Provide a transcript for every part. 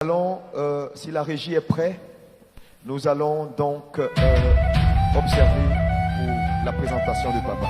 Si la régie est prête, nous allons donc observer pour la présentation de papa.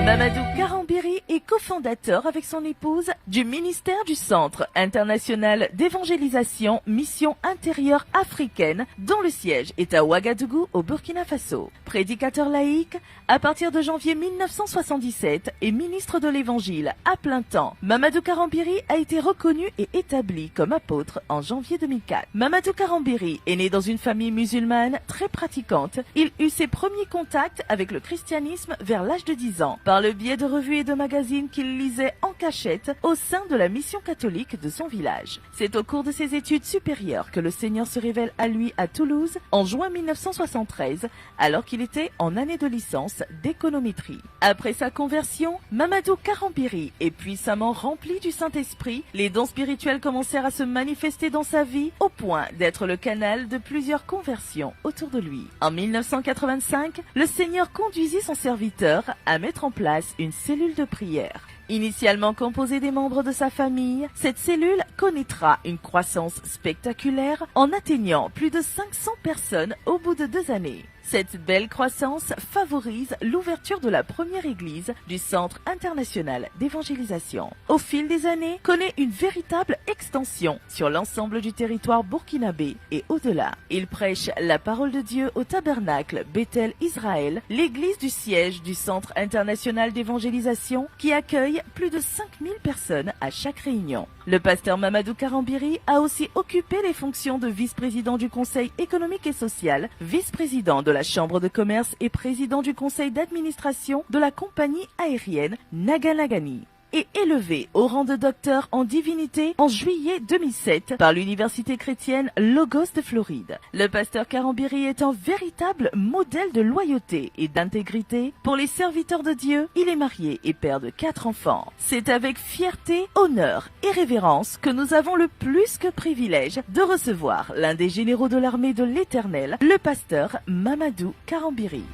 Mamadou Karambiri est cofondateur avec son épouse du ministère du Centre international d'évangélisation Mission intérieure africaine dont le siège est à Ouagadougou au Burkina Faso. Prédicateur laïque, à partir de janvier 1977 et ministre de l'Évangile à plein temps, Mamadou Karambiri a été reconnu et établi comme apôtre en janvier 2004. Mamadou Karambiri est né dans une famille musulmane très pratiquante. Il eut ses premiers contacts avec le christianisme vers l'âge de 10 ans, par le biais de revues et de magazines qu'il lisait en cachette au sein de la mission catholique de son village. C'est au cours de ses études supérieures que le Seigneur se révèle à lui à Toulouse en juin 1973, alors qu'il était en année de licence d'économétrie. Après sa conversion, Mamadou Karambiri est puissamment rempli du Saint-Esprit. Les dons spirituels commencèrent à se manifester dans sa vie au point d'être le canal de plusieurs conversions autour de lui. En 1985, le Seigneur conduisit son serviteur à mettre en place une cellule de prière. Initialement composée des membres de sa famille, cette cellule connaîtra une croissance spectaculaire en atteignant plus de 500 personnes au bout de 2 années. Cette belle croissance favorise l'ouverture de la première église du Centre international d'évangélisation. Au fil des années, connaît une véritable extension sur l'ensemble du territoire burkinabé et au-delà. Il prêche la parole de Dieu au tabernacle Bethel Israël, l'église du siège du Centre international d'évangélisation qui accueille plus de 5000 personnes à chaque réunion. Le pasteur Mamadou Karambiri a aussi occupé les fonctions de vice-président du Conseil économique et social, vice-président de la Chambre de commerce et président du conseil d'administration de la compagnie aérienne Naganagani, et élevé au rang de docteur en divinité en juillet 2007 par l'université chrétienne Logos de Floride. Le pasteur Karambiri est un véritable modèle de loyauté et d'intégrité pour les serviteurs de Dieu. Il est marié et père de 4 enfants. C'est avec fierté, honneur et révérence que nous avons le plus que privilège de recevoir l'un des généraux de l'armée de l'Éternel, le pasteur Mamadou Karambiri.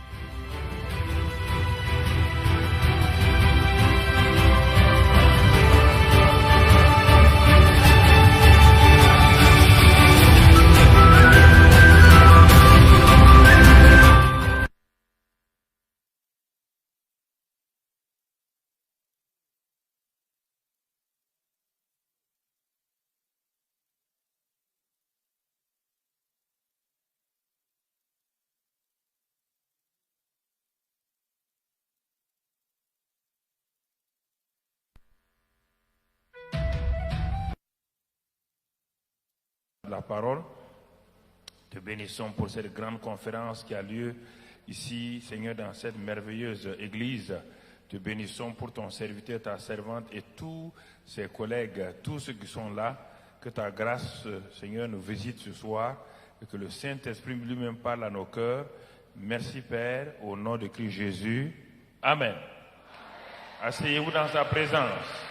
La parole. Te bénissons pour cette grande conférence qui a lieu ici, Seigneur, dans cette merveilleuse église. Te bénissons pour ton serviteur, ta servante et tous ses collègues, tous ceux qui sont là. Que ta grâce, Seigneur, nous visite ce soir et que le Saint-Esprit lui-même parle à nos cœurs. Merci, Père, au nom de Christ Jésus. Amen. Asseyez-vous dans sa présence.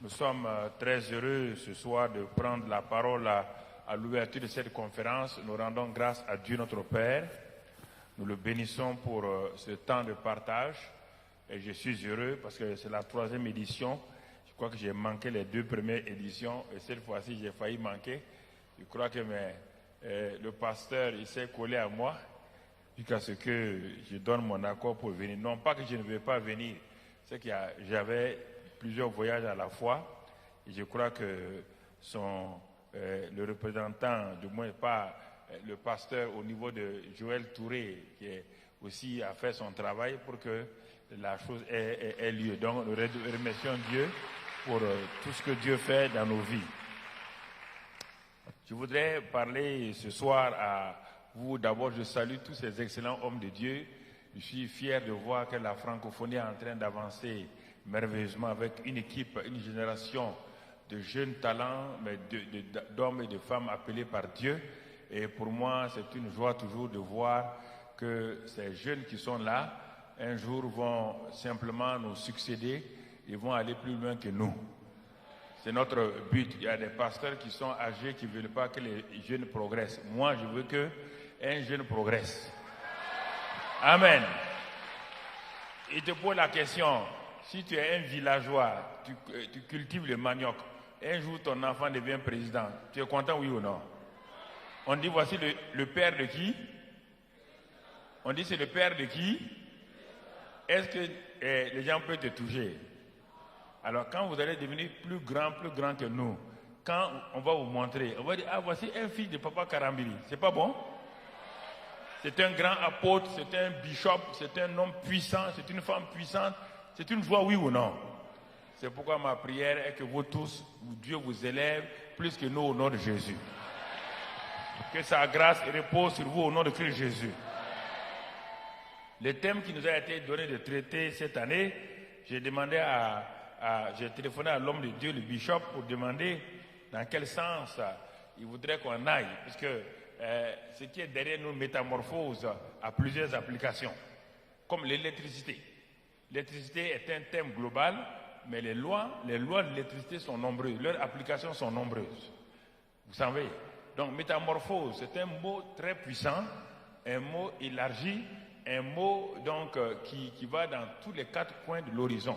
Nous sommes très heureux ce soir de prendre la parole à l'ouverture de cette conférence. Nous rendons grâce à Dieu notre Père. Nous le bénissons pour ce temps de partage. Et je suis heureux parce que c'est la 3e édition. Je crois que j'ai manqué les 2 premières éditions et cette fois-ci j'ai failli manquer. Je crois que le pasteur il s'est collé à moi jusqu'à ce que je donne mon accord pour venir. Non pas que je ne veux pas venir, c'est que j'avais plusieurs voyages à la fois et je crois que le représentant, du moins pas le pasteur au niveau de Joël Touré qui est aussi a fait son travail pour que la chose ait lieu. Donc nous remercions Dieu pour tout ce que Dieu fait dans nos vies. Je voudrais parler ce soir à vous. D'abord, je salue tous ces excellents hommes de Dieu. Je suis fier de voir que la francophonie est en train d'avancer merveilleusement avec une équipe, une génération de jeunes talents, mais d'hommes et de femmes appelés par Dieu. Et pour moi, c'est une joie toujours de voir que ces jeunes qui sont là, un jour vont simplement nous succéder, ils vont aller plus loin que nous. C'est notre but. Il y a des pasteurs qui sont âgés qui ne veulent pas que les jeunes progressent. Moi, je veux qu'un jeune progresse. Amen. il te pose la question, si tu es un villageois, tu cultives le manioc, un jour ton enfant devient président, tu es content, oui ou non? On dit voici le père de qui? On dit c'est le père de qui? Est-ce que les gens peuvent te toucher? Alors quand vous allez devenir plus grand que nous, quand on va vous montrer, on va dire, ah voici un fils de Papa Karambiri, c'est pas bon? C'est un grand apôtre, c'est un bishop, c'est un homme puissant, c'est une femme puissante, c'est une joie, oui ou non? C'est pourquoi ma prière est que vous tous, Dieu vous élève plus que nous au nom de Jésus. Que sa grâce repose sur vous au nom de Christ Jésus. Le thème qui nous a été donné de traiter cette année, j'ai téléphoné à l'homme de Dieu, le bishop, pour demander dans quel sens il voudrait qu'on aille, puisque ce qui est derrière nous métamorphose à plusieurs applications, comme l'électricité. L'électricité est un thème global, mais les lois de l'électricité sont nombreuses, leurs applications sont nombreuses. Vous savez, donc métamorphose, c'est un mot très puissant, un mot élargi, un mot donc qui va dans tous les 4 coins de l'horizon.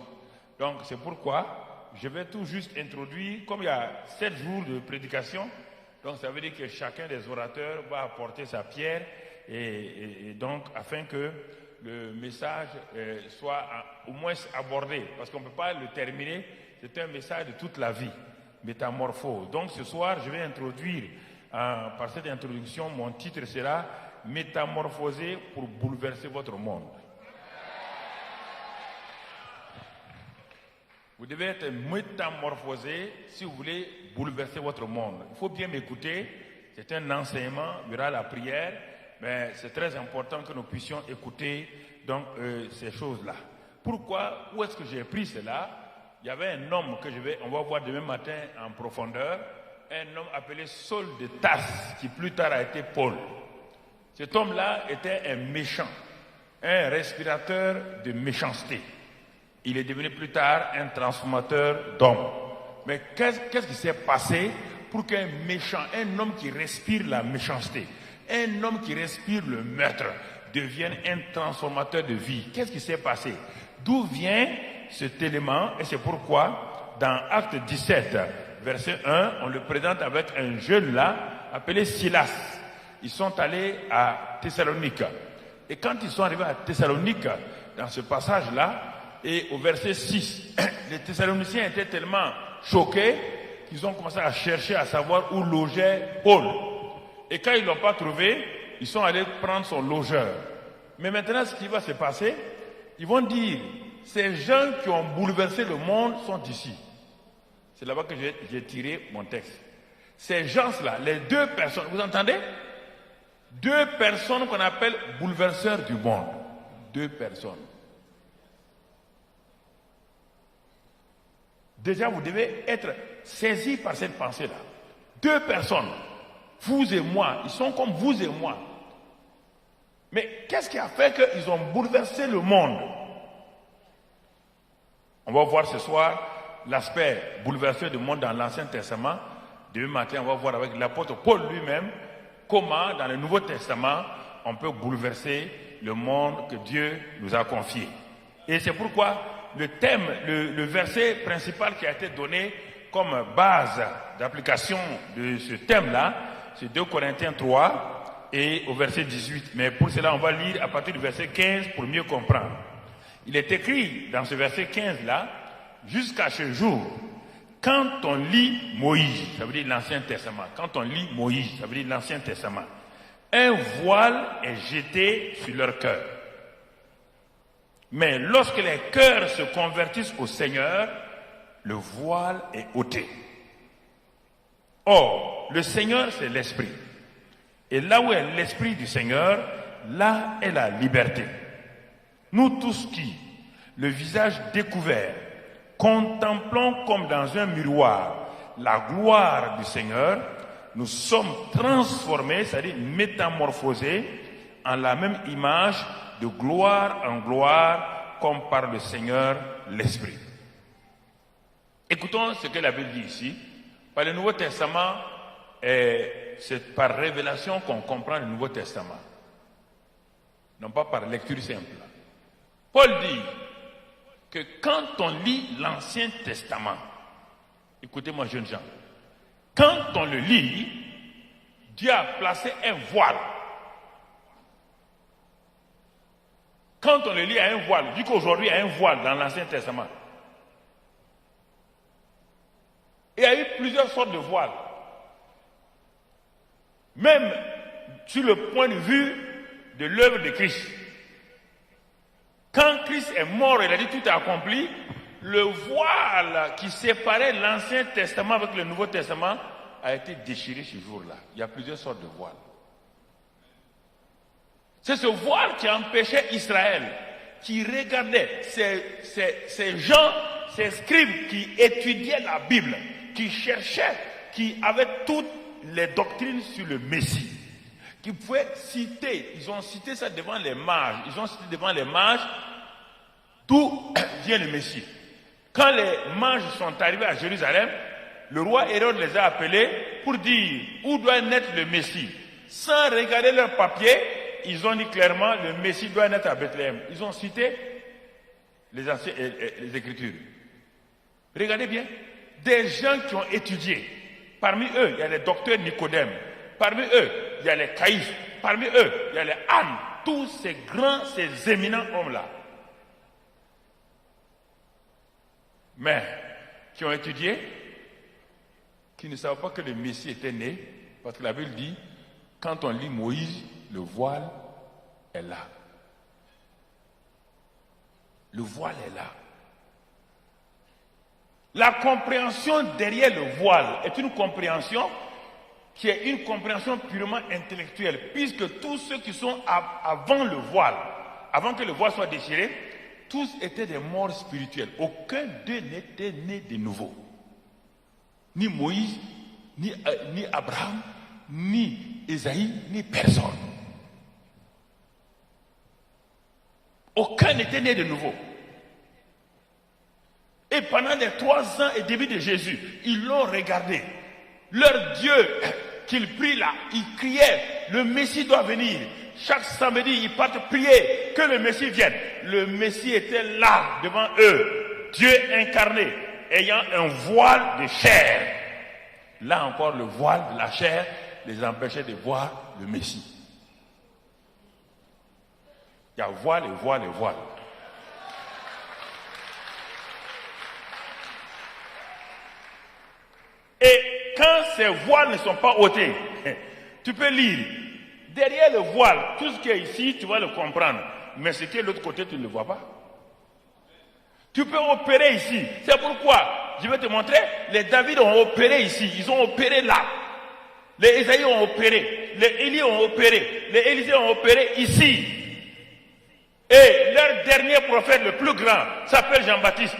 Donc c'est pourquoi je vais tout juste introduire, comme il y a 7 jours de prédication, donc ça veut dire que chacun des orateurs va apporter sa pierre et donc afin que le message soit au moins abordé, parce qu'on ne peut pas le terminer, c'est un message de toute la vie, métamorphose. Donc ce soir je vais introduire, par cette introduction, mon titre sera « Métamorphoser pour bouleverser votre monde ». Vous devez être métamorphosé si vous voulez bouleverser votre monde. Il faut bien m'écouter, c'est un enseignement, il y aura la prière, mais c'est très important que nous puissions écouter donc, ces choses-là. Pourquoi? Où est-ce que j'ai pris cela? Il y avait un homme que on va voir demain matin en profondeur, un homme appelé Saul de Tarse, qui plus tard a été Paul. Cet homme-là était un méchant, un respirateur de méchanceté. Il est devenu plus tard un transformateur d'hommes. Mais qu'est-ce qui s'est passé pour qu'un méchant, un homme qui respire la méchanceté, un homme qui respire le meurtre, devienne un transformateur de vie? Qu'est-ce qui s'est passé? D'où vient cet élément? Et c'est pourquoi, dans Acte 17, verset 1, on le présente avec un jeune là, appelé Silas. Ils sont allés à Thessalonique. Et quand ils sont arrivés à Thessalonique, dans ce passage-là, et au verset 6, les Thessaloniciens étaient tellement choqués qu'ils ont commencé à chercher à savoir où logeait Paul. Et quand ils ne l'ont pas trouvé, ils sont allés prendre son logeur. Mais maintenant, ce qui va se passer, ils vont dire, ces gens qui ont bouleversé le monde sont ici. C'est là-bas que j'ai tiré mon texte. Ces gens-là, les 2 personnes, vous entendez? 2 personnes qu'on appelle bouleverseurs du monde. 2 personnes. Déjà, vous devez être saisi par cette pensée-là. 2 personnes, vous et moi, ils sont comme vous et moi. Mais qu'est-ce qui a fait qu'ils ont bouleversé le monde? On va voir ce soir l'aspect bouleverseur du monde dans l'Ancien Testament. Demain matin, on va voir avec l'apôtre Paul lui-même comment, dans le Nouveau Testament, on peut bouleverser le monde que Dieu nous a confié. Et c'est pourquoi le thème, le verset principal qui a été donné comme base d'application de ce thème-là, c'est 2 Corinthiens 3 et au verset 18. Mais pour cela, on va lire à partir du verset 15 pour mieux comprendre. Il est écrit dans ce verset 15-là, jusqu'à ce jour, quand on lit Moïse, ça veut dire l'Ancien Testament, quand on lit Moïse, ça veut dire l'Ancien Testament, un voile est jeté sur leur cœur. Mais lorsque les cœurs se convertissent au Seigneur, le voile est ôté. Or, le Seigneur, c'est l'Esprit. Et là où est l'Esprit du Seigneur, là est la liberté. Nous tous qui, le visage découvert, contemplons comme dans un miroir la gloire du Seigneur, nous sommes transformés, c'est-à-dire métamorphosés, en la même image de gloire en gloire, comme par le Seigneur l'Esprit. Écoutons ce que la Bible dit ici. Par le Nouveau Testament, c'est par révélation qu'on comprend le Nouveau Testament. Non pas par lecture simple. Paul dit, que quand on lit l'Ancien Testament, écoutez-moi jeunes gens, quand on le lit, Dieu a placé un voile. Quand on le lit à un voile, vu qu'aujourd'hui il y a un voile dans l'Ancien Testament, il y a eu plusieurs sortes de voiles. Même sur le point de vue de l'œuvre de Christ. Quand Christ est mort, il a dit tout est accompli, le voile qui séparait l'Ancien Testament avec le Nouveau Testament a été déchiré ce jour-là. Il y a plusieurs sortes de voiles. C'est ce voile qui empêchait Israël, qui regardait ces gens, ces scribes qui étudiaient la Bible, qui cherchaient, qui avaient toutes les doctrines sur le Messie, qui pouvaient citer, ils ont cité ça devant les mages, d'où vient le Messie. Quand les mages sont arrivés à Jérusalem, le roi Hérode les a appelés pour dire où doit naître le Messie. Sans regarder leurs papiers, ils ont dit clairement le Messie doit naître à Bethléem. Ils ont cité les Écritures. Regardez bien, des gens qui ont étudié. Parmi eux, il y a les docteurs Nicodème. Parmi eux, il y a les Caïphes. Parmi eux, il y a les Annes. Tous ces grands, ces éminents hommes-là. Mais qui ont étudié, qui ne savaient pas que le Messie était né, parce que la Bible dit, quand on lit Moïse, le voile est là. Le voile est là. La compréhension derrière le voile est une compréhension qui est une compréhension purement intellectuelle, puisque tous ceux qui sont avant le voile, avant que le voile soit déchiré, tous étaient des morts spirituels. Aucun d'eux n'était né de nouveau. Ni Moïse, ni Abraham, ni Ésaïe, ni personne. Aucun n'était né de nouveau. Et pendant les 3 ans et demi de Jésus, ils l'ont regardé. Leur Dieu qu'ils prient là, ils criaient, le Messie doit venir. Chaque samedi, ils partent prier que le Messie vienne. Le Messie était là, devant eux, Dieu incarné, ayant un voile de chair. Là encore, le voile de la chair les empêchait de voir le Messie. Il y a voile et voile et voile. Et quand ces voiles ne sont pas ôtés, tu peux lire. Derrière le voile, tout ce qui est ici, tu vas le comprendre. Mais ce qui est de l'autre côté, tu ne le vois pas. Tu peux opérer ici. C'est pourquoi, je vais te montrer, les David ont opéré ici. Ils ont opéré là. Les Ésaïe ont opéré. Les Élie ont opéré. Les Élisée ont opéré ici. Et leur dernier prophète, le plus grand, s'appelle Jean-Baptiste.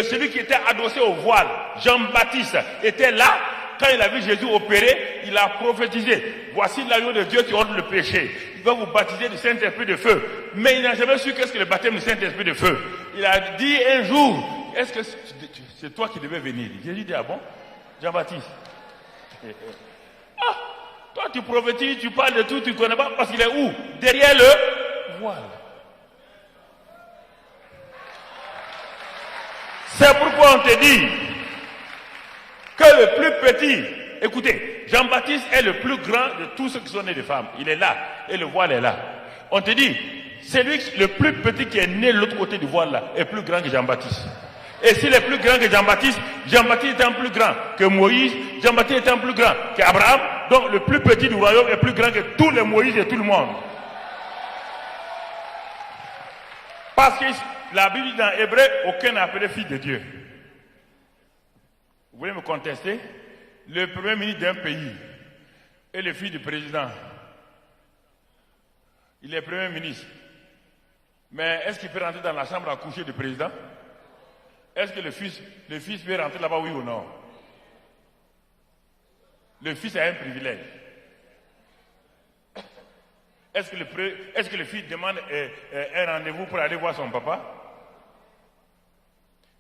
Celui qui était adossé au voile, Jean-Baptiste, était là. Quand il a vu Jésus opérer, il a prophétisé. Voici l'agneau de Dieu qui ôte le péché. Il va vous baptiser du Saint-Esprit de feu. Mais il n'a jamais su qu'est-ce que le baptême du Saint-Esprit de feu. Il a dit un jour, est-ce que c'est toi qui devais venir? Jésus dit, ah bon? Jean-Baptiste. Ah, toi tu prophétises, tu parles de tout, tu ne connais pas, parce qu'il est où? Derrière le voile. C'est pourquoi on te dit que le plus petit, écoutez, Jean-Baptiste est le plus grand de tous ceux qui sont nés de femmes. Il est là et le voile est là. On te dit, c'est lui le plus petit qui est né de l'autre côté du voile là est plus grand que Jean-Baptiste. Et s'il est plus grand que Jean-Baptiste, Jean-Baptiste étant plus grand que Moïse, Jean-Baptiste étant plus grand qu'Abraham, donc le plus petit du royaume est plus grand que tous les Moïse et tout le monde. Parce que la Bible dit dans Hébreu, aucun n'a appelé fils de Dieu. Vous voulez me contester? Le premier ministre d'un pays et le fils du président. Il est premier ministre. Mais est-ce qu'il peut rentrer dans la chambre à coucher du président? Est-ce que le fils peut rentrer là-bas, oui ou non? Le fils a un privilège. Est-ce que le fils demande un rendez-vous pour aller voir son papa?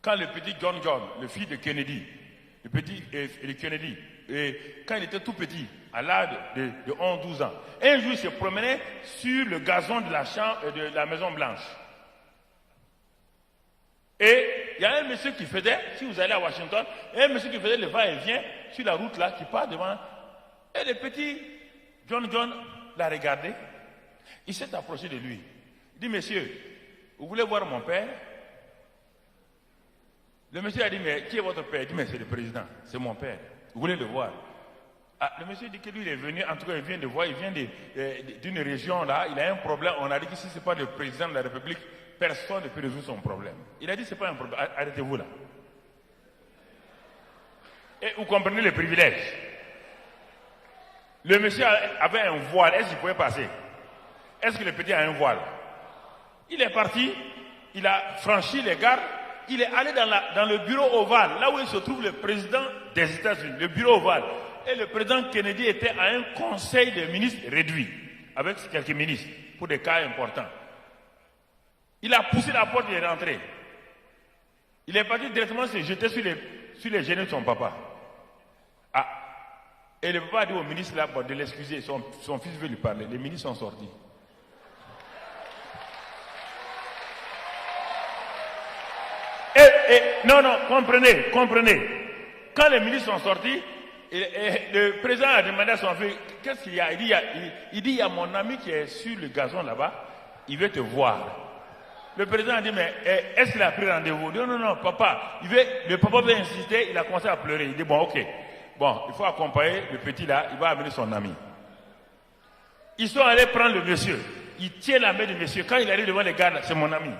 Quand le petit John, le fils de Kennedy, quand il était tout petit, à l'âge de 11-12 ans, un jour il se promenait sur le gazon de la Maison Blanche. Et il y a un monsieur qui faisait, si vous allez à Washington, il y a un monsieur qui faisait le va-et-vient sur la route là, qui part devant. Et le petit John l'a regardé. Il s'est approché de lui. Il dit, monsieur, vous voulez voir mon père? Le monsieur a dit, mais qui est votre père? Il dit, mais c'est le président, c'est mon père. Vous voulez le voir? Ah, le monsieur dit que lui, il est venu, en tout cas, il vient de voir, il vient d'une région là, il a un problème. On a dit que si ce n'est pas le président de la République, personne ne peut résoudre son problème. Il a dit, ce n'est pas un problème, arrêtez-vous là. Et vous comprenez les privilèges. Le monsieur avait un voile, est-ce qu'il pouvait passer? Est-ce que le petit a un voile? Il est parti, il a franchi les gardes, il est allé dans le bureau ovale, là où il se trouve le président des États-Unis, le bureau ovale. Et le président Kennedy était à un conseil des ministres réduit, avec quelques ministres, pour des cas importants. Il a poussé la porte, il est rentré. Il est parti directement se jeter sur les genoux de son papa. Ah. Et le papa a dit au ministre là, de l'excuser, son fils veut lui parler. Les ministres sont sortis. Non, comprenez. Quand les ministres sont sortis, le président a demandé à son fils, qu'est-ce qu'il y a? Il dit, il y a mon ami qui est sur le gazon là-bas, il veut te voir. Le président a dit, mais est-ce qu'il a pris rendez-vous? Il dit, non, papa. Le papa veut insister, il a commencé à pleurer. Il dit, bon, ok. Bon, il faut accompagner le petit là, il va amener son ami. Ils sont allés prendre le monsieur. Il tient la main du monsieur. Quand il arrive devant les gardes, c'est mon ami.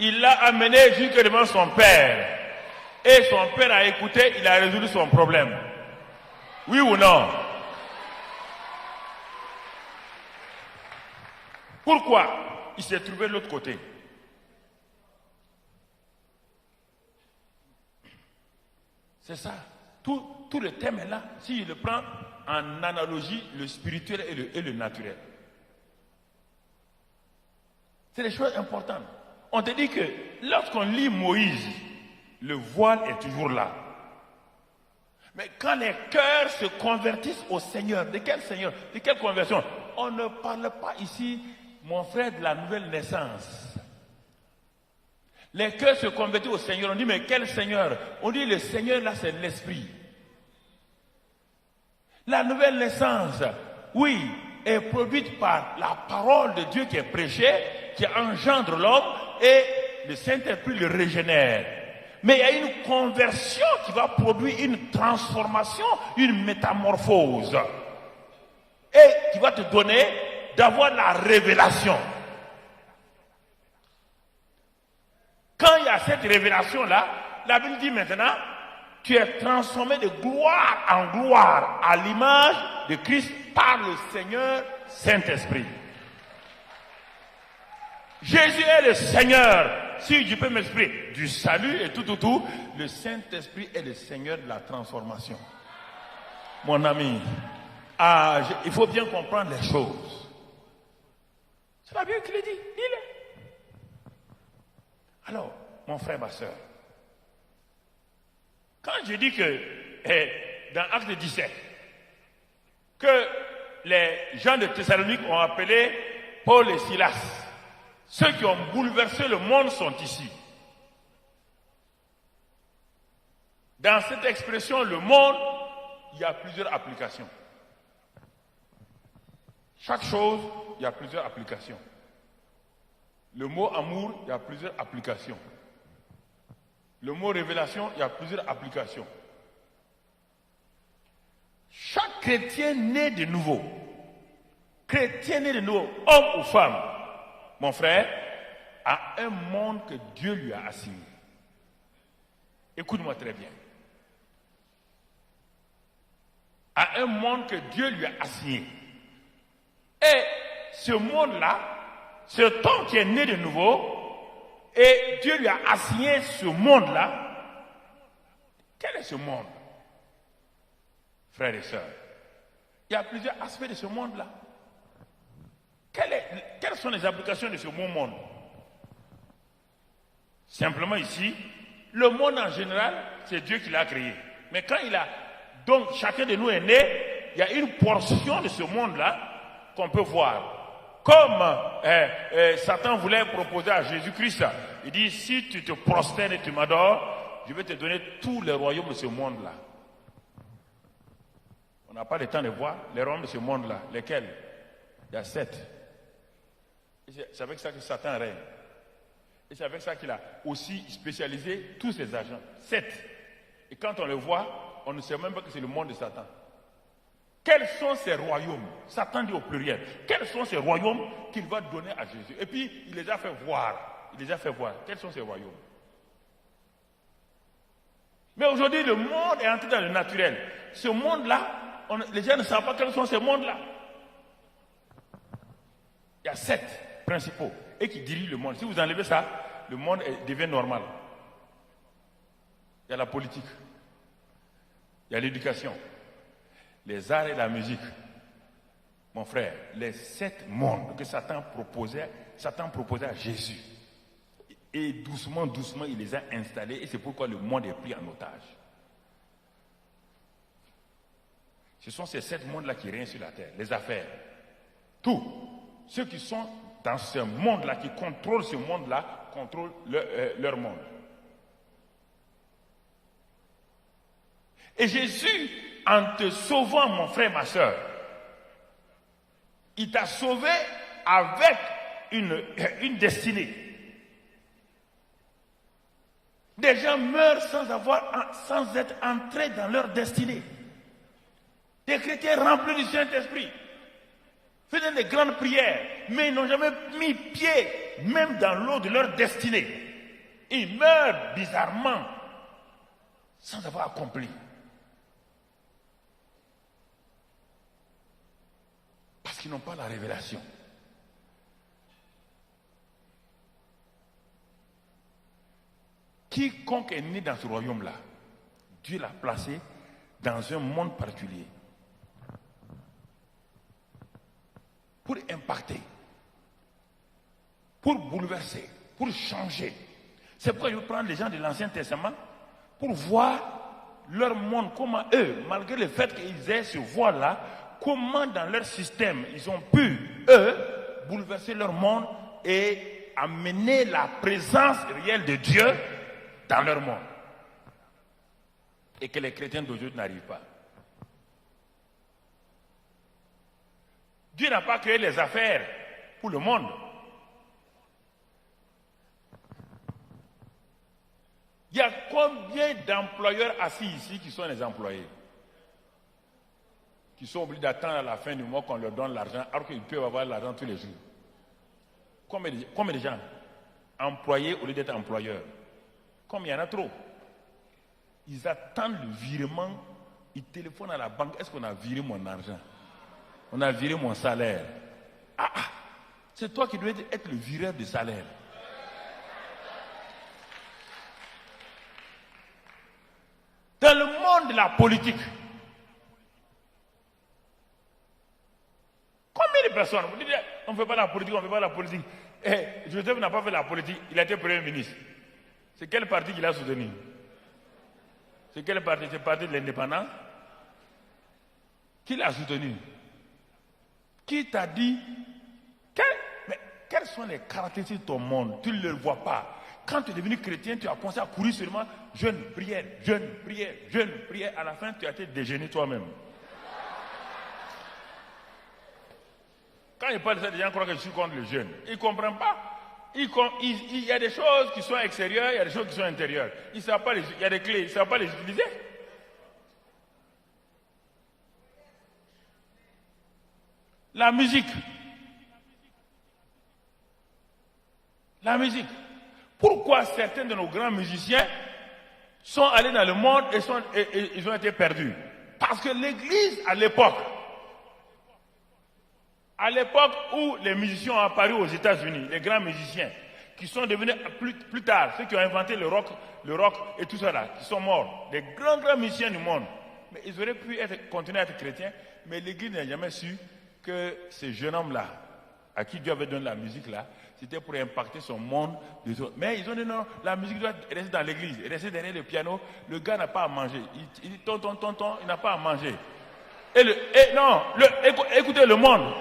Il l'a amené jusque devant son père. Et son père a écouté, il a résolu son problème. Oui ou non? Pourquoi? Il s'est trouvé de l'autre côté. C'est ça. Tout le thème est là. S'il le prend en analogie, le spirituel et le naturel. C'est des choses importantes. On te dit que lorsqu'on lit Moïse, le voile est toujours là. Mais quand les cœurs se convertissent au Seigneur, de quel Seigneur? De quelle conversion? On ne parle pas ici, mon frère, de la nouvelle naissance. Les cœurs se convertissent au Seigneur. On dit, mais quel Seigneur? On dit, le Seigneur, là, c'est l'Esprit. La nouvelle naissance, oui, est produite par la parole de Dieu qui est prêchée, qui engendre l'homme, et le Saint-Esprit le régénère. Mais il y a une conversion qui va produire une transformation, une métamorphose. Et qui va te donner d'avoir la révélation. Quand il y a cette révélation-là, la Bible dit maintenant, tu es transformé de gloire en gloire à l'image de Christ par le Seigneur Saint-Esprit. Jésus est le Seigneur, si je peux m'exprimer, du salut et tout. Le Saint-Esprit est le Seigneur de la transformation. Mon ami, il faut bien comprendre les choses. C'est la Bible qui le dit, dis-le. Alors, mon frère, ma soeur, quand je dis que, dans Acte 17, que les gens de Thessalonique ont appelé Paul et Silas, ceux qui ont bouleversé le monde sont ici. Dans cette expression, le monde, il y a plusieurs applications. Chaque chose, il y a plusieurs applications. Le mot amour, il y a plusieurs applications. Le mot révélation, il y a plusieurs applications. Chaque chrétien né de nouveau, homme ou femme, mon frère, a un monde que Dieu lui a assigné. Écoute-moi très bien. A un monde que Dieu lui a assigné. Et ce monde-là, cet homme qui est né de nouveau, et Dieu lui a assigné ce monde-là. Quel est ce monde? Frères et sœurs, il y a plusieurs aspects de ce monde-là. Quelles sont les applications de ce monde? Simplement ici, le monde en général, c'est Dieu qui l'a créé. Mais quand donc chacun de nous est né, il y a une portion de ce monde-là qu'on peut voir. Comme Satan voulait proposer à Jésus-Christ, il dit, si tu te prosternes et tu m'adores, je vais te donner tous les royaumes de ce monde-là. On n'a pas le temps de voir les royaumes de ce monde-là. Lesquels? Il y a 7. C'est avec ça que Satan règne. Et c'est avec ça qu'il a aussi spécialisé tous ses agents. 7. Et quand on le voit, on ne sait même pas que c'est le monde de Satan. Quels sont ces royaumes? Satan dit au pluriel. Quels sont ces royaumes qu'il va donner à Jésus? Et puis, il les a fait voir. Il les a fait voir. Quels sont ces royaumes? Mais aujourd'hui, le monde est entré dans le naturel. Ce monde-là, les gens ne savent pas quels sont ces mondes-là. Il y a 7 principaux et qui dirigent le monde. Si vous enlevez ça, le monde devient normal. Il y a la politique. Il y a l'éducation. Les arts et la musique. Mon frère, les 7 mondes que Satan proposait à Jésus. Et doucement, doucement, il les a installés. Et c'est pourquoi le monde est pris en otage. Ce sont ces 7 mondes-là qui règnent sur la terre. Les affaires. Tous. Ceux qui sont dans ce monde-là, qui contrôlent ce monde-là, contrôlent leur monde. Et Jésus, en te sauvant, mon frère, ma soeur, il t'a sauvé avec une destinée. Des gens meurent sans être entrés dans leur destinée. Des chrétiens remplis du Saint-Esprit faisaient des grandes prières, mais ils n'ont jamais mis pied, même dans l'eau de leur destinée. Ils meurent bizarrement, sans avoir accompli. Parce qu'ils n'ont pas la révélation. Quiconque est né dans ce royaume-là, Dieu l'a placé dans un monde particulier. Pour impacter, pour bouleverser, pour changer. C'est pourquoi je veux prendre les gens de l'Ancien Testament pour voir leur monde, comment eux, malgré le fait qu'ils aient ce voile-là, comment dans leur système, ils ont pu, eux, bouleverser leur monde et amener la présence réelle de Dieu dans leur monde. Et que les chrétiens d'aujourd'hui n'arrivent pas. Dieu n'a pas créé les affaires pour le monde. Il y a combien d'employeurs assis ici qui sont les employés? Qui sont obligés d'attendre à la fin du mois qu'on leur donne l'argent alors qu'ils peuvent avoir l'argent tous les jours. Combien de gens employés au lieu d'être employeurs? Comme il y en a trop. Ils attendent le virement, ils téléphonent à la banque. Est-ce qu'on a viré mon argent? On a viré mon salaire. C'est toi qui dois être le vireur de salaire. Dans le monde de la politique, combien de personnes, vous dites, on ne fait pas la politique, on ne fait pas la politique. Joseph n'a pas fait la politique, il a été Premier ministre. C'est quel parti qu'il a soutenu? C'est quel parti? C'est le parti de l'indépendance? Qui l'a soutenu? Qui t'a dit quelles sont les caractéristiques de ton monde? Tu ne le vois pas. Quand tu es devenu chrétien, tu as commencé à courir seulement jeûne, prière, jeûne, prière, jeûne, prière. À la fin, tu as été déjeuné toi-même. Quand il parle de ça, les gens croient que je suis contre le jeûne. Ils ne comprennent pas. Il y a des choses qui sont extérieures, il y a des choses qui sont intérieures. Ils ne savent pas il y a des clés, ils ne savent pas les utiliser. La musique. La musique. Pourquoi certains de nos grands musiciens sont allés dans le monde et ils ont été perdus? Parce que l'Église, à l'époque où les musiciens ont apparu aux États-Unis, les grands musiciens, qui sont devenus plus tard, ceux qui ont inventé le rock et tout ça là, qui sont morts, les grands musiciens du monde. Mais ils auraient pu continuer à être chrétiens, mais l'Église n'a jamais su que ce jeune homme-là, à qui Dieu avait donné la musique-là, c'était pour impacter son monde. Mais ils ont dit non, la musique doit rester dans l'église, rester derrière le piano. Le gars n'a pas à manger. Il dit tonton, il n'a pas à manger. Écoutez le monde.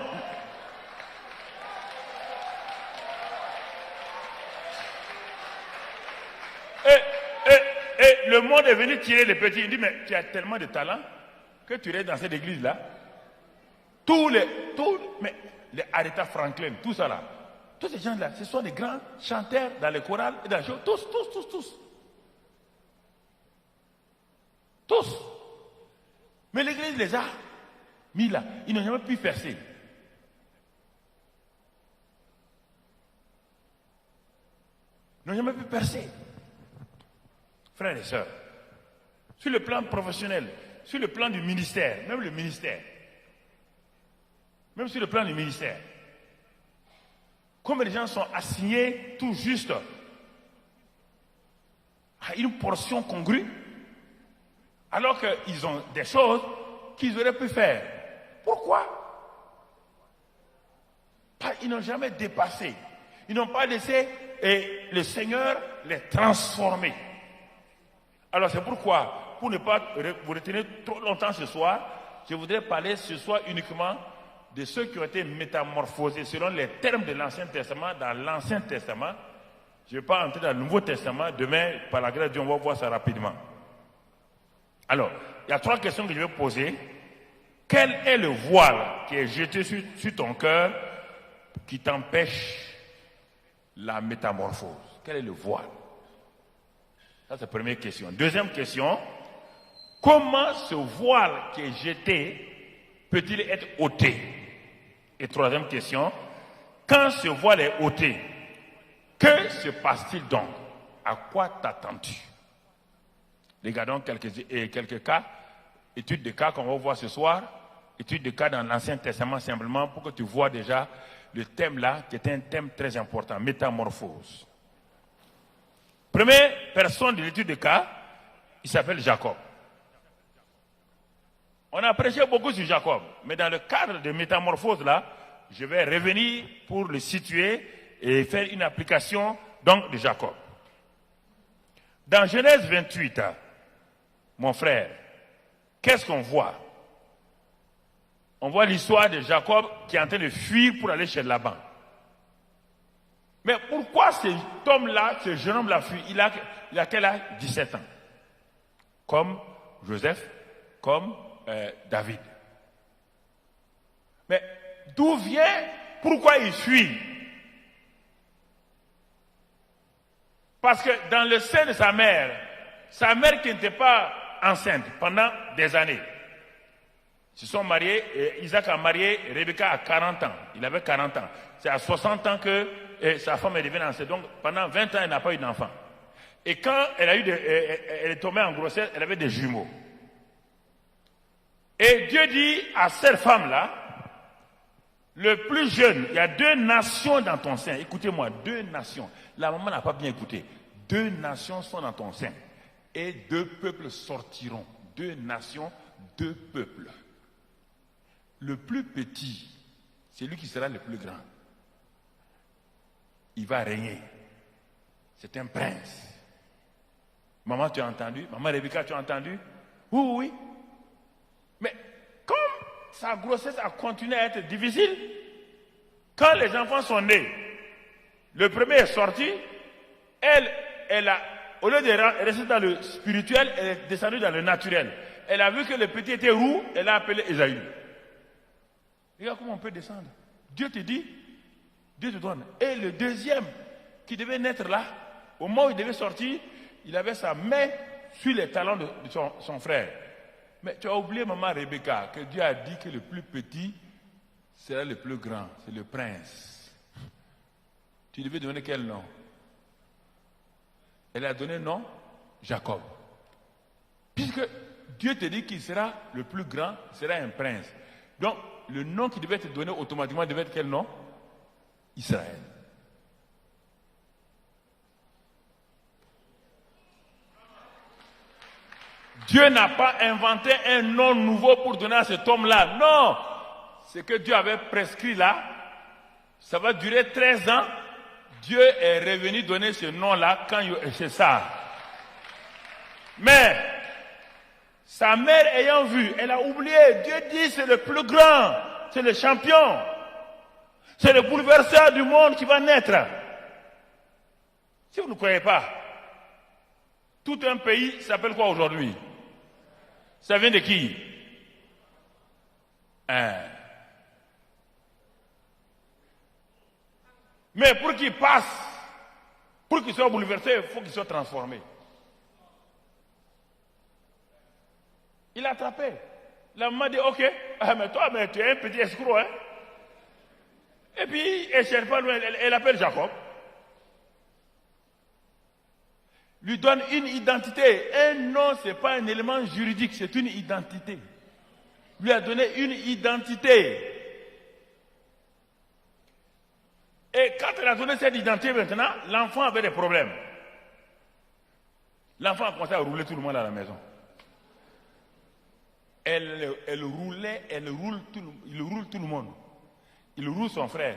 Et le monde est venu tirer les petits. Il dit, mais tu as tellement de talent que tu restes dans cette église-là. Mais les Aretha Franklin, tout ça là, tous ces gens-là, ce sont des grands chanteurs dans les chorales et dans les shows. Tous. Mais l'église les a mis là. Ils n'ont jamais pu percer. Ils n'ont jamais pu percer. Frères et sœurs, sur le plan professionnel, sur le plan du ministère, même sur le plan du ministère, comme les gens sont assignés tout juste à une portion congrue, alors qu'ils ont des choses qu'ils auraient pu faire. Pourquoi? Ils n'ont jamais dépassé. Ils n'ont pas laissé le Seigneur les transformer. Alors c'est pourquoi, pour ne pas vous retenir trop longtemps ce soir, je voudrais parler ce soir uniquement de ceux qui ont été métamorphosés selon les termes de l'Ancien Testament. Dans l'Ancien Testament, je ne vais pas entrer dans le Nouveau Testament. Demain, par la grâce de Dieu, on va voir ça rapidement. Alors, il y a 3 questions que je vais poser. Quel est le voile qui est jeté sur ton cœur qui t'empêche la métamorphose? Quel est le voile? Ça, c'est la première question. Deuxième question, comment ce voile qui est jeté peut-il être ôté? Et troisième question, quand ce voile est ôté, que se passe-t-il donc? À quoi t'attends-tu? Regardons quelques cas, études de cas qu'on va voir ce soir, études de cas dans l'Ancien Testament simplement pour que tu vois déjà le thème là, qui est un thème très important, métamorphose. Première personne de l'étude de cas, il s'appelle Jacob. On a prêché beaucoup sur Jacob, mais dans le cadre de métamorphose là, je vais revenir pour le situer et faire une application donc de Jacob. Dans Genèse 28, mon frère, qu'est-ce qu'on voit? On voit l'histoire de Jacob qui est en train de fuir pour aller chez Laban. Mais pourquoi cet homme-là, ce jeune homme-là fuit? Il a quel âge? 17 ans. Comme Joseph, comme David. Mais d'où vient, pourquoi il fuit? Parce que dans le sein de sa mère qui n'était pas enceinte pendant des années, ils se sont mariés, et Isaac a marié Rebecca à 40 ans. Il avait 40 ans. C'est à 60 ans que sa femme est devenue enceinte. Donc pendant 20 ans, elle n'a pas eu d'enfant. Et quand elle est tombée en grossesse, elle avait des jumeaux. Et Dieu dit à cette femme-là, le plus jeune, il y a 2 nations dans ton sein. Écoutez-moi, 2 nations. La maman n'a pas bien écouté. 2 nations sont dans ton sein. Et 2 peuples sortiront. 2 nations, 2 peuples. Le plus petit, c'est lui qui sera le plus grand. Il va régner. C'est un prince. Maman, tu as entendu? Maman Rebecca, tu as entendu? Oui. Mais comme sa grossesse a continué à être difficile, quand les enfants sont nés, le premier est sorti, elle a, au lieu de rester dans le spirituel, elle est descendue dans le naturel. Elle a vu que le petit était roux, elle a appelé Esaü. Regarde comment on peut descendre. Dieu te dit, Dieu te donne. Et le deuxième, qui devait naître là, au moment où il devait sortir, il avait sa main sur les talons de son frère. Mais tu as oublié, maman Rebecca, que Dieu a dit que le plus petit sera le plus grand. C'est le prince. Tu devais donner quel nom? Elle a donné le nom Jacob. Puisque Dieu te dit qu'il sera le plus grand, il sera un prince. Donc, le nom qui devait être donné automatiquement devait être quel nom? Israël. Dieu n'a pas inventé un nom nouveau pour donner à cet homme-là. Non! Ce que Dieu avait prescrit là, ça va durer 13 ans. Dieu est revenu donner ce nom-là quand c'est ça. Mais, sa mère ayant vu, elle a oublié. Dieu dit c'est le plus grand, c'est le champion. C'est le bouleverseur du monde qui va naître. Si vous ne croyez pas, Tout un pays s'appelle quoi aujourd'hui? Ça vient de qui? Mais pour qu'il passe, pour qu'il soit bouleversé, il faut qu'il soit transformé. Il a attrapé. La maman dit, ok, mais toi, mais tu es un petit escroc, hein? Et puis, elle ne cherche pas loin, elle appelle Jacob. Lui donne une identité. Un nom, ce n'est pas un élément juridique, c'est une identité. Lui a donné une identité. Et quand elle a donné cette identité maintenant, l'enfant avait des problèmes. L'enfant a commencé à rouler tout le monde à la maison. Il roule tout le monde. Il roule son frère.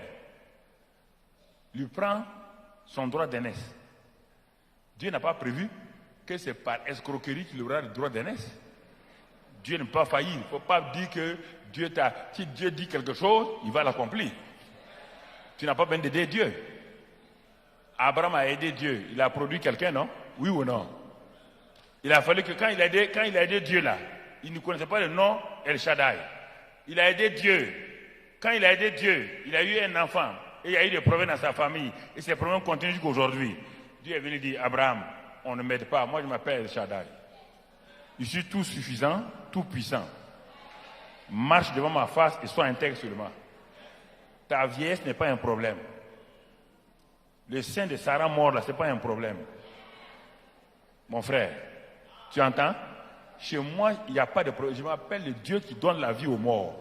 Il prend son droit d'aînesse. Dieu n'a pas prévu que c'est par escroquerie qu'il aura le droit d'aînesse. Dieu ne peut pas faillir. Il ne faut pas dire que si Dieu dit quelque chose, il va l'accomplir. Tu n'as pas besoin d'aider Dieu. Abraham a aidé Dieu. Il a produit quelqu'un, non? Oui ou non? Il a fallu que quand il a aidé Dieu là, il ne connaissait pas le nom El Shaddai. Il a aidé Dieu. Quand il a aidé Dieu, il a eu un enfant. Et il y a eu des problèmes dans sa famille. Et ces problèmes continuent jusqu'à aujourd'hui. Dieu est venu dire, Abraham, on ne m'aide pas. Moi, je m'appelle El Shaddai. Je suis tout suffisant, tout puissant. Marche devant ma face et sois intègre seulement. Ta vieillesse n'est pas un problème. Le sein de Sarah mort là, ce n'est pas un problème. Mon frère, tu entends? Chez moi, il n'y a pas de problème. Je m'appelle le Dieu qui donne la vie aux morts.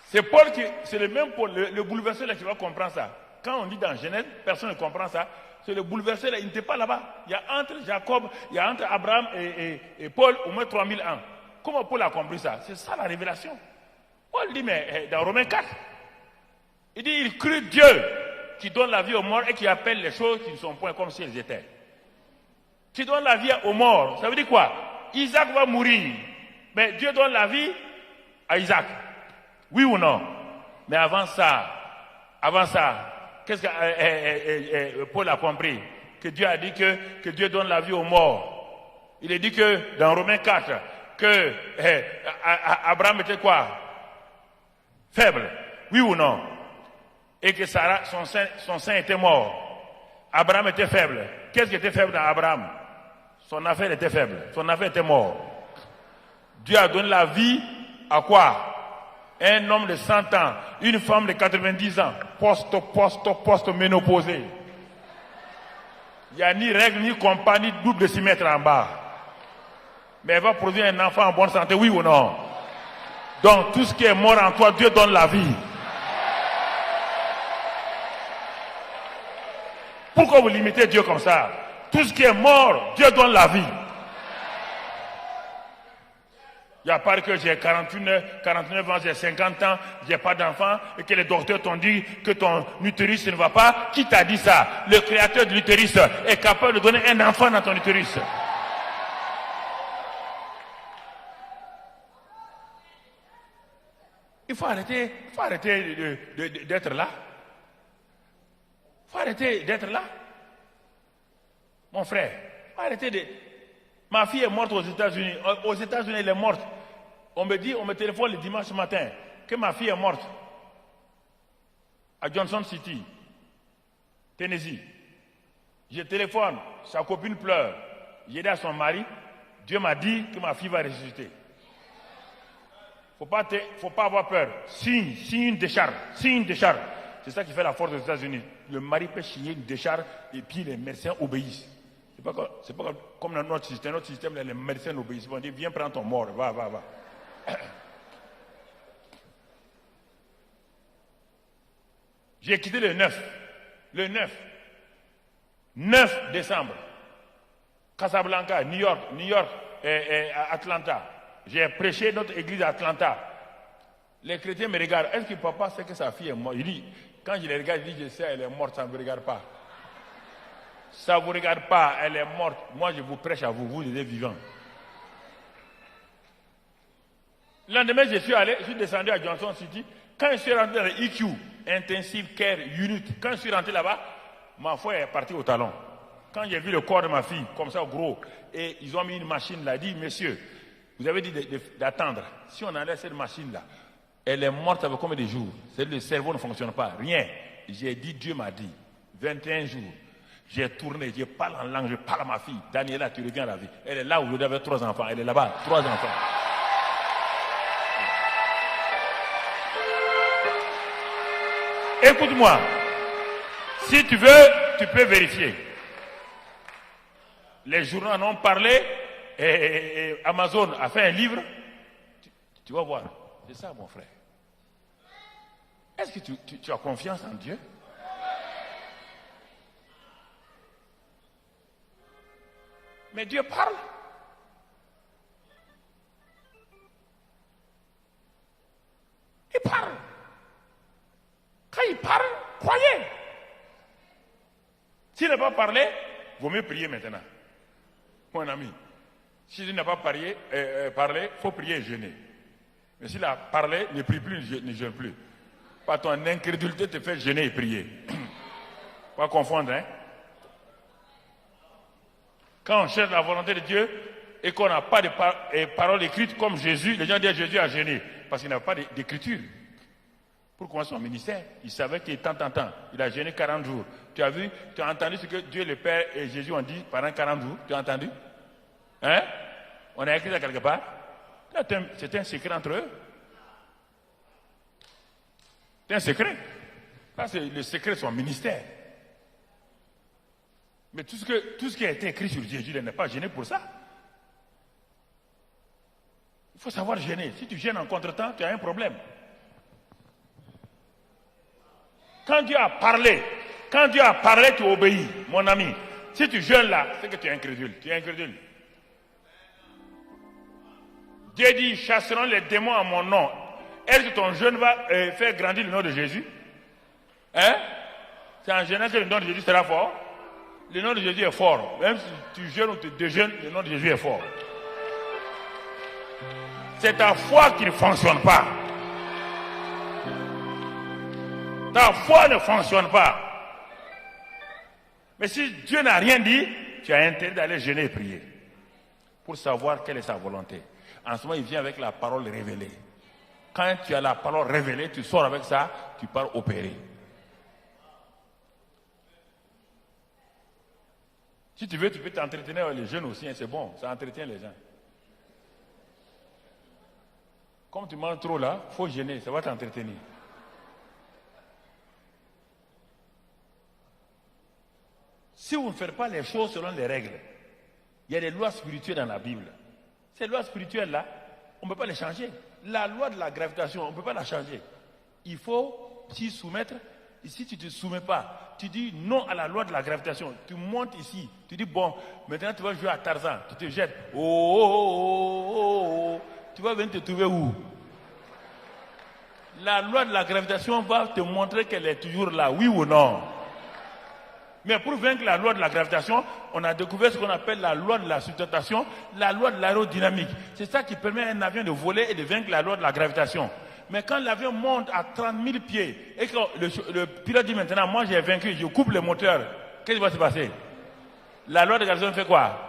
C'est Paul c'est le même Paul, le bouleversé là qui va comprendre ça. Quand on dit dans Genèse, personne ne comprend ça. C'est le bouleversé là, il n'était pas là-bas. Il y a entre Jacob, il y a entre Abraham et Paul au moins 3000 ans. Comment Paul a compris ça? C'est ça la révélation. Paul dit, mais dans Romains 4, il dit, il crut Dieu qui donne la vie aux morts et qui appelle les choses qui ne sont point comme si elles étaient. Qui donne la vie aux morts. Ça veut dire quoi? Isaac va mourir. Mais Dieu donne la vie à Isaac. Oui ou non? Mais avant ça, qu'est-ce que Paul a compris? Que Dieu a dit que Dieu donne la vie aux morts. Il est dit que dans Romains 4, que Abraham était quoi? Faible. Oui ou non? Et que Sarah, son sein était mort. Abraham était faible. Qu'est-ce qui était faible dans Abraham? Son affaire était faible. Son affaire était mort. Dieu a donné la vie à quoi? Un homme de 100 ans, une femme de 90 ans, post-ménopausée. Il n'y a ni règle, ni compagnie double de 6 mètres en bas. Mais elle va produire un enfant en bonne santé, oui ou non? Donc tout ce qui est mort en toi, Dieu donne la vie. Pourquoi vous limitez Dieu comme ça? Tout ce qui est mort, Dieu donne la vie. Il n'y a pas que j'ai 49 ans, j'ai 50 ans, j'ai pas d'enfant, et que les docteurs t'ont dit que ton utérus ne va pas. Qui t'a dit ça? Le créateur de l'utérus est capable de donner un enfant dans ton utérus. Il faut arrêter d'être là. Il faut arrêter d'être là. Mon frère, il faut arrêter de... Ma fille est morte aux États-Unis. Aux États-Unis, elle est morte. On me téléphone le dimanche matin que ma fille est morte. À Johnson City, Tennessee. Je téléphone, sa copine pleure. J'ai dit à son mari, Dieu m'a dit que ma fille va ressusciter. Faut pas avoir peur. Signe une décharge. C'est ça qui fait la force des États-Unis. Le mari peut signer une décharge et puis les médecins obéissent. C'est pas comme dans notre système. Notre système, les médecins obéissent. On dit, viens prendre ton mort, va. J'ai quitté le 9 décembre. Casablanca, New York et Atlanta. J'ai prêché notre église à Atlanta. Les chrétiens me regardent. Est-ce que papa sait que sa fille est morte? Il dit, quand je les regarde, il dit, je sais, elle est morte, ça ne me regarde pas. Ça ne vous regarde pas, elle est morte. Moi, je vous prêche à vous, vous êtes vivants. Le lendemain, je suis descendu à Johnson City. Quand je suis rentré dans le EQ, intensive care unit. Quand je suis rentré là-bas, ma foi est partie au talon. Quand j'ai vu le corps de ma fille, comme ça, gros, et ils ont mis une machine là, dit, messieurs, vous avez dit d'attendre. Si on enlève cette machine-là, elle est morte avec combien de jours? Le cerveau ne fonctionne pas, rien. J'ai dit, Dieu m'a dit, 21 jours. J'ai tourné, je parle en langue, je parle à ma fille. Daniela, tu reviens à la vie. Elle est là aujourd'hui avec 3 enfants. Elle est là-bas, 3 enfants. Écoute-moi. Si tu veux, tu peux vérifier. Les journaux en ont parlé et Amazon a fait un livre. Tu vas voir. C'est ça, mon frère. Est-ce que tu as confiance en Dieu? Mais Dieu parle. Il parle. Quand il parle, croyez. S'il n'a pas parlé, vaut mieux prier maintenant. Mon ami, s'il n'a pas parlé, il faut prier et jeûner. Mais s'il a parlé, ne prie plus, ne jeûne plus. Par ton incrédulité te fait jeûner et prier. Pas confondre, hein. Quand on cherche la volonté de Dieu et qu'on n'a pas de paroles écrites comme Jésus, les gens disent Jésus a jeûné parce qu'il n'a pas d'écriture. Pour commencer son ministère, il savait qu'il tant. Il a jeûné 40 jours. Tu as vu, tu as entendu ce que Dieu le Père et Jésus ont dit pendant 40 jours? Tu as entendu? Hein? On a écrit ça quelque part? C'est un secret entre eux. C'est un secret. Ça, c'est le secret de son ministère. Mais tout ce qui a été écrit sur Jésus, il n'est pas gêné pour ça. Il faut savoir gêner. Si tu gênes en contre-temps, tu as un problème. Quand Dieu a parlé, tu obéis, mon ami. Si tu jeûnes là, c'est que tu es incrédule. Tu es incrédule. Dieu dit, chasseront les démons en mon nom. Est-ce que ton jeûne va faire grandir le nom de Jésus? Hein? C'est en jeûnant que le nom de Jésus sera fort. Le nom de Jésus est fort. Même si tu jeûnes ou tu déjeûnes, le nom de Jésus est fort. C'est ta foi qui ne fonctionne pas. Ta foi ne fonctionne pas. Mais si Dieu n'a rien dit, tu as intérêt d'aller jeûner et prier. Pour savoir quelle est sa volonté. En ce moment, il vient avec la parole révélée. Quand tu as la parole révélée, tu sors avec ça, tu pars opérer. Si tu veux, tu peux t'entretenir avec les jeunes aussi, hein, c'est bon, ça entretient les gens. Comme tu manges trop là, il faut jeûner, ça va t'entretenir. Si vous ne faites pas les choses selon les règles, il y a des lois spirituelles dans la Bible. Ces lois spirituelles-là, on ne peut pas les changer. La loi de la gravitation, on ne peut pas la changer. Il faut s'y soumettre. Et si tu ne te soumets pas, tu dis non à la loi de la gravitation. Tu montes ici, tu dis bon, maintenant tu vas jouer à Tarzan, tu te jettes. Oh. Tu vas venir te trouver où? La loi de la gravitation va te montrer qu'elle est toujours là, oui ou non. Mais pour vaincre la loi de la gravitation, on a découvert ce qu'on appelle la loi de la sustentation, la loi de l'aérodynamique. C'est ça qui permet à un avion de voler et de vaincre la loi de la gravitation. Mais quand l'avion monte à 30 000 pieds et que le pilote dit maintenant, moi j'ai vaincu, je coupe le moteur, qu'est-ce qui va se passer? La loi de la gravitation fait quoi?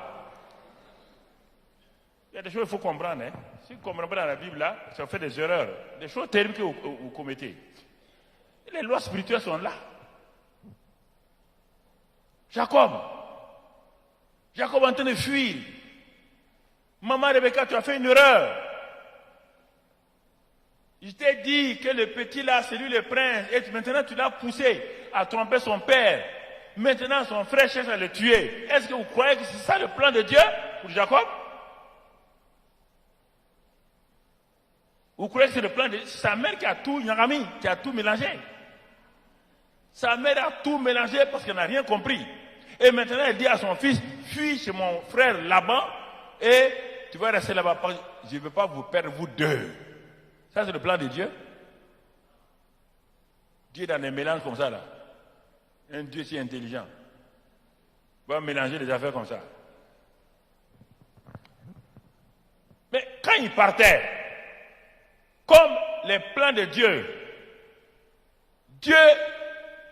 Il y a des choses qu'il faut comprendre. Hein? Si vous ne comprenez pas dans la Bible, là, ça fait des erreurs, des choses terribles que vous commettez. Et les lois spirituelles sont là. Jacob est en train de fuir. Maman Rebecca, tu as fait une erreur. Je t'ai dit que le petit là, c'est lui le prince. Et maintenant, tu l'as poussé à tromper son père. Maintenant, son frère cherche à le tuer. Est-ce que vous croyez que c'est ça le plan de Dieu pour Jacob? Vous croyez que c'est le plan de Dieu? C'est sa mère qui a tout, Nyangami, qui a tout mélangé. Sa mère a tout mélangé parce qu'elle n'a rien compris. Et maintenant, elle dit à son fils, fuis chez mon frère Laban et tu vas rester là-bas. Je ne veux pas vous perdre, vous deux. Ça, c'est le plan de Dieu. Dieu est dans des mélanges comme ça, là. Un Dieu si intelligent. Il va mélanger des affaires comme ça. Mais quand il partait, comme les plans de Dieu Dieu,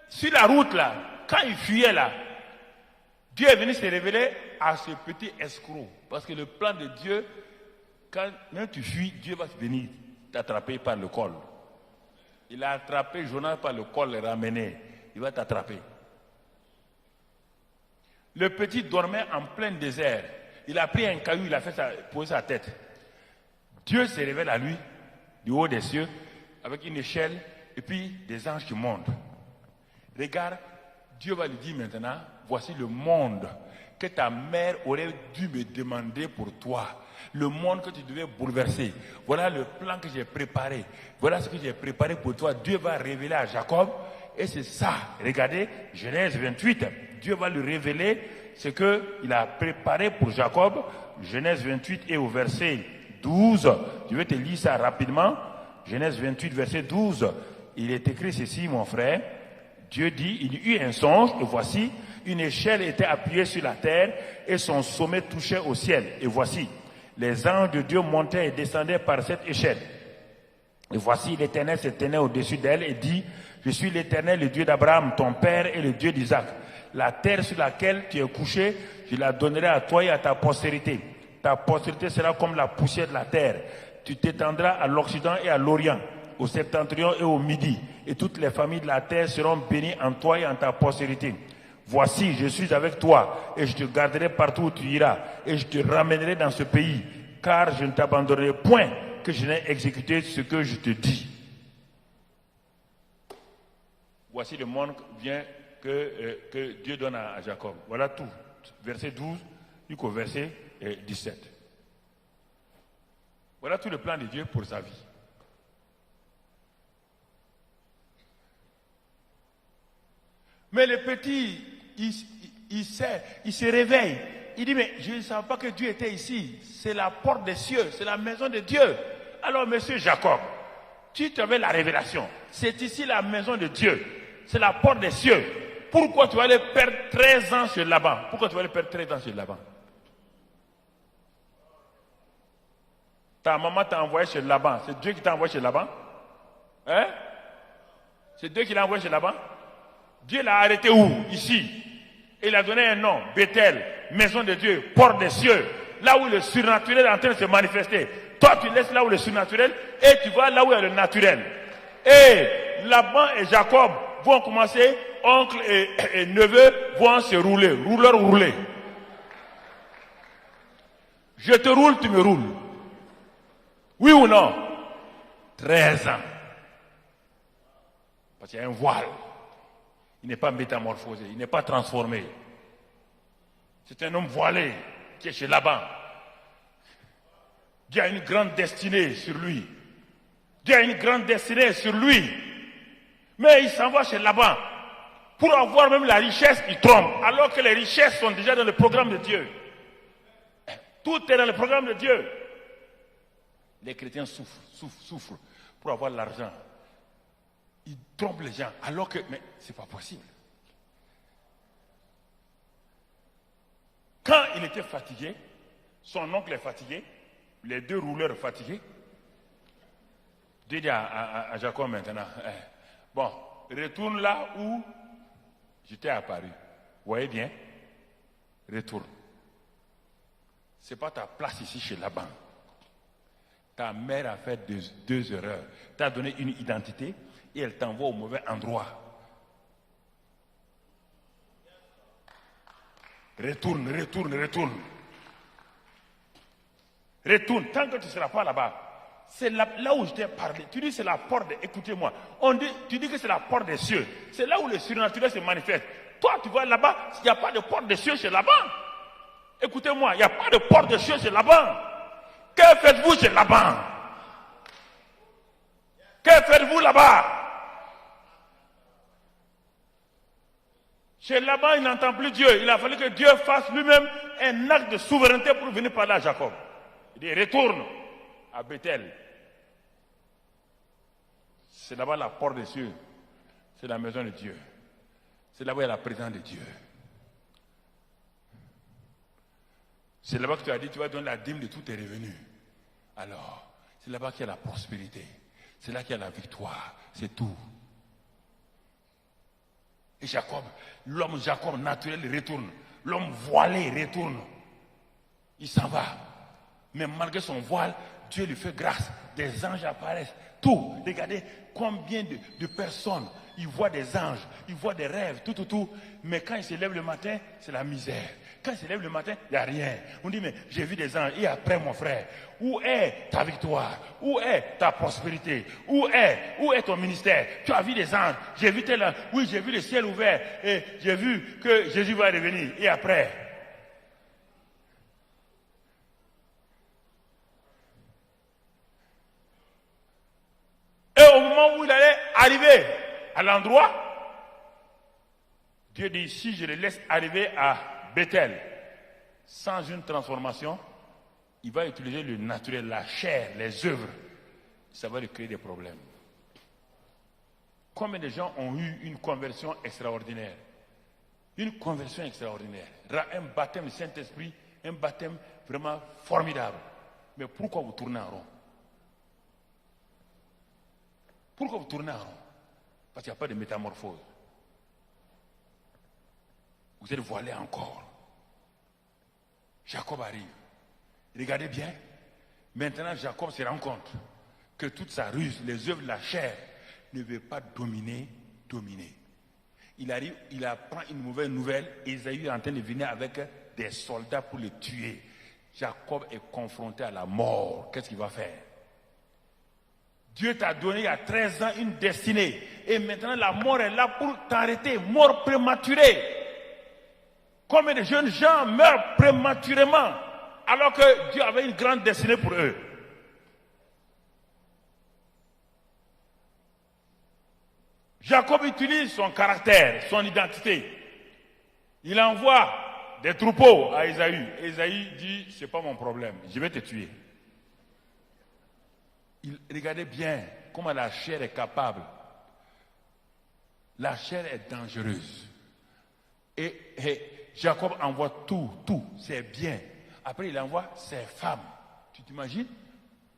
sur la route là, quand il fuyait là, Dieu est venu se révéler à ce petit escroc. Parce que le plan de Dieu, quand même tu fuis, Dieu va venir t'attraper par le col. Il a attrapé Jonas par le col, le ramené. Il va t'attraper. Le petit dormait en plein désert. Il a pris un caillou, il a posé sa tête. Dieu se révèle à lui, du haut des cieux, avec une échelle, et puis des anges qui montent. Regarde, Dieu va lui dire maintenant, voici le monde que ta mère aurait dû me demander pour toi. Le monde que tu devais bouleverser. Voilà le plan que j'ai préparé. Voilà ce que j'ai préparé pour toi. Dieu va révéler à Jacob. Et c'est ça. Regardez, Genèse 28. Dieu va lui révéler ce qu'il a préparé pour Jacob. Genèse 28 et au verset 12. Je vais te lire ça rapidement. Genèse 28, verset 12. Il est écrit ceci, mon frère. Dieu dit, il y eut un songe, et voici, une échelle était appuyée sur la terre, et son sommet touchait au ciel. Et voici, les anges de Dieu montaient et descendaient par cette échelle. Et voici, l'Éternel se tenait au-dessus d'elle et dit, je suis l'Éternel, le Dieu d'Abraham, ton père, et le Dieu d'Isaac. La terre sur laquelle tu es couché, je la donnerai à toi et à ta postérité. Ta postérité sera comme la poussière de la terre. Tu t'étendras à l'Occident et à l'Orient, au septentrion et au midi, et toutes les familles de la terre seront bénies en toi et en ta postérité. Voici, je suis avec toi, et je te garderai partout où tu iras, et je te ramènerai dans ce pays, car je ne t'abandonnerai point que je n'ai exécuté ce que je te dis. Voici le monde que Dieu donne à Jacob. Voilà tout. Verset 12 jusqu'au verset 17. Voilà tout le plan de Dieu pour sa vie. Mais le petit, il se réveille. Il dit, mais je ne savais pas que Dieu était ici. C'est la porte des cieux, c'est la maison de Dieu. Alors, monsieur Jacob, tu avais la révélation. C'est ici la maison de Dieu. C'est la porte des cieux. Pourquoi tu vas aller perdre 13 ans chez Laban? Pourquoi tu vas aller perdre 13 ans chez Laban? Ta maman t'a envoyé chez Laban. C'est Dieu qui t'a envoyé chez Laban? Hein? C'est Dieu qui l'a envoyé chez Laban? Dieu l'a arrêté où? Ici. Et il a donné un nom, Bethel, maison de Dieu, porte des cieux, là où le surnaturel est en train de se manifester. Toi, tu laisses là où le surnaturel et tu vas là où il y a le naturel. Et Laban et Jacob vont commencer, oncle et neveu vont se rouler, rouler. Je te roule, tu me roules. Oui ou non? 13 ans. Parce qu'il y a un voile. Il n'est pas métamorphosé, il n'est pas transformé. C'est un homme voilé qui est chez Laban. Dieu a une grande destinée sur lui. Dieu a une grande destinée sur lui. Mais il s'en va chez Laban. Pour avoir même la richesse, il trompe. Alors que les richesses sont déjà dans le programme de Dieu. Tout est dans le programme de Dieu. Les chrétiens souffrent pour avoir l'argent. Ils trompent les gens, alors que, mais c'est pas possible. Quand il était fatigué, son oncle est fatigué, les deux rouleurs fatigués, Dieu dit à Jacob maintenant, bon, retourne là où j'étais apparu. Vous voyez bien? Retourne. C'est pas ta place ici chez Laban. Ta mère a fait deux erreurs. T'as donné une identité et elle t'envoie au mauvais endroit. Retourne. Retourne, tant que tu ne seras pas là-bas. C'est là où je t'ai parlé. Tu dis c'est la porte, écoutez-moi. Tu dis que c'est la porte des cieux. C'est là où le surnaturel se manifeste. Toi, tu vas là-bas, il n'y a pas de porte des cieux chez Laban. Écoutez-moi, il n'y a pas de porte des cieux chez Laban. Que faites-vous chez Laban? Que faites-vous là-bas? Chez Laban, il n'entend plus Dieu. Il a fallu que Dieu fasse lui-même un acte de souveraineté pour venir parler à Jacob. Il dit, retourne à Bethel. C'est là-bas la porte des cieux. C'est la maison de Dieu. C'est là-bas il y a la présence de Dieu. C'est là-bas que tu as dit, tu vas donner la dîme de tous tes revenus. Alors, c'est là-bas qu'il y a la prospérité. C'est là qu'il y a la victoire. C'est tout. Jacob, l'homme Jacob naturel retourne. L'homme voilé retourne. Il s'en va. Mais malgré son voile, Dieu lui fait grâce. Des anges apparaissent. Tout. Regardez combien de personnes. Ils voient des anges, ils voient des rêves, tout. Mais quand ils se lèvent le matin, c'est la misère. Quand ils se lèvent le matin, il n'y a rien. On dit, mais j'ai vu des anges. Et après, mon frère, où est ta victoire? Où est ta prospérité? Où est ton ministère? Tu as vu des anges. J'ai vu tel ange. Oui, j'ai vu le ciel ouvert. Et j'ai vu que Jésus va revenir. Et après? Et au moment où il allait arriver à l'endroit, Dieu dit, si je le laisse arriver à Bethel, sans une transformation, il va utiliser le naturel, la chair, les œuvres. Ça va lui créer des problèmes. Combien de gens ont eu une conversion extraordinaire? Une conversion extraordinaire. Un baptême du Saint-Esprit, un baptême vraiment formidable. Mais pourquoi vous tournez en rond? Pourquoi vous tournez en rond? Parce qu'il n'y a pas de métamorphose. Vous êtes voilé encore. Jacob arrive. Regardez bien. Maintenant, Jacob se rend compte que toute sa ruse, les œuvres de la chair, ne veut pas dominer. Il arrive, il apprend une mauvaise nouvelle. Ésaü est en train de venir avec des soldats pour le tuer. Jacob est confronté à la mort. Qu'est-ce qu'il va faire? Dieu t'a donné il y a 13 ans une destinée. Et maintenant la mort est là pour t'arrêter. Mort prématurée. Combien de jeunes gens meurent prématurément alors que Dieu avait une grande destinée pour eux? Jacob utilise son caractère, son identité. Il envoie des troupeaux à Ésaü. Ésaü dit, c'est pas mon problème, je vais te tuer. Regardez bien comment la chair est capable. La chair est dangereuse. Et Jacob envoie tout, c'est bien. Après, il envoie ses femmes. Tu t'imagines?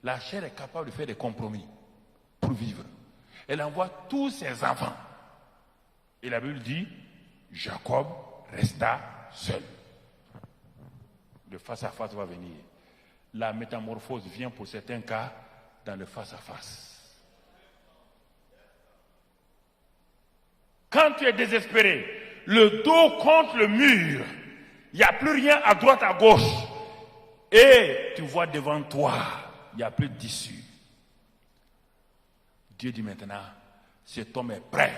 La chair est capable de faire des compromis pour vivre. Elle envoie tous ses enfants. Et la Bible dit, Jacob resta seul. Le face-à-face va venir. La métamorphose vient pour certains cas dans le face-à-face. Quand tu es désespéré, le dos contre le mur, il n'y a plus rien à droite, à gauche, et tu vois devant toi, il n'y a plus d'issue. Dieu dit maintenant, cet homme est prêt,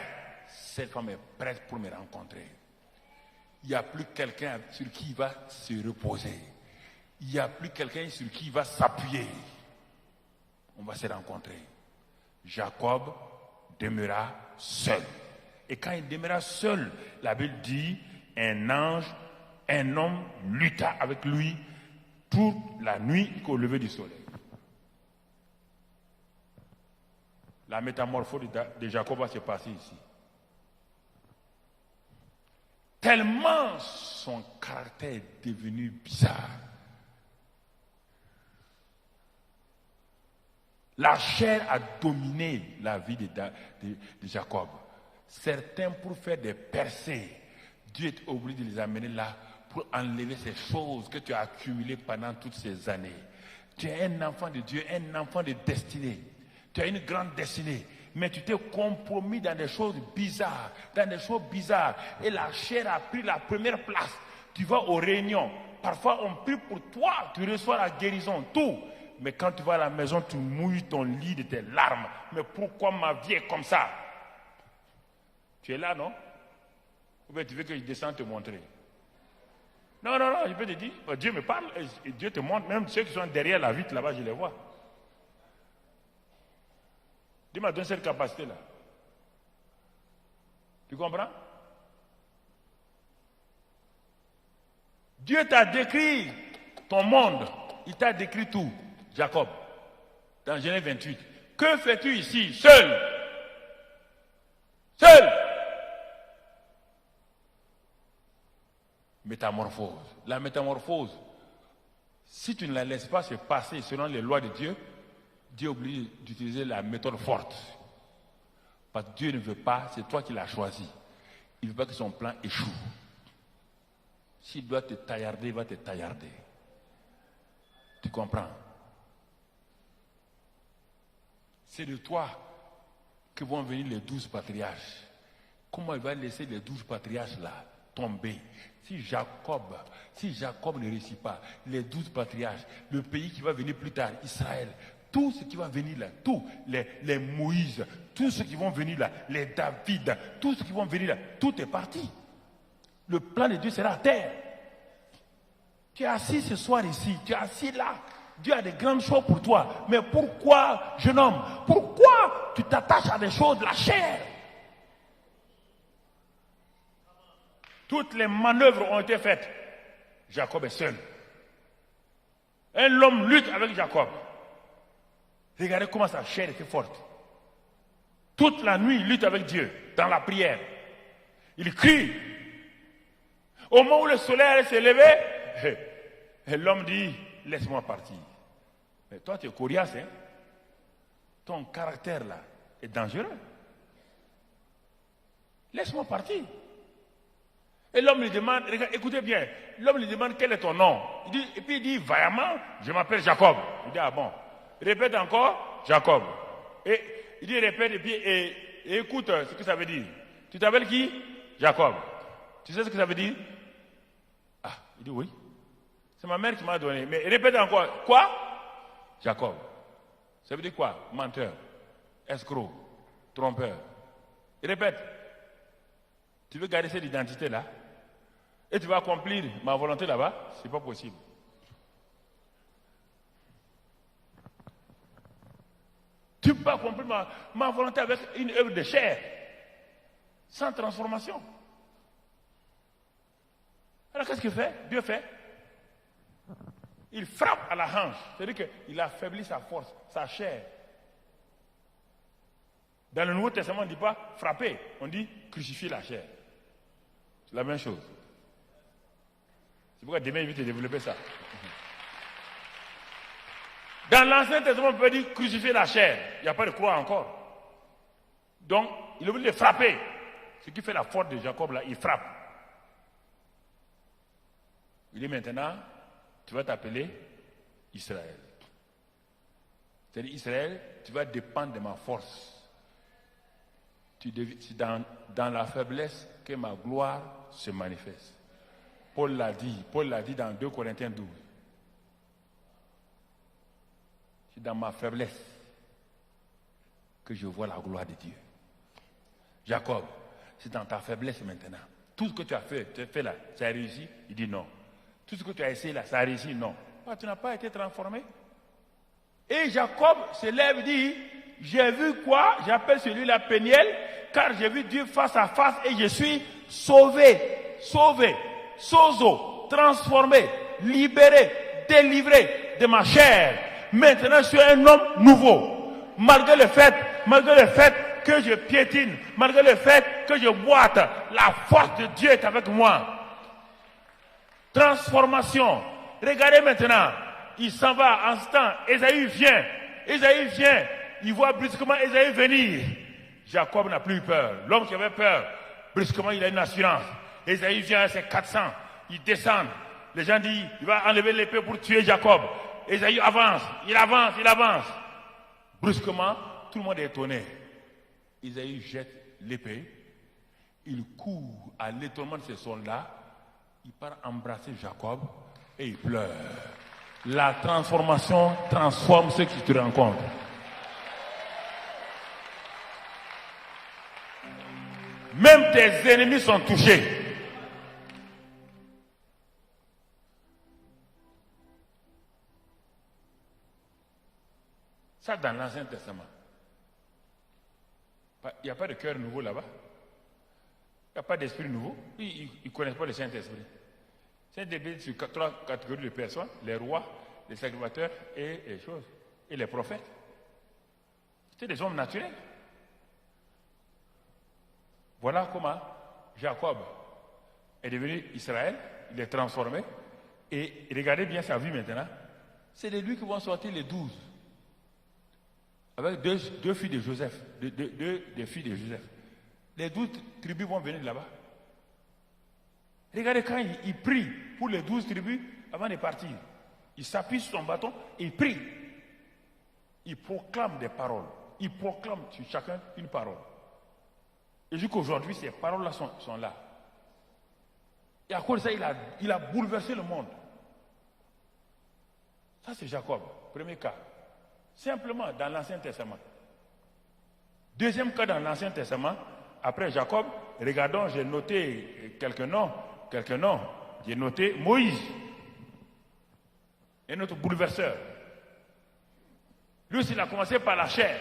cette femme est prête pour me rencontrer. Il n'y a plus quelqu'un sur qui il va se reposer. Il n'y a plus quelqu'un sur qui il va s'appuyer. On va se rencontrer. Jacob demeura seul. Et quand il demeura seul, la Bible dit, un homme lutta avec lui toute la nuit jusqu'au lever du soleil. La métamorphose de Jacob va se passer ici. Tellement son caractère est devenu bizarre. La chair a dominé la vie de Jacob. Certains, pour faire des percées, Dieu est obligé de les amener là pour enlever ces choses que tu as accumulées pendant toutes ces années. Tu es un enfant de Dieu, un enfant de destinée. Tu as une grande destinée, mais tu t'es compromis dans des choses bizarres, Et la chair a pris la première place. Tu vas aux réunions. Parfois, on prie pour toi, tu reçois la guérison, tout. Mais quand tu vas à la maison, tu mouilles ton lit de tes larmes. Mais pourquoi ma vie est comme ça? Tu es là, non? Ou bien tu veux que je descende te montrer? Non, je peux te dire, Dieu me parle, et Dieu te montre, même ceux qui sont derrière la vitre là-bas, je les vois. Dieu m'a donné cette capacité-là. Tu comprends? Dieu t'a décrit ton monde, il t'a décrit tout. Jacob, dans Genèse 28. Que fais-tu ici, seul? Métamorphose. La métamorphose, si tu ne la laisses pas se passer selon les lois de Dieu, Dieu est obligé d'utiliser la méthode forte. Parce que Dieu ne veut pas, c'est toi qui l'as choisi. il ne veut pas que son plan échoue. S'il doit te taillarder, il va te taillarder. Tu comprends? C'est de toi que vont venir les 12 patriarches. Comment il va laisser les 12 patriarches là tomber? Si Jacob ne réussit pas, les 12 patriarches, le pays qui va venir plus tard, Israël, tout ce qui va venir là, tous les Moïse, tous ceux qui vont venir là, les David, tous ceux qui vont venir là, tout est parti. Le plan de Dieu sera à terre. Tu es assis ce soir ici, tu es assis là. Dieu a des grandes choses pour toi. Mais pourquoi, jeune homme, pourquoi tu t'attaches à des choses de la chair? Toutes les manœuvres ont été faites. Jacob est seul. Un homme lutte avec Jacob. Regardez comment sa chair était forte. Toute la nuit, il lutte avec Dieu, dans la prière. Il crie. Au moment où le soleil s'est levé, l'homme dit, laisse-moi partir. Mais toi, tu es coriace, hein? Ton caractère là est dangereux. Laisse-moi partir. Et l'homme lui demande, regarde, écoutez bien, l'homme lui demande quel est ton nom. Et puis il dit vaillamment, je m'appelle Jacob. Il dit, ah bon. Répète encore, Jacob. Et il dit, répète, et puis et écoute ce que ça veut dire. Tu t'appelles qui? Jacob. Tu sais ce que ça veut dire? Ah, il dit oui. C'est ma mère qui m'a donné. Mais répète encore, quoi? Jacob. Ça veut dire quoi? Menteur, escroc, trompeur. Et répète. Tu veux garder cette identité-là? Et tu vas accomplir ma volonté là-bas? C'est pas possible. Tu peux accomplir ma volonté avec une œuvre de chair, sans transformation. Alors qu'est-ce qu'il fait? Dieu fait. Il frappe à la hanche. C'est-à-dire qu'il affaiblit sa force, sa chair. Dans le Nouveau Testament, on ne dit pas frapper, on dit crucifier la chair. C'est la même chose. C'est pourquoi demain, il veut te développer ça. Dans l'Ancien Testament, on peut dire crucifier la chair. Il n'y a pas de croix encore. Donc, il est obligé de frapper. Ce qui fait la force de Jacob, là, il frappe. Il dit maintenant, tu vas t'appeler Israël. C'est-à-dire, Israël, tu vas dépendre de ma force. C'est dans la faiblesse que ma gloire se manifeste. Paul l'a dit dans 2 Corinthiens 12. C'est dans ma faiblesse que je vois la gloire de Dieu. Jacob, c'est dans ta faiblesse maintenant. Tout ce que tu as fait là, ça a réussi? Il dit non. Tout ce que tu as essayé là, ça a réussi? Non. Ah, tu n'as pas été transformé? Et Jacob se lève et dit, j'ai vu quoi? J'appelle celui-là Péniel, car j'ai vu Dieu face à face et je suis sauvé, sozo, transformé, libéré, délivré de ma chair. Maintenant, je suis un homme nouveau. Malgré le fait que je piétine, malgré le fait que je boite, la force de Dieu est avec moi. Transformation. Regardez maintenant, il s'en va en ce temps. Ésaü vient, il voit brusquement Ésaü venir. Jacob n'a plus peur. L'homme qui avait peur, brusquement il a une assurance. Ésaü vient à ses 400, il descend. Les gens disent, il va enlever l'épée pour tuer Jacob. Ésaü avance, il avance. Brusquement, tout le monde est étonné. Ésaü jette l'épée, il court à l'étonnement de ces soldats, il part embrasser Jacob et il pleure. La transformation transforme ceux qui te rencontrent. Même tes ennemis sont touchés. Ça, dans l'Ancien Testament. Il n'y a pas de cœur nouveau là-bas. Il n'y a pas d'esprit nouveau. Ils ne connaissent pas le Saint-Esprit. Saint-Esprit, sur 3 catégories de personnes, les rois, les sacrificateurs et les choses. Et les prophètes. C'est des hommes naturels. Voilà comment Jacob est devenu Israël. Il est transformé. Et regardez bien sa vie maintenant. C'est de lui qui vont sortir les 12. Avec deux filles de Joseph. Deux filles de Joseph. Les 12 tribus vont venir là-bas. Regardez quand il prie pour les 12 tribus avant de partir. Il s'appuie sur son bâton et il prie. Il proclame des paroles. Il proclame sur chacun une parole. Et jusqu'aujourd'hui, ces paroles-là sont là. Et à cause de ça, il a bouleversé le monde. Ça, c'est Jacob, premier cas. Simplement dans l'Ancien Testament. Deuxième cas dans l'Ancien Testament, après Jacob, regardons, j'ai noté quelques noms. J'ai noté Moïse, et notre bouleverseur. Lui aussi, il a commencé par la chair.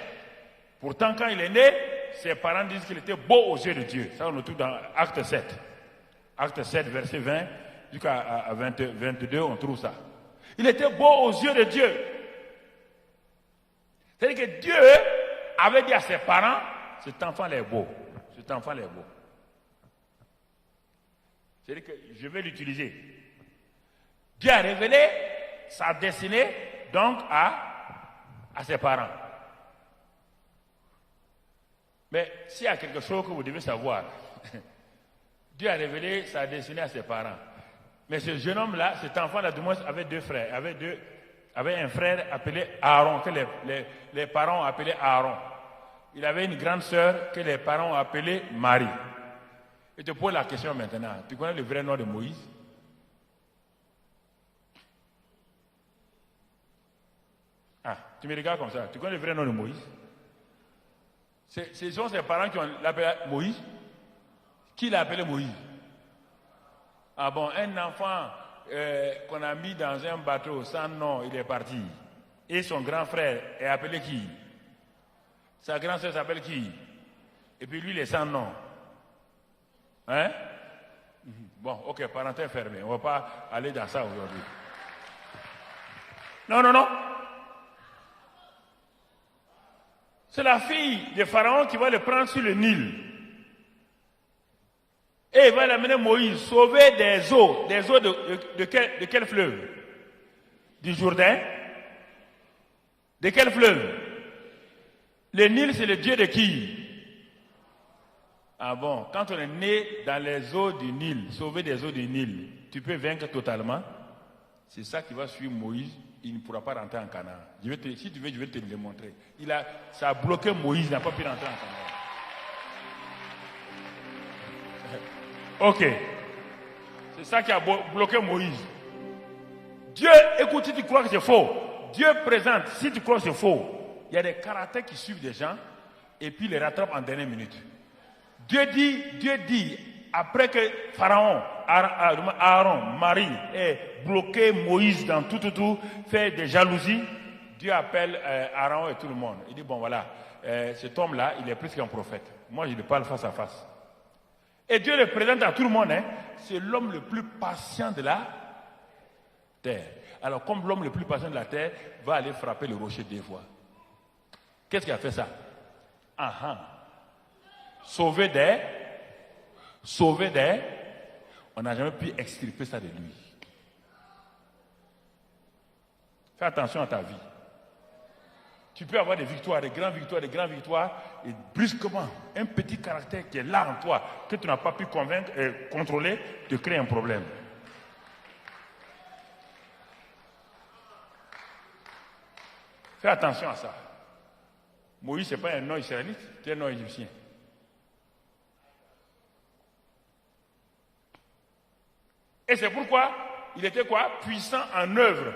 Pourtant, quand il est né, ses parents disent qu'il était beau aux yeux de Dieu. Ça, on le trouve dans Acte 7. Acte 7, verset 20 jusqu'à 22, on trouve ça. Il était beau aux yeux de Dieu. C'est-à-dire que Dieu avait dit à ses parents, cet enfant est beau. Cet enfant est beau. C'est-à-dire que je vais l'utiliser. Dieu a révélé sa destinée donc à ses parents. Mais s'il y a quelque chose que vous devez savoir, Dieu a révélé sa destinée à ses parents. Mais ce jeune homme-là, cet enfant-là, du moins, avait deux frères. Avait un frère appelé Aaron, que les parents ont appelé Aaron. Il avait une grande sœur que les parents ont appelée Marie. Et je te pose la question maintenant. Tu connais le vrai nom de Moïse? Ah, tu me regardes comme ça. Tu connais le vrai nom de Moïse? Ce sont ses parents qui ont l'appelé Moïse. Qui l'a appelé Moïse? Ah bon, un enfant qu'on a mis dans un bateau sans nom, il est parti. Et son grand frère est appelé qui? Sa grande sœur s'appelle qui? Et puis lui, il est sans nom. Hein? Bon, ok, parenthèse fermée. On ne va pas aller dans ça aujourd'hui. Non. C'est la fille de Pharaon qui va le prendre sur le Nil. Et il va l'amener Moïse, sauver des eaux. Des eaux de quel fleuve? Du Jourdain. De quel fleuve? Le Nil, c'est le Dieu de qui? Ah bon, quand on est né dans les eaux du Nil, sauver des eaux du Nil, tu peux vaincre totalement. C'est ça qui va suivre Moïse. Il ne pourra pas rentrer en Canaan. Si tu veux, je vais te le démontrer. Ça a bloqué Moïse, il n'a pas pu rentrer en Canaan. Ok. C'est ça qui a bloqué Moïse. Dieu, écoute, si tu crois que c'est faux, Dieu présente, si tu crois que c'est faux, il y a des caractères qui suivent des gens et puis les rattrapent en dernière minute. Dieu dit, après que Pharaon, Aaron, Marie ait bloqué Moïse dans tout, fait des jalousies, Dieu appelle Aaron et tout le monde. Il dit, bon voilà, cet homme-là, il est plus qu'un prophète. Moi, je lui parle face à face. Et Dieu le présente à tout le monde. C'est l'homme le plus patient de la terre. Alors, comme l'homme le plus patient de la terre va aller frapper le rocher deux fois. Qu'est-ce qui a fait ça? Sauver des, on n'a jamais pu extirper ça de lui. Fais attention à ta vie. Tu peux avoir des victoires, des grandes victoires, et brusquement, un petit caractère qui est là en toi, que tu n'as pas pu convaincre et contrôler, te crée un problème. Fais attention à ça. Moïse, ce n'est pas un nom israélite, c'est un nom égyptien. Et c'est pourquoi il était quoi? Puissant en œuvre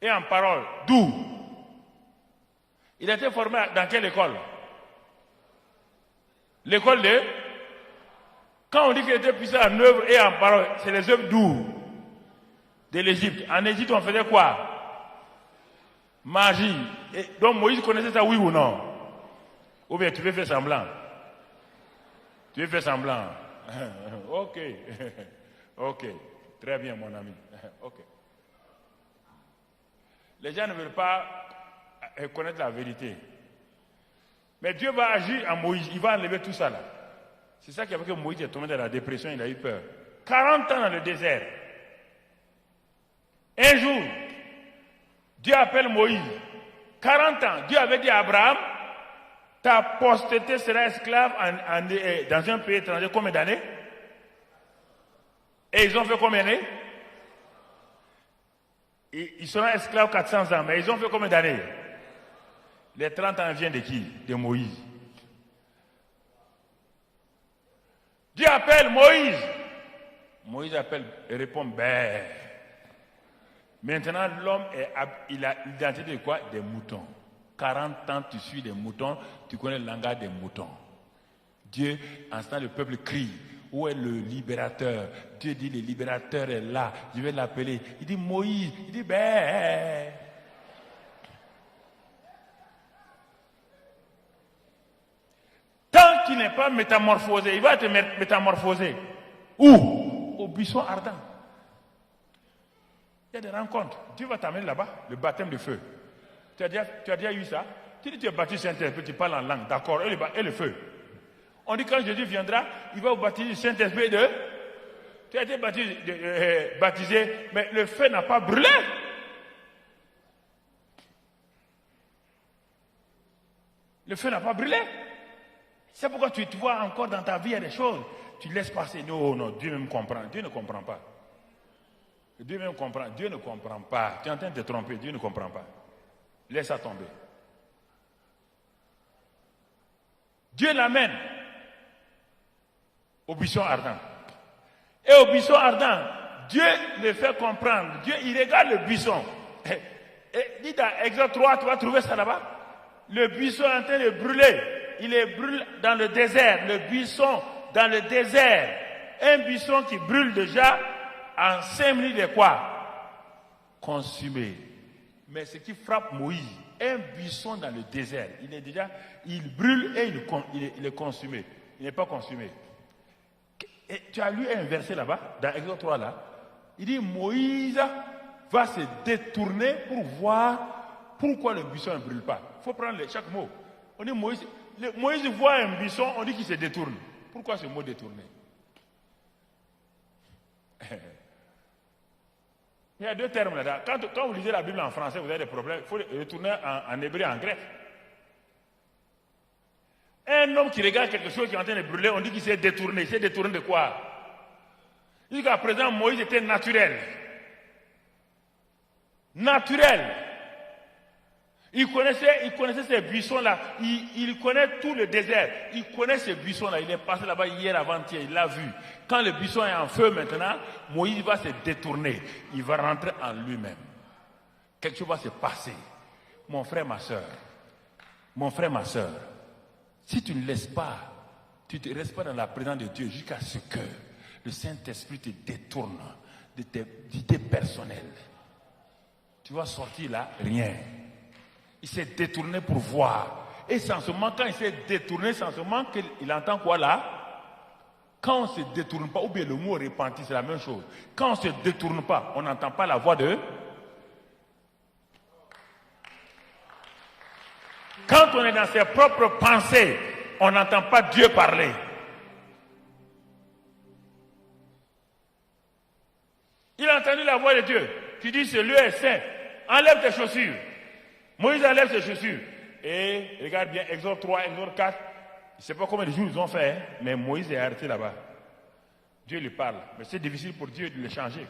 et en parole. D'où? Il était formé dans quelle école? L'école de... Quand on dit qu'il était puissant en œuvre et en parole, c'est les œuvres d'où? De l'Égypte. En Égypte, on faisait quoi? Magie. Et donc Moïse connaissait ça, oui ou non? Ou bien tu veux faire semblant? Tu veux faire semblant? Ok. Ok. Très bien, mon ami. Ok. Les gens ne veulent pas connaître la vérité. Mais Dieu va agir en Moïse. Il va enlever tout ça là. C'est ça qui a fait que Moïse est tombé dans la dépression. Il a eu peur. 40 ans dans le désert. Un jour, Dieu appelle Moïse. 40 ans. Dieu avait dit à Abraham, ta postérité sera esclave dans un pays étranger. Combien d'années? Et ils ont fait combien d'années? Ils seront esclaves 400 ans, mais ils ont fait combien d'années? Les 30 ans viennent de qui? De Moïse. Dieu appelle Moïse. Moïse appelle et répond, ben. Maintenant, l'homme, il a l'identité de quoi? Des moutons. 40 ans, tu suis des moutons, tu connais le langage des moutons. Dieu, en ce temps, le peuple crie. Où est le libérateur? Dieu dit, le libérateur est là, je vais l'appeler. Il dit, Moïse, il dit, ben. Tant qu'il n'est pas métamorphosé, il va te métamorphoser. Où? Au buisson ardent. Il y a des rencontres. Dieu va t'amener là-bas, le baptême de feu. Tu as déjà eu ça? Tu dis tu es baptisé Saint-Esprit, tu parles en langue, d'accord, et le feu. On dit quand Jésus viendra, il va vous baptiser Saint-Esprit de... Tu as été baptisé, mais le feu n'a pas brûlé. Le feu n'a pas brûlé. C'est pourquoi tu vois encore dans ta vie, il y a des choses. Tu laisses passer. Non, Dieu me comprend. Dieu ne comprend pas. Dieu me comprend. Dieu ne comprend pas. Tu es en train de te tromper. Dieu ne comprend pas. Laisse ça tomber. Dieu l'amène au buisson ardent. Et au buisson ardent, Dieu le fait comprendre. Dieu, il regarde le buisson. Et dis dans Exode 3, tu vas trouver ça là-bas. Le buisson est en train de brûler. Il est brûlé dans le désert. Le buisson dans le désert. Un buisson qui brûle déjà en 5 minutes est quoi? Consumé. Mais ce qui frappe Moïse, un buisson dans le désert, il brûle et il est consumé. Il n'est pas consumé. Et tu as lu un verset là-bas, dans Exode 3 là. Il dit Moïse va se détourner pour voir pourquoi le buisson ne brûle pas. Il faut prendre chaque mot. On dit Moïse voit un buisson, on dit qu'il se détourne. Pourquoi ce mot détourner? Il y a 2 termes là. Quand vous lisez la Bible en français, vous avez des problèmes. Il faut retourner en hébreu et en grec. Un homme qui regarde quelque chose qui est en train de brûler, on dit qu'il s'est détourné. Il s'est détourné de quoi? Jusqu'à présent, Moïse était naturel. Naturel. Il connaissait ces buissons-là. Il connaît tout le désert. Il connaît ces buissons-là. Il est passé là-bas hier avant-hier. Il l'a vu. Quand le buisson est en feu maintenant, Moïse va se détourner. Il va rentrer en lui-même. Quelque chose va se passer. Mon frère, ma soeur. Mon frère, ma soeur. Si tu ne laisses pas, tu ne restes pas dans la présence de Dieu jusqu'à ce que le Saint-Esprit te détourne de tes idées personnelles. Tu vas sortir là, rien. Il s'est détourné pour voir. Et c'est en ce moment, quand il s'est détourné, c'est en ce moment qu'il entend quoi là? Quand on ne se détourne pas, ou bien le mot repenti, c'est la même chose. Quand on ne se détourne pas, on n'entend pas la voix de... Quand on est dans ses propres pensées, on n'entend pas Dieu parler. Il a entendu la voix de Dieu qui dit ce lieu est saint. Enlève tes chaussures. Moïse enlève ses chaussures. Et regarde bien, Exode 3, Exode 4. Je ne sais pas combien de jours ils ont fait, mais Moïse est arrêté là-bas. Dieu lui parle. Mais c'est difficile pour Dieu de le changer.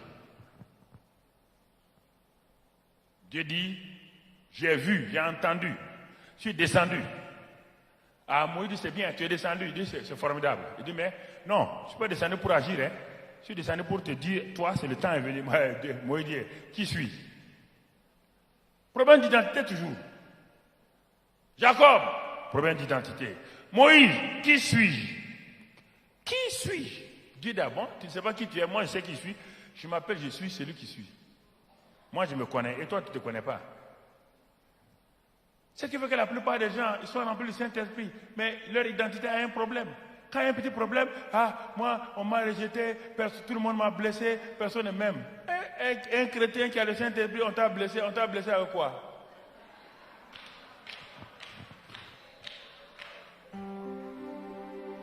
Dieu dit, j'ai vu, j'ai entendu. Je suis descendu. Ah, Moïse dit, c'est bien, tu es descendu. Il dit, c'est formidable. Il dit, mais non, je ne suis pas descendu pour agir. Hein. Je suis descendu pour te dire, toi, c'est le temps est venu. Moïse dit, qui suis-je? Problème d'identité toujours. Jacob, problème d'identité. Moïse, qui suis-je? Qui suis-je? Dieu dit, bon, tu ne sais pas qui tu es, moi je sais qui je suis. Je m'appelle, je suis celui qui suis. Moi je me connais, et toi tu ne te connais pas. Ce qui fait que la plupart des gens, ils sont remplis du Saint-Esprit, mais leur identité a un problème. Quand il y a un petit problème, moi, on m'a rejeté, tout le monde m'a blessé, personne ne m'aime. Un chrétien qui a le Saint-Esprit, on t'a blessé avec quoi?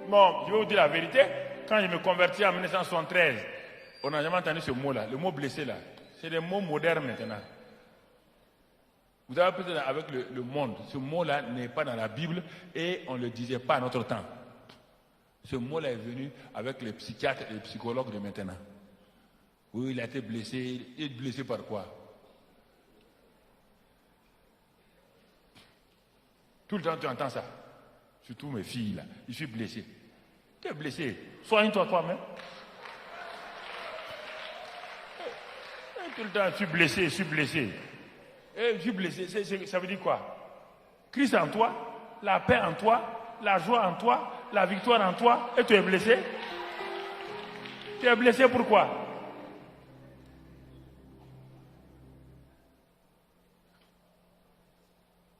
Bon, je vais vous dire la vérité, quand je me convertis en 1973, on n'a jamais entendu ce mot-là, le mot blessé là. C'est des mots modernes maintenant. Vous avez peut-être avec le monde, ce mot-là n'est pas dans la Bible et on ne le disait pas à notre temps. Ce mot-là est venu avec les psychiatres et les psychologues de maintenant. Oui, il a été blessé. Il est blessé par quoi? Tout le temps, tu entends ça. Surtout mes filles, là. Je suis blessé. Tu es blessé. Soigne-toi toi-même. Tout le temps, je suis blessé, je suis blessé. Et je suis blessé, ça veut dire quoi? Christ en toi, la paix en toi, la joie en toi, la victoire en toi, et tu es blessé? Tu es blessé pourquoi?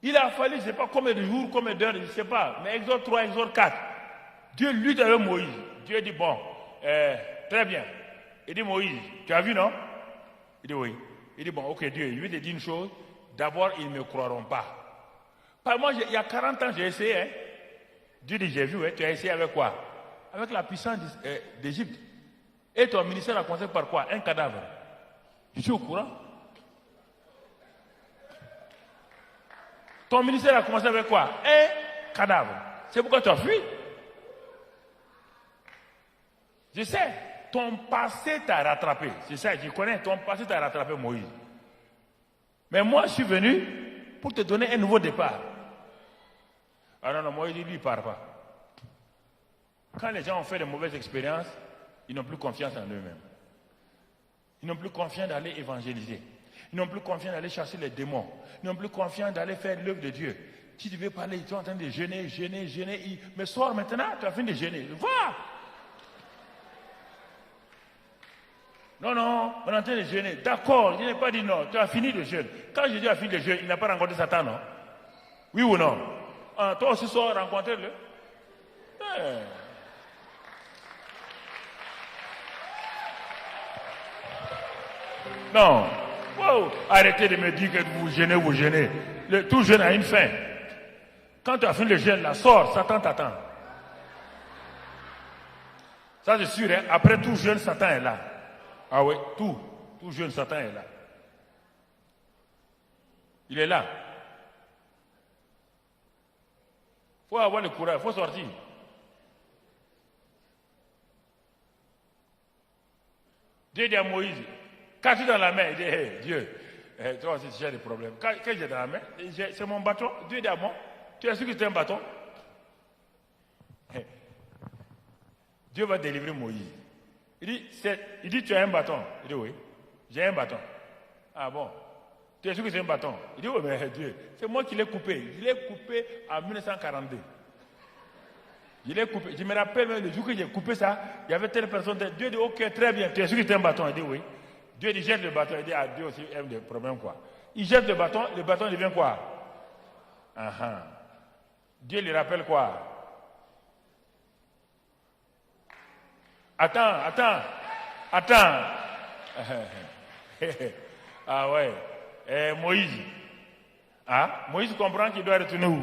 Il a fallu, je ne sais pas combien de jours, combien d'heures, je ne sais pas, mais Exode 3, Exode 4. Dieu lutte avec Moïse. Dieu dit, bon, très bien. Il dit, Moïse, tu as vu, non? Il dit, oui. Il dit, bon, ok, Dieu, je vais te dire une chose. D'abord, ils ne me croiront pas. Par moi, il y a 40 ans, j'ai essayé. Hein. Dieu dit, j'ai vu, hein, tu as essayé avec quoi? Avec la puissance d'Égypte. Et ton ministère a commencé par quoi? Un cadavre. Je suis au courant. Ton ministère a commencé avec quoi? Un cadavre. C'est pourquoi tu as fui. Je sais, ton passé t'a rattrapé. C'est ça, je connais, ton passé t'a rattrapé, Moïse. Mais moi, je suis venu pour te donner un nouveau départ. Ah non, Moïse, lui, il ne part pas. Quand les gens ont fait de mauvaises expériences, ils n'ont plus confiance en eux-mêmes. Ils n'ont plus confiance d'aller évangéliser. Ils n'ont plus confiance d'aller chasser les démons. Ils n'ont plus confiance d'aller faire l'œuvre de Dieu. Si tu veux parler, ils sont en train de jeûner. Mais sors maintenant, tu as fini de jeûner. Va! Non, on est en train de jeûner. D'accord, je n'ai pas dit non, tu as fini de jeûner. Quand Jésus a fini de jeûner, il n'a pas rencontré Satan, non? Oui ou non? Toi aussi, sors rencontrer-le. Non. Wow. Arrêtez de me dire que vous jeûnez. Tout jeûne a une fin. Quand tu as fini le jeûne, là, sors, Satan t'attend. Ça, c'est sûr, hein? Après tout jeûne, Satan est là. Ah oui, tout jeune Satan est là. Il est là. Il faut avoir le courage, il faut sortir. Dieu dit à Moïse, qu'as-tu dans la main? Il dit, hey, Dieu, toi aussi tu as des problèmes. Qu'est-ce que j'ai dans la main? C'est mon bâton. Dieu dit à moi, tu es sûr que c'est un bâton? Dieu va délivrer Moïse. Il dit, tu as un bâton? Il dit, oui, j'ai un bâton. Ah bon? Tu es sûr que c'est un bâton? Il dit, oui, mais Dieu, c'est moi qui l'ai coupé. Je l'ai coupé en 1942. Je l'ai coupé. Je me rappelle même le jour que j'ai coupé ça, il y avait telle personne. Dieu dit, ok, très bien, tu es sûr que c'est un bâton? Il dit, oui. Dieu dit, jette le bâton. Il dit, ah, Dieu aussi aime des problèmes, quoi. Il jette le bâton devient quoi? Dieu lui rappelle quoi? Attends. Ah ouais. Moïse. Moïse comprend qu'il doit retourner où?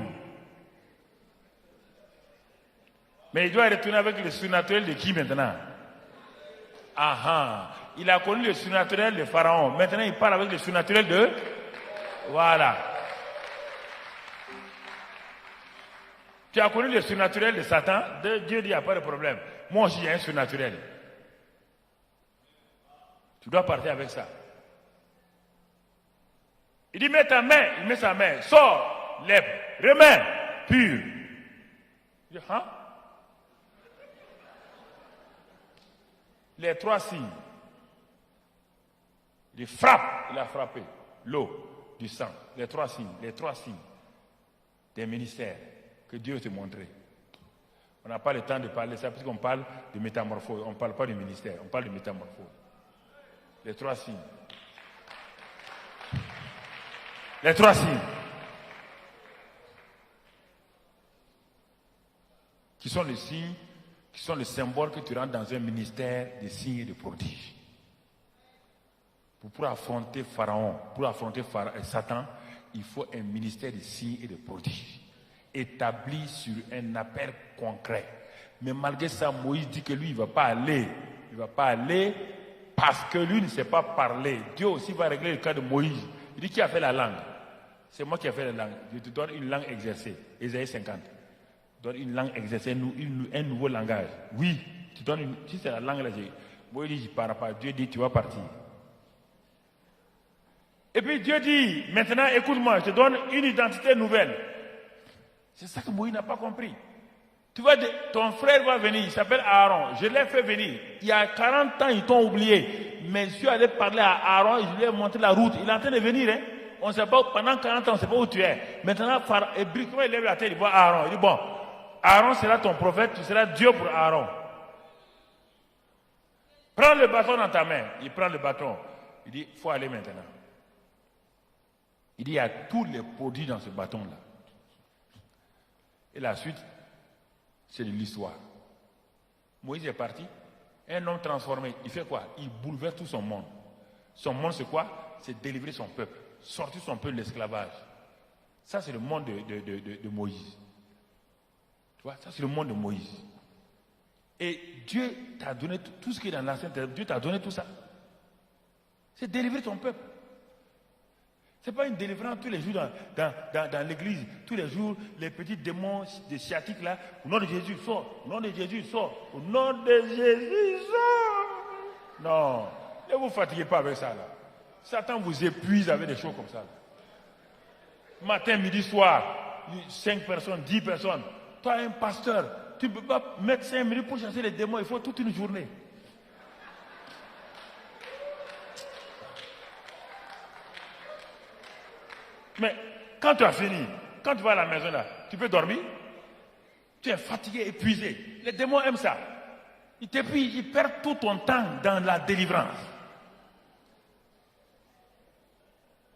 Mais il doit retourner avec le surnaturel de qui maintenant? Il a connu le surnaturel de Pharaon. Maintenant, il parle avec le surnaturel de... Voilà. Tu as connu le surnaturel de Satan. Dieu dit, il n'y a pas de problème. Moi aussi, j'ai un surnaturel. Tu dois partir avec ça. Il dit, mets ta main. Il met sa main. Sors, lève, remets, pur. Il dit, les 3 signes. Il frappe, il a frappé. L'eau, du sang. Les 3 signes des ministères que Dieu te montrait. On n'a pas le temps de parler de ça, parce qu'on parle de métamorphose. On ne parle pas du ministère, on parle de métamorphose. Les 3 signes. Les 3 signes. Qui sont les signes, qui sont les symboles que tu rentres dans un ministère de signes et de prodiges. Pour affronter Pharaon, Satan, il faut un ministère de signes et de prodiges. Établi sur un appel concret. Mais malgré ça, Moïse dit que lui, il ne va pas aller. Il ne va pas aller parce que lui ne sait pas parler. Dieu aussi va régler le cas de Moïse. Il dit, qui a fait la langue? C'est moi qui ai fait la langue. Je te donne une langue exercée. Ésaïe 50. Donne une langue exercée, un nouveau langage. Oui, tu donnes si c'est la langue là, Moïse dit, je ne pars pas. Dieu dit, tu vas partir. Et puis Dieu dit, maintenant écoute-moi, je te donne une identité nouvelle. C'est ça que Moïse n'a pas compris. Tu vois, ton frère va venir, il s'appelle Aaron. Je l'ai fait venir. Il y a 40 ans, ils t'ont oublié. Mais je suis allé parler à Aaron et je lui ai montré la route. Il est en train de venir. Hein? On ne sait pas, pendant 40 ans, on ne sait pas où tu es. Maintenant, et briquement, il lève la tête, il voit Aaron. Il dit, bon, Aaron sera ton prophète, tu seras Dieu pour Aaron. Prends le bâton dans ta main. Il prend le bâton. Il dit, il faut aller maintenant. Il dit, il y a tous les produits dans ce bâton-là. Et la suite, c'est de l'histoire. Moïse est parti. Un homme transformé, il fait quoi? Il bouleverse tout son monde. Son monde, c'est quoi? C'est délivrer son peuple. Sortir son peuple de l'esclavage. Ça, c'est le monde de Moïse. Tu vois, ça, c'est le monde de Moïse. Et Dieu t'a donné tout ce qui est dans l'Ancien Testament. Dieu t'a donné tout ça. C'est délivrer ton peuple. Ce n'est pas une délivrance tous les jours dans l'église. Tous les jours, les petits démons de sciatiques là, au nom de Jésus, sort. Au nom de Jésus, sort. Au nom de Jésus, sort. Non, ne vous fatiguez pas avec ça là. Satan vous épuise avec des choses comme ça. Matin, midi, soir, 5 personnes, 10 personnes. Toi, un pasteur, tu ne peux pas mettre 5 minutes pour chasser les démons, il faut toute une journée. Mais quand tu as fini, quand tu vas à la maison là, tu peux dormir. Tu es fatigué, épuisé. Les démons aiment ça. Ils t'épuisent, ils perdent tout ton temps dans la délivrance.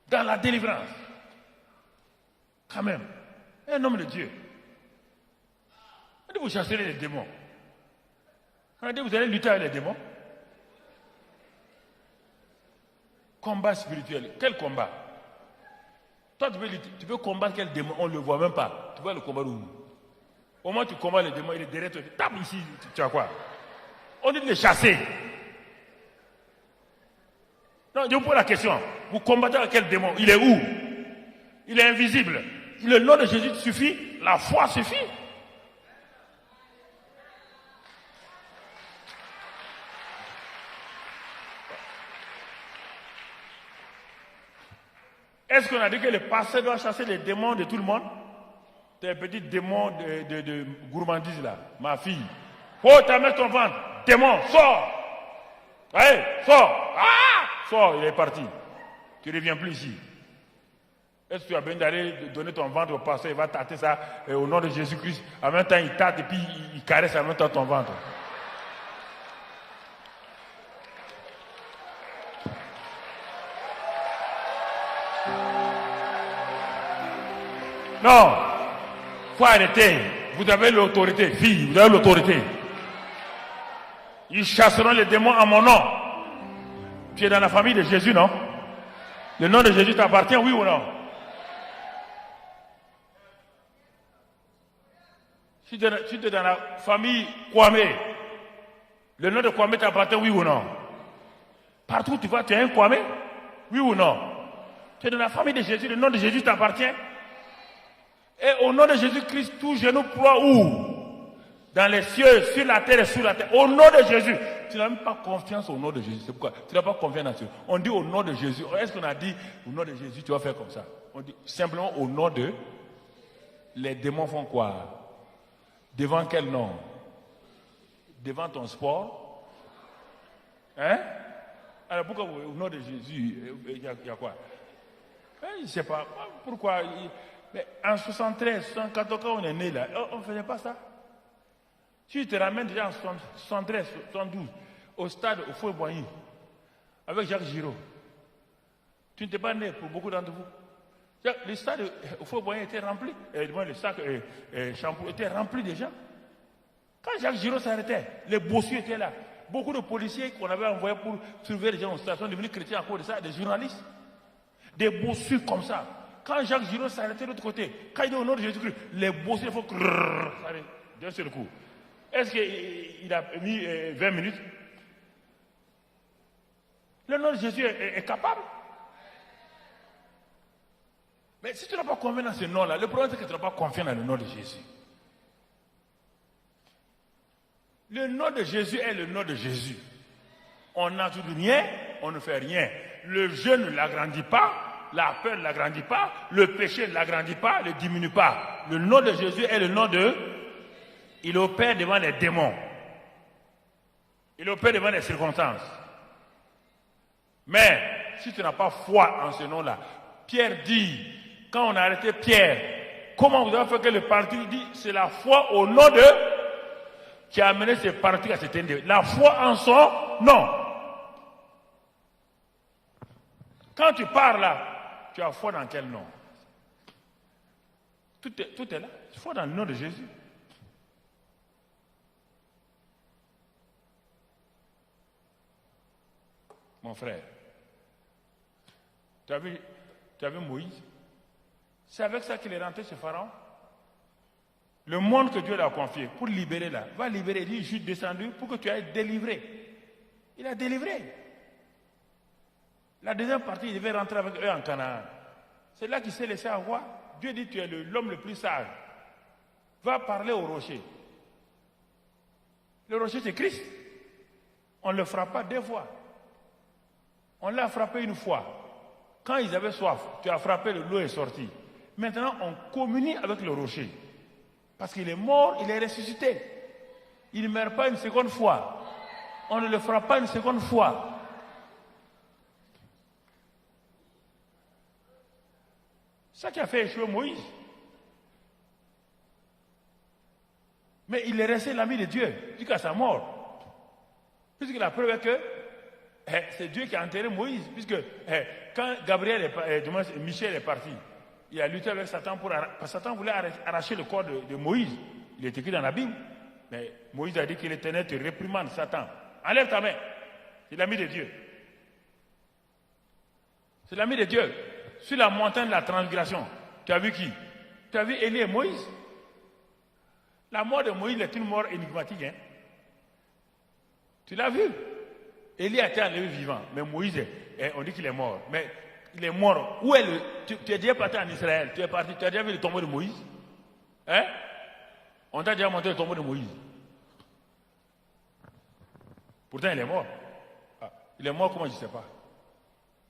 Dans la délivrance. Quand même. Un homme de Dieu. Vous chasserez les démons. Vous allez lutter avec les démons. Combat spirituel. Quel combat? Toi, tu peux combattre quel démon? On ne le voit même pas. Tu vois le combat où? Au moment où tu combats le démon, il est derrière toi. Tape ici, tu as quoi? On dit de les chasser. Non, je vous pose la question. Vous combattez avec quel démon? Il est où? Il est invisible. Le nom de Jésus suffit. La foi suffit. Est-ce qu'on a dit que le pasteur doit chasser les démons de tout le monde? Tes petits démons de gourmandise là, ma fille. Oh, t'as mis ton ventre. Démon, sors. Allez, sors. Ah! Sors, il est parti. Tu ne reviens plus ici. Est-ce que tu as besoin d'aller donner ton ventre au pasteur? Il va tâter ça au nom de Jésus-Christ. En même temps, il tâte et puis il caresse en même temps ton ventre. Non, il faut arrêter. Vous avez l'autorité, fille, vous avez l'autorité. Ils chasseront les démons à mon nom. Tu es dans la famille de Jésus, non? Le nom de Jésus t'appartient, oui ou non? Si tu es dans la famille Kwame, le nom de Kwame t'appartient, oui ou non? Partout où tu vas, tu es un Kwame, oui ou non? Tu es dans la famille de Jésus, le nom de Jésus t'appartient. Et au nom de Jésus-Christ, tout genou ploie où? Dans les cieux, sur la terre et sous la terre. Au nom de Jésus. Tu n'as même pas confiance au nom de Jésus. C'est pourquoi tu n'as pas confiance en Dieu. On dit au nom de Jésus. Est-ce qu'on a dit au nom de Jésus, tu vas faire comme ça? On dit simplement au nom de... Les démons font quoi? Devant quel nom? Devant ton sport? Hein? Alors pourquoi au nom de Jésus, il y a quoi? Je ne sais pas. Pourquoi? Mais en 73, 74, quand on est né là, on ne faisait pas ça. Tu te ramènes déjà en 73, 72, au stade, au Fouet-Boigny, avec Jacques Giraud. Tu n'étais pas né pour beaucoup d'entre vous. Le stade au Fouet-Boigny était rempli. Le sac Champoux était rempli de gens. Quand Jacques Giraud s'arrêtait, les bossus étaient là. Beaucoup de policiers qu'on avait envoyés pour surveiller les gens aux stations, devenus chrétiens à cause de ça, des journalistes. Des bossus comme ça. Quand Jacques Giraud s'arrêtait de l'autre côté, quand il dit au nom de Jésus-Christ, les bossus, il faut d'un seul coup. Est-ce qu'il a mis 20 minutes? Le nom de Jésus est capable. Mais si tu n'as pas confiance dans ce nom-là, le problème c'est que tu n'as pas confiance dans le nom de Jésus. Le nom de Jésus est le nom de Jésus. On n'ajoute rien, on ne fait rien. Le jeûne ne l'agrandit pas, la peur ne l'agrandit pas, le péché ne l'agrandit pas, ne le diminue pas. Le nom de Jésus est le nom de... Il opère devant les démons. Il opère devant les circonstances. Mais, si tu n'as pas foi en ce nom-là, Pierre dit, quand on a arrêté Pierre, comment vous avez fait que le parti dit, c'est la foi au nom de... qui a amené ce parti à s'éteindre. La foi en son nom. Quand tu pars là, tu as foi dans quel nom? Tout est là. Foi dans le nom de Jésus. Mon frère, tu as vu Moïse? C'est avec ça qu'il est rentré chez Pharaon. Le monde que Dieu l'a confié pour libérer là, va libérer. Il dit, je suis descendu pour que tu ailles délivrer. Il a délivré. La deuxième partie, il devait rentrer avec eux en Canaan. C'est là qu'il s'est laissé avoir. Dieu dit, tu es l'homme le plus sage. Va parler au rocher. Le rocher, c'est Christ. On ne le frappe pas 2 fois. On l'a frappé 1 fois. Quand ils avaient soif, tu as frappé, l'eau est sortie. Maintenant, on communie avec le rocher. Parce qu'il est mort, il est ressuscité. Il ne meurt pas une seconde fois. On ne le frappe pas une seconde fois. C'est ça qui a fait échouer Moïse. Mais il est resté l'ami de Dieu jusqu'à sa mort. Puisque la preuve est que c'est Dieu qui a enterré Moïse. Puisque quand Michel est parti, il a lutté avec Satan Satan voulait arracher le corps de Moïse. Il est écrit dans la Bible. Mais Moïse a dit que l'Éternel te réprimande, Satan. Enlève ta main. C'est l'ami de Dieu. C'est l'ami de Dieu. Sur la montagne de la transgression, tu as vu qui? Tu as vu Élie et Moïse? La mort de Moïse est une mort énigmatique. Hein? Tu l'as vu? Élie a été enlevé vivant, mais Moïse, on dit qu'il est mort. Mais il est mort. Où est le... Tu es déjà parti en Israël. Tu as déjà vu le tombeau de Moïse? Hein? On t'a déjà montré le tombeau de Moïse. Pourtant, il est mort. Ah, il est mort, comment je ne sais pas.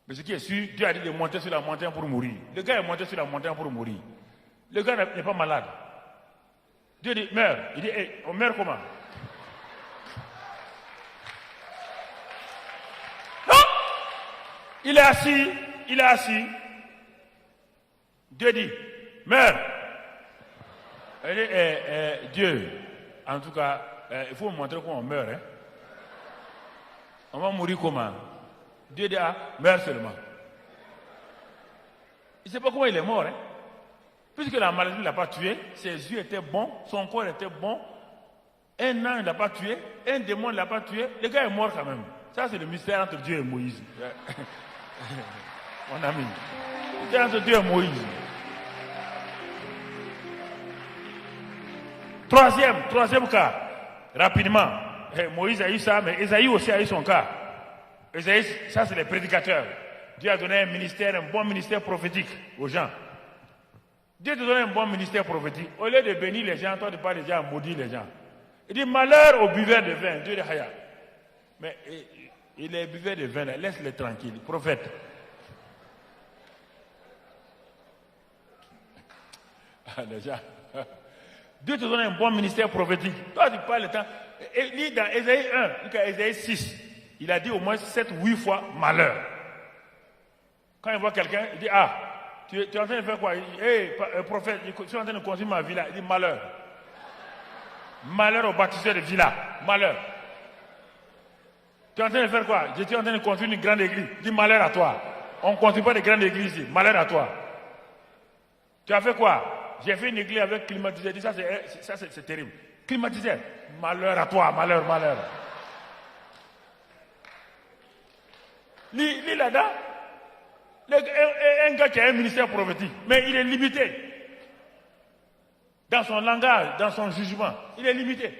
Mais ce qui est sûr, Dieu a dit de monter sur la montagne pour mourir. Le gars est monté sur la montagne pour mourir. Le gars n'est pas malade. Dieu dit, meurs. Il dit, hey, on meurt comment? Non! Il est assis. Dieu dit, meurs. Il dit, Dieu, en tout cas, il faut me montrer comment on meurt. Hein? On va mourir comment? Dieu dit, meurs seulement. Il ne sait pas comment il est mort. Hein? Puisque la maladie ne l'a pas tué, ses yeux étaient bons, son corps était bon, un an ne l'a pas tué, un démon ne l'a pas tué, le gars est mort quand même. Ça, c'est le mystère entre Dieu et Moïse. Mon ami. Le mystère entre Dieu et Moïse. Troisième cas, rapidement. Moïse a eu ça, mais Esaïe aussi a eu son cas. Esaïe, ça c'est les prédicateurs. Dieu a donné un ministère, un bon ministère prophétique aux gens. Dieu te donne un bon ministère prophétique. Au lieu de bénir les gens, toi tu parles déjà à maudire les gens. Il dit malheur aux buveurs de vin. Dieu dit Haya. Mais il est buveur de vin, laisse-les tranquilles. Prophète. Les gens. Dieu te donne un bon ministère prophétique. Toi tu parles le temps. Et lis dans Ésaïe 1, jusqu'à Ésaïe 6. Il a dit au moins 7-8 fois malheur. Quand il voit quelqu'un, il dit tu es en train de faire quoi? Prophète, je suis en train de construire ma villa. Il dit malheur. Malheur au bâtisseur de villa. Malheur. Tu es en train de faire quoi? Je suis en train de construire une grande église. Il dit malheur à toi. On ne construit pas de grande église ici. Malheur à toi. Tu as fait quoi? J'ai fait une église avec climatiseur. Il dit ça c'est terrible. Climatiseur. Malheur à toi. Malheur. Lis là-dedans. Un gars qui a un ministère prophétique, mais il est limité. Dans son langage, dans son jugement, il est limité.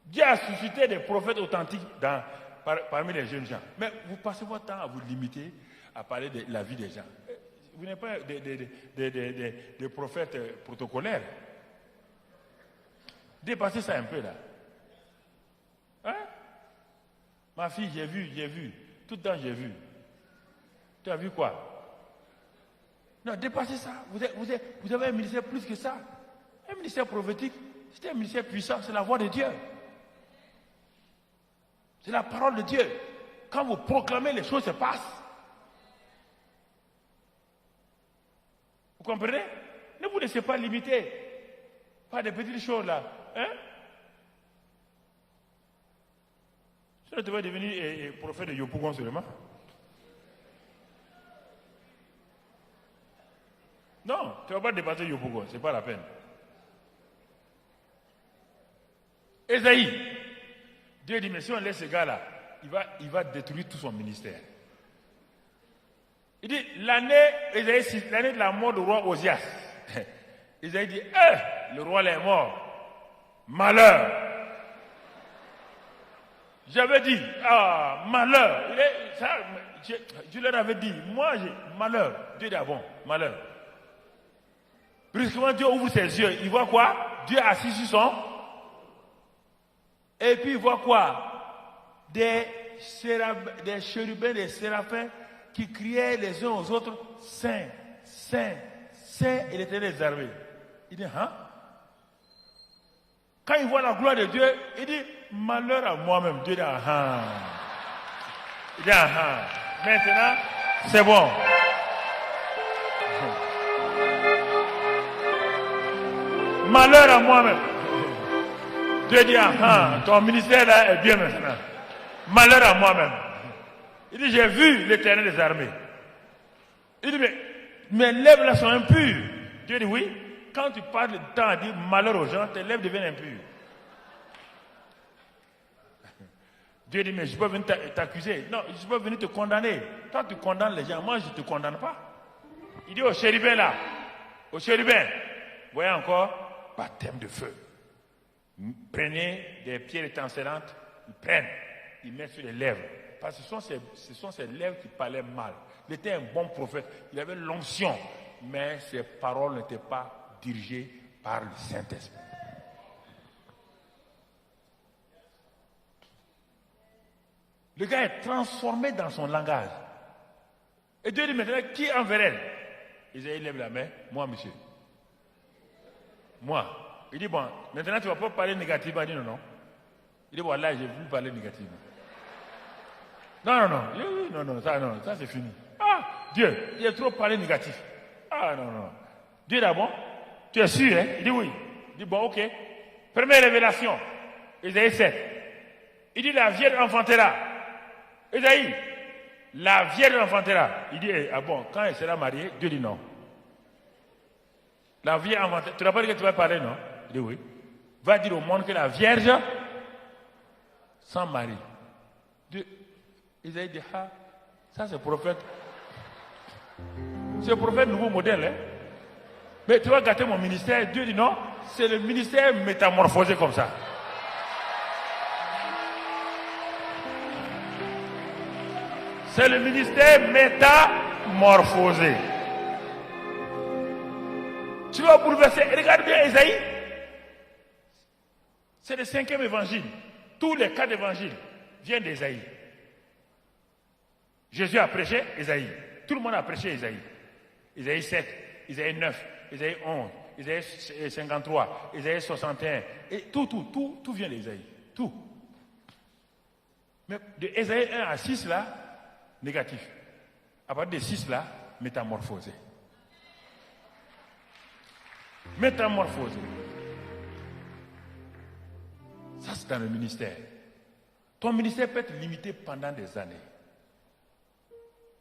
Dieu a suscité des prophètes authentiques parmi les jeunes gens. Mais vous passez votre temps à vous limiter à parler de la vie des gens. Vous n'êtes pas des prophètes protocolaires. Dépassez ça un peu là. Ma fille, j'ai vu. Tout le temps, j'ai vu. Tu as vu quoi? Non, dépassez ça. Vous avez un ministère plus que ça. Un ministère prophétique, c'est un ministère puissant, c'est la voix de Dieu. C'est la parole de Dieu. Quand vous proclamez, les choses se passent. Vous comprenez? Ne vous laissez pas limiter par des petites choses là. Hein? Tu vas devenir prophète de Yopougon seulement. Non, tu ne vas pas dépasser Yopougon, ce n'est pas la peine. Esaïe, Dieu dit, mais si on laisse ce gars-là, il va détruire tout son ministère. Il dit, l'année de la mort du roi Osias, Esaïe dit, le roi est mort. Malheur. J'avais dit, malheur. Je leur avais dit, moi, j'ai malheur. Dieu dit, bon, malheur. Brusquement, Dieu ouvre ses yeux. Il voit quoi? Dieu assis sur son. Et puis, il voit quoi? Des chérubins, des séraphins qui criaient les uns aux autres, Saint, Saint, Saint, et l'Éternel des armées. Il dit, hein? Quand il voit la gloire de Dieu, il dit, malheur à moi-même. Dieu dit, Il dit, maintenant, c'est bon. Malheur à moi-même. Dieu dit, ton ministère là est bien maintenant. Malheur à moi-même. Il dit, j'ai vu l'Éternel des armées. Il dit, mais mes lèvres là sont impures. Dieu dit, oui. Quand tu parles de temps à dire malheur aux gens, tes lèvres deviennent impures. Dieu dit, mais je peux venir t'accuser. Non, je peux venir te condamner. Quand tu condamnes les gens, moi je ne te condamne pas. Il dit aux chérubins là, voyez encore, baptême de feu. Prenez des pierres étincelantes, ils mettent sur les lèvres. Parce que ce sont ces lèvres qui parlaient mal. Il était un bon prophète, il avait l'onction, mais ses paroles n'étaient pas dirigées par le Saint-Esprit. Le gars est transformé dans son langage. Et Dieu dit maintenant, qui envers elle? Isaïe lève la main, moi monsieur. Moi. Il dit, bon, maintenant tu ne vas pas parler négativement. Il dit, non. Il dit, voilà, j'ai voulu parler négativement. Non, ça c'est fini. Dieu, il a trop parlé négatif. Non. Dieu d'abord, tu es sûr, hein? Il dit oui. Il dit, bon, ok. Première révélation, Isaïe 7. Il dit, la Vierge enfantera. Isaïe, la Vierge enfantera. Il dit, bon, quand elle sera mariée, Dieu dit non. La Vierge enfantera. Tu n'as pas dit que tu vas parler, non? Il dit oui. Va dire au monde que la Vierge sans mari. Dieu, Isaïe dit, ça c'est prophète. C'est le prophète nouveau modèle. Hein? Mais tu vas gâter mon ministère. Dieu dit non, c'est le ministère métamorphosé comme ça. C'est le ministère métamorphosé. Tu vas bouleverser. Regarde bien Isaïe. C'est le 5e évangile. Tous les 4 évangiles viennent d'Isaïe. Jésus a prêché Isaïe. Tout le monde a prêché Isaïe. Isaïe 7, Isaïe 9, Isaïe 11, Isaïe 53, Isaïe 61. Et tout vient d'Isaïe. Tout. Mais de Isaïe 1 à 6 là, négatif. À partir de 6 là, métamorphosé. Métamorphosé. Ça c'est dans le ministère. Ton ministère peut être limité pendant des années.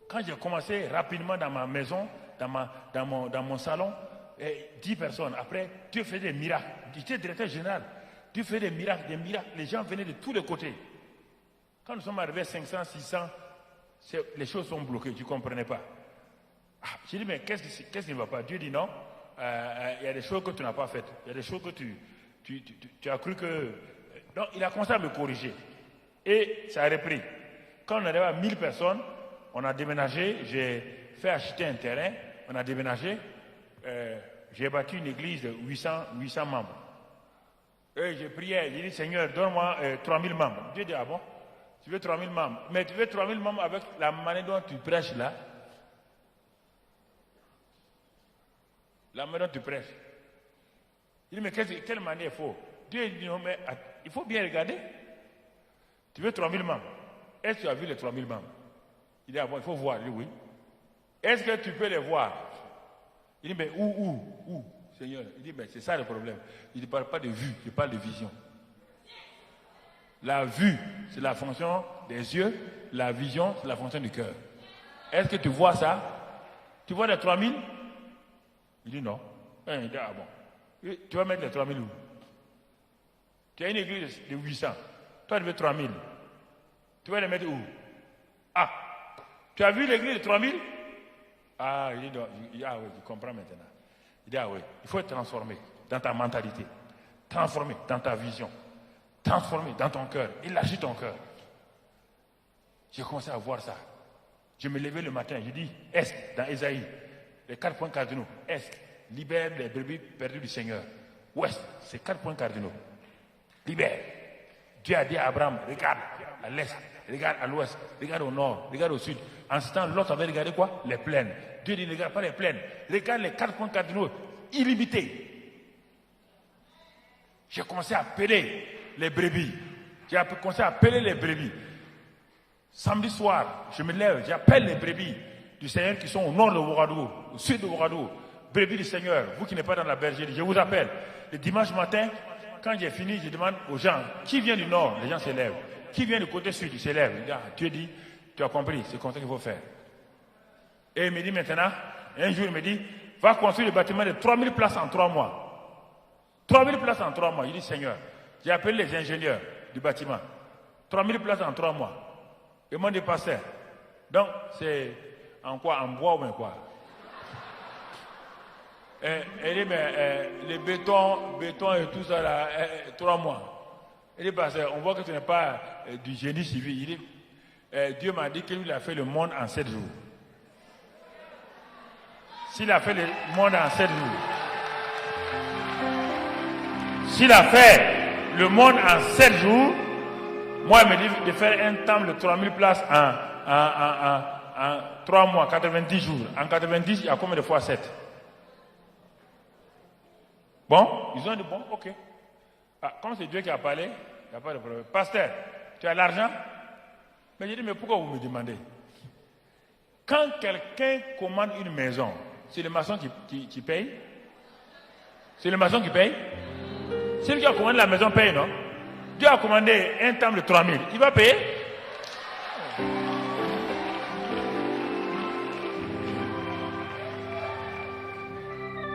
Quand j'ai commencé rapidement dans ma maison, dans mon salon, 10 personnes. Après, Dieu fait des miracles. J'étais directeur général. Dieu fait des miracles. Les gens venaient de tous les côtés. Quand nous sommes arrivés à 500, 600, les choses sont bloquées. Tu ne comprenais pas. J'ai dit, mais qu'est-ce qui ne va pas? Dieu dit non. Il y a des choses que tu n'as pas faites. Il y a des choses que tu as cru que... Donc, il a commencé à me corriger. Et ça a repris. Quand on arrivait à 1000 personnes, on a déménagé, j'ai fait acheter un terrain, on a déménagé, j'ai bâti une église de 800 membres. Et j'ai prié, j'ai dit, Seigneur, donne-moi 3000 membres. Dieu dit, bon, Tu veux 3000 membres. Mais tu veux 3000 membres avec la manière dont tu prêches là. La manière dont tu prêches. Il dit, mais quelle manière il faut? Dieu dit, non, mais il faut bien regarder. Tu veux 3000 membres. Est-ce que tu as vu les 3000 membres? Il dit, ah bon, il faut voir. Il dit, oui. Est-ce que tu peux les voir? Il dit, mais où, Seigneur? Il dit, mais c'est ça le problème. Il ne parle pas de vue, il parle de vision. La vue, c'est la fonction des yeux. La vision, c'est la fonction du cœur. Est-ce que tu vois ça? Tu vois les 3000? Il dit non. Il dit, ah bon. Tu vas mettre les 3000 où? Tu as une église de 800. Toi, tu veux 3000. Tu vas les mettre où? Ah, tu as vu l'église de 3000? Ah, il dit non. Ah oui, je comprends maintenant. Il dit, ah oui, il faut être transformé dans ta mentalité, transformé dans ta vision, transformé dans ton cœur, élargis ton cœur. J'ai commencé à voir ça. Je me levais le matin, je dis, Est, dans Ésaïe, les 4 points cardinaux. Est, libère les brebis perdues du Seigneur. Ouest, c'est 4 points cardinaux. Libère. Dieu a dit à Abraham, regarde à l'est, regarde à l'ouest, regarde au nord, regarde au sud. En ce temps, l'autre avait regardé quoi? Les plaines. Dieu dit, ne regarde pas les plaines. Regarde les 4 points cardinaux illimités. J'ai commencé à appeler les brebis. J'ai commencé à appeler les brebis. Samedi soir, je me lève, j'appelle les brebis du Seigneur qui sont au nord de Ouagadougou, au sud de Ouagadougou. Brebis du Seigneur, vous qui n'êtes pas dans la bergerie, je vous appelle. Le dimanche matin, quand j'ai fini, je demande aux gens, qui vient du nord? Les gens se lèvent. Qui vient du côté sud? Ils se lèvent. Dieu dit, tu as compris, c'est comme ça qu'il faut faire. Et il me dit maintenant, un jour il me dit, va construire le bâtiment de 3000 places en 3 mois. 3000 places en 3 mois. Il dit, Seigneur, j'ai appelé les ingénieurs du bâtiment. 3000 places en 3 mois. Ils m'ont dit, pasteur, donc c'est en quoi? En bois ou en quoi? Elle dit, mais les béton et tout ça, là, 3 mois. Elle dit, pasteur, on voit que tu n'es pas du génie civil. Il dit, Dieu m'a dit qu'il a fait le monde en 7 jours. S'il a fait le monde en 7 jours, s'il a fait le monde en 7 jours, moi, il me dit de faire un temple de 3000 places en 3 mois, 90 jours. En 90, il y a combien de fois 7? Bon, ils ont dit, bon, ok. Ah, comme c'est Dieu qui a parlé, il n'y a pas de problème. Pasteur, tu as l'argent? Mais j'ai dit, mais pourquoi vous me demandez? Quand quelqu'un commande une maison, c'est le maçon qui paye? C'est le maçon qui paye? Celui qui a commandé la maison paye, non? Dieu a commandé un temple de 3000. Il va payer?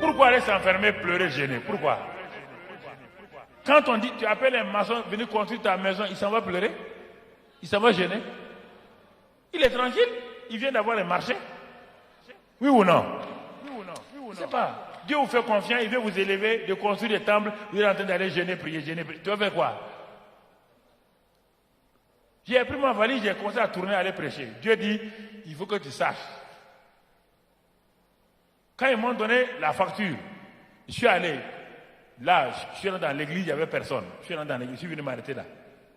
Pourquoi aller s'enfermer, pleurer, gêner? Pourquoi? Quand on dit, tu appelles un maçon, venir construire ta maison, il s'en va pleurer? Il s'en va gêner? Il est tranquille? Il vient d'avoir un marché? Oui ou non? Je ne sais pas. Dieu vous fait confiance, il veut vous élever, de construire des temples, vous êtes en train d'aller gêner, prier. Tu vas faire quoi? J'ai pris ma valise, j'ai commencé à tourner, à aller prêcher. Dieu dit, il faut que tu saches. Quand ils m'ont donné la facture, je suis allé. Là, je suis rentré dans l'église, il n'y avait personne. Je suis rentré dans l'église, je suis venu m'arrêter là.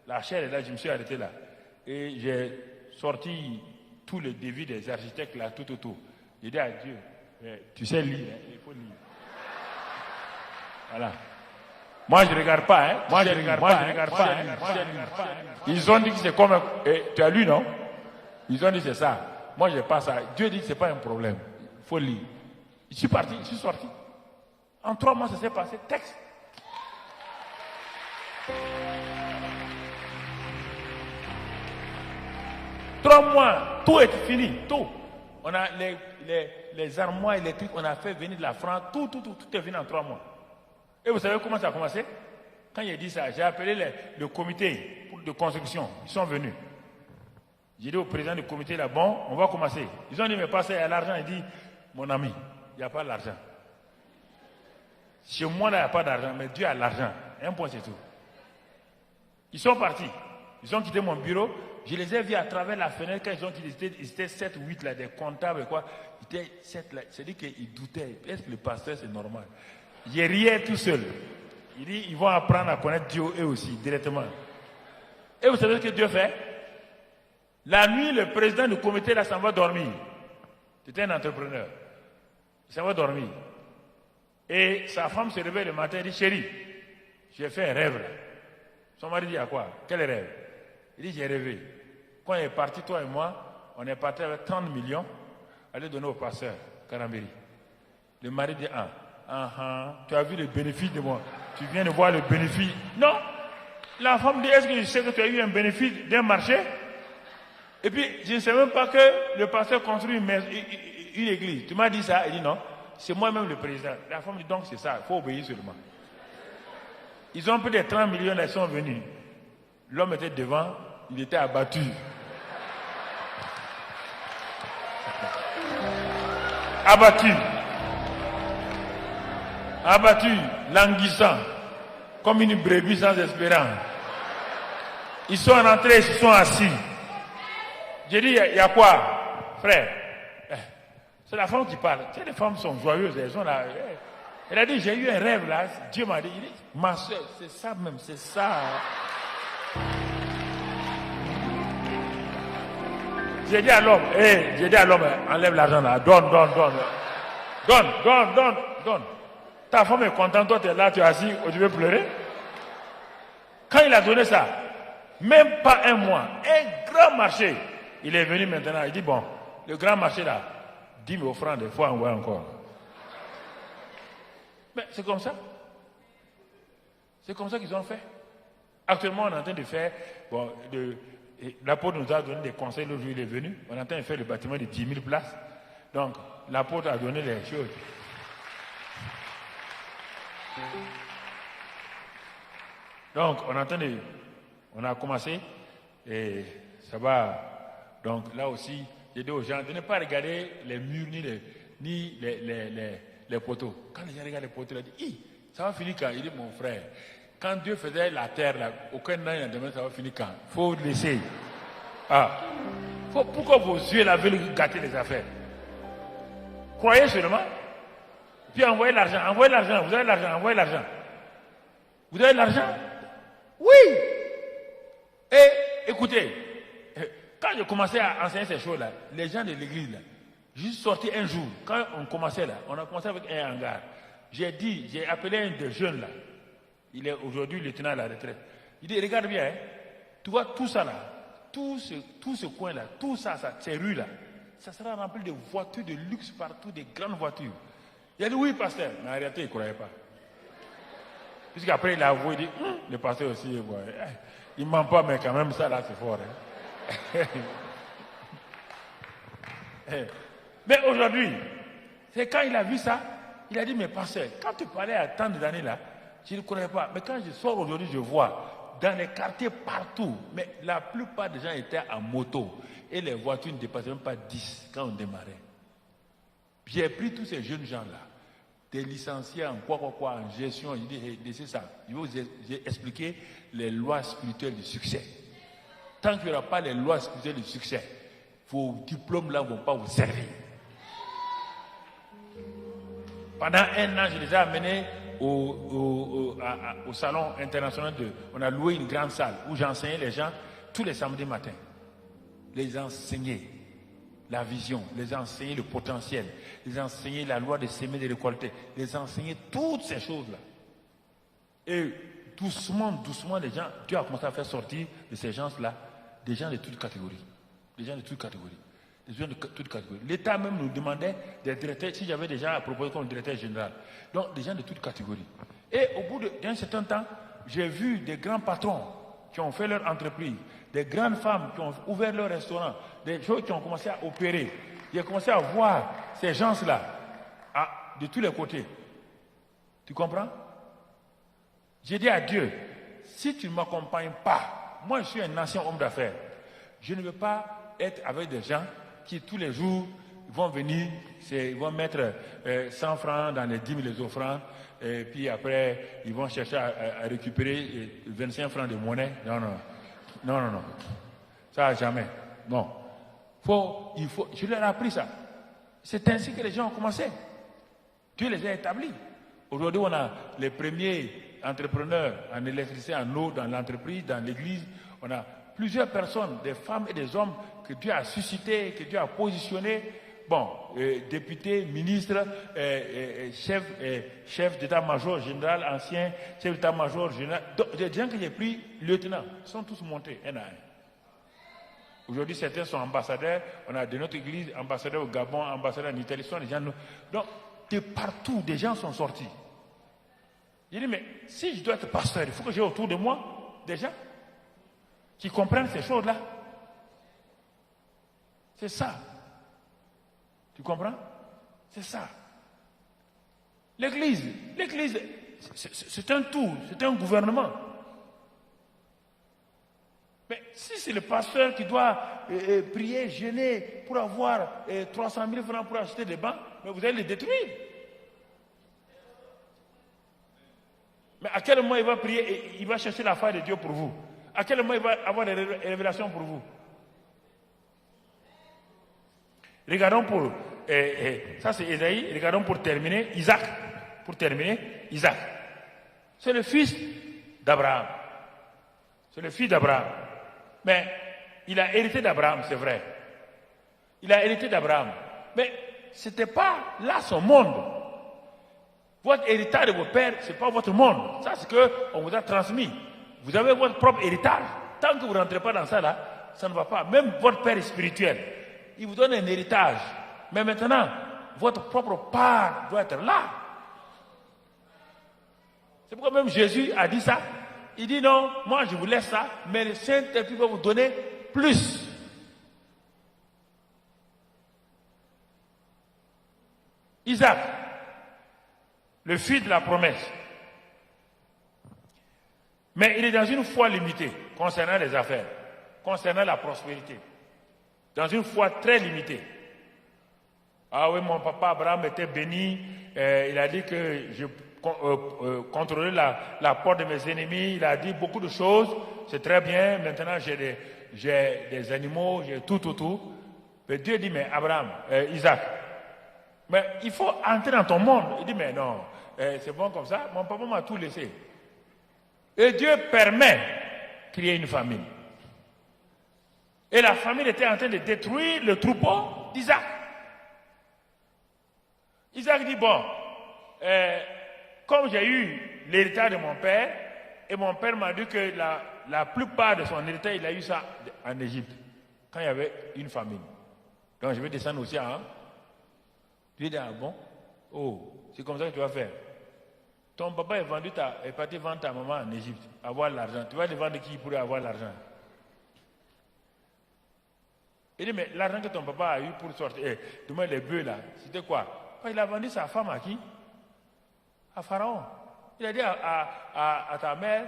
La chair est là, je me suis arrêté là. Et j'ai sorti tous les devis des architectes là, tout. J'ai dit à Dieu, tu sais lire, hein, il faut lire. Voilà. Moi, je ne regarde pas, hein. Moi, je ne regarde pas. Ils ont dit que c'est comme... tu as lu, non? Ils ont dit que c'est ça. Moi, je n'ai pas ça. Dieu dit que ce n'est pas un problème. Il faut lire. Je suis parti, je suis sorti. En 3 mois, ça s'est passé. Texte. Trois mois, tout est fini, tout. On a les armoires électriques, on a fait venir de la France, tout est fini en 3 mois. Et vous savez comment ça a commencé? Quand j'ai dit ça, j'ai appelé le comité de construction. Ils sont venus. J'ai dit au président du comité là, bon, on va commencer. Ils ont dit, mais passez à l'argent. Il dit, mon ami, il n'y a pas d'argent. Chez moi, là, il n'y a pas d'argent, mais Dieu a l'argent. Un point, c'est tout. Ils sont partis. Ils ont quitté mon bureau. Je les ai vus à travers la fenêtre quand ils ont quitté. Ils étaient 7 ou 8 là, des comptables et quoi. Ils étaient 7 là. C'est-à-dire qu'ils doutaient. Est-ce que le pasteur, c'est normal? J'ai riais tout seul. Il dit, ils vont apprendre à connaître Dieu eux aussi, directement. Et vous savez ce que Dieu fait? La nuit, le président du comité là s'en va dormir. C'était un entrepreneur. Il s'en va dormir. Et sa femme se réveille le matin et dit, chérie, j'ai fait un rêve là. Son mari dit, à quoi? Quel rêve? Il dit, j'ai rêvé. Quand il est parti, toi et moi, on est parti avec 30 millions, aller donner au pasteur, Karambiri. Le mari dit, tu as vu le bénéfice de moi. Tu viens de voir le bénéfice. Non. La femme dit, est-ce que je sais que tu as eu un bénéfice d'un marché? Et puis, je ne sais même pas que le pasteur construit une église. Tu m'as dit ça? Il dit non. C'est moi-même le président. La femme dit donc c'est ça. Il faut obéir seulement. Ils ont pris les 30 millions, là, ils sont venus. L'homme était devant, il était abattu. Abattu, languissant, comme une brebis sans espérance. Ils sont rentrés, ils se sont assis. J'ai dit, il y a quoi, frère? C'est la femme qui parle. Tu sais, les femmes sont joyeuses, elles sont là. Elle a dit, j'ai eu un rêve là. Dieu m'a dit, ma soeur, c'est ça même, c'est ça. J'ai dit à l'homme, enlève l'argent là, donne. Ta femme est contente, toi tu es là, tu es assis, tu veux pleurer. Quand il a donné ça, même pas un mois, un grand marché, il est venu maintenant, il dit bon, le grand marché là, 10 000 francs, des fois on voit encore. Mais c'est comme ça. C'est comme ça qu'ils ont fait. Actuellement, on est en train de faire, l'apôtre nous a donné des conseils le jour où il est venu, on est en train de faire le bâtiment de 10 000 places. Donc, l'apôtre a donné les choses. Donc, on a commencé et ça va. Donc, là aussi, j'ai dit aux gens de ne pas regarder les murs ni les poteaux. Quand les gens regardent les poteaux, ils disent, ça va finir quand? Il dit, mon frère, quand Dieu faisait la terre, là, aucun an demain, ça va finir quand? Il faut laisser. Pourquoi vos yeux là veulent gâter les affaires? Croyez seulement. Puis envoyez l'argent. Vous avez l'argent, envoyez l'argent. Vous avez l'argent? Oui. Et écoutez, quand je commençais à enseigner ces choses-là, les gens de l'église, là, juste sorti un jour, quand on commençait là, on a commencé avec un hangar. J'ai appelé un des jeunes là, il est aujourd'hui lieutenant à la retraite. Il dit, regarde bien, tu vois tout ça là, tout ce coin là, tout ça, ces rues là, ça sera rempli de voitures de luxe partout, des grandes voitures. Il a dit, oui pasteur, mais en réalité il ne croyait pas. Puisqu'après il a avoué, il dit, le pasteur aussi, il ne ment pas, mais quand même ça là c'est fort. Mais aujourd'hui, c'est quand il a vu ça, il a dit, mais pasteur, quand tu parlais à tant d'années là, je ne croyais pas. Mais quand je sors aujourd'hui, je vois dans les quartiers partout, mais la plupart des gens étaient en moto et les voitures ne dépassaient même pas 10 quand on démarrait. J'ai pris tous ces jeunes gens là, des licenciés en quoi, en gestion, il dit, c'est ça. Je vais vous expliquer les lois spirituelles du succès. Tant qu'il n'y aura pas les lois spirituelles du succès, vos diplômes là ne vont pas vous servir. Pendant un an, je les ai amenés au salon international on a loué une grande salle où j'enseignais les gens tous les samedis matins. Les enseigner la vision, les enseigner le potentiel, les enseigner la loi de s'aimer et de récolter, les enseigner toutes ces choses-là. Et doucement, les gens, Dieu a commencé à faire sortir de ces gens-là des gens de toutes catégories. L'État même nous demandait des directeurs, si j'avais déjà à proposer comme directeur général. Donc, des gens de toutes catégories. Et au bout d'un certain temps, j'ai vu des grands patrons qui ont fait leur entreprise, des grandes femmes qui ont ouvert leur restaurant, des gens qui ont commencé à opérer. J'ai commencé à voir ces gens-là de tous les côtés. Tu comprends? J'ai dit à Dieu, si tu ne m'accompagnes pas, moi je suis un ancien homme d'affaires, je ne veux pas être avec des gens qui tous les jours vont venir, ils vont mettre 100 francs dans les 10 000 les offrandes, et puis après ils vont chercher à récupérer 25 francs de monnaie. Non. Ça jamais. Non. Je leur ai appris ça. C'est ainsi que les gens ont commencé. Dieu les a établis. Aujourd'hui, on a les premiers entrepreneurs en électricité, en eau, dans l'entreprise, dans l'église. On a plusieurs personnes, des femmes et des hommes que Dieu a suscités, que Dieu a positionnés. Bon, députés, ministres, chef d'état-major général, ancien chef d'état-major général. Donc, des gens que j'ai pris lieutenant, sont tous montés, un à un. Aujourd'hui, certains sont ambassadeurs. On a de notre église, ambassadeurs au Gabon, ambassadeurs en Italie. Ce sont des gens. Donc, de partout, des gens sont sortis. J'ai dit, mais si je dois être pasteur, il faut que j'ai autour de moi des gens qui comprennent ces choses-là. C'est ça. Tu comprends? C'est ça. L'église, c'est un tout, c'est un gouvernement. Mais si c'est le pasteur qui doit prier, jeûner pour avoir 300 000 francs pour acheter des bancs, mais vous allez les détruire. Mais à quel moment il va prier et il va chercher la foi de Dieu pour vous? À quel moment il va avoir des révélations pour vous? Regardons pour, ça c'est Ésaïe, regardons pour terminer, Isaac. Pour terminer, Isaac. C'est le fils d'Abraham. C'est le fils d'Abraham. Mais il a hérité d'Abraham, c'est vrai. Il a hérité d'Abraham. Mais ce n'était pas là son monde. Votre héritage de vos pères, ce n'est pas votre monde. Ça, c'est ce qu'on vous a transmis. Vous avez votre propre héritage. Tant que vous ne rentrez pas dans ça, là, ça ne va pas. Même votre père est spirituel. Il vous donne un héritage. Mais maintenant, votre propre part doit être là. C'est pourquoi même Jésus a dit ça. Il dit non, moi je vous laisse ça, mais le Saint-Esprit va vous donner plus. Isaac, le fils de la promesse. Mais il est dans une foi limitée concernant les affaires, concernant la prospérité. Dans une foi très limitée. Ah oui, mon papa Abraham était béni. Il a dit que je contrôler la porte de mes ennemis. Il a dit beaucoup de choses. C'est très bien. Maintenant, j'ai des animaux, j'ai tout. Mais Dieu dit, mais Abraham, Isaac, mais il faut entrer dans ton monde. Il dit, mais non, c'est bon comme ça. Mon papa m'a tout laissé. Et Dieu permet qu'il y ait une famille. Et la famille était en train de détruire le troupeau d'Isaac. Isaac dit, bon, comme j'ai eu l'héritage de mon père, et mon père m'a dit que la plupart de son héritage, il a eu ça en Égypte, quand il y avait une famine. Donc je vais descendre aussi à Tu dis, ah bon? Oh, c'est comme ça que tu vas faire. Ton papa est parti vendre ta maman en Égypte, avoir l'argent. Tu vas le vendre qui pourrait avoir l'argent? Il dit, mais l'argent que ton papa a eu pour sortir, demain les bœufs là, c'était quoi? Il a vendu sa femme à qui? À Pharaon. Il a dit à ta mère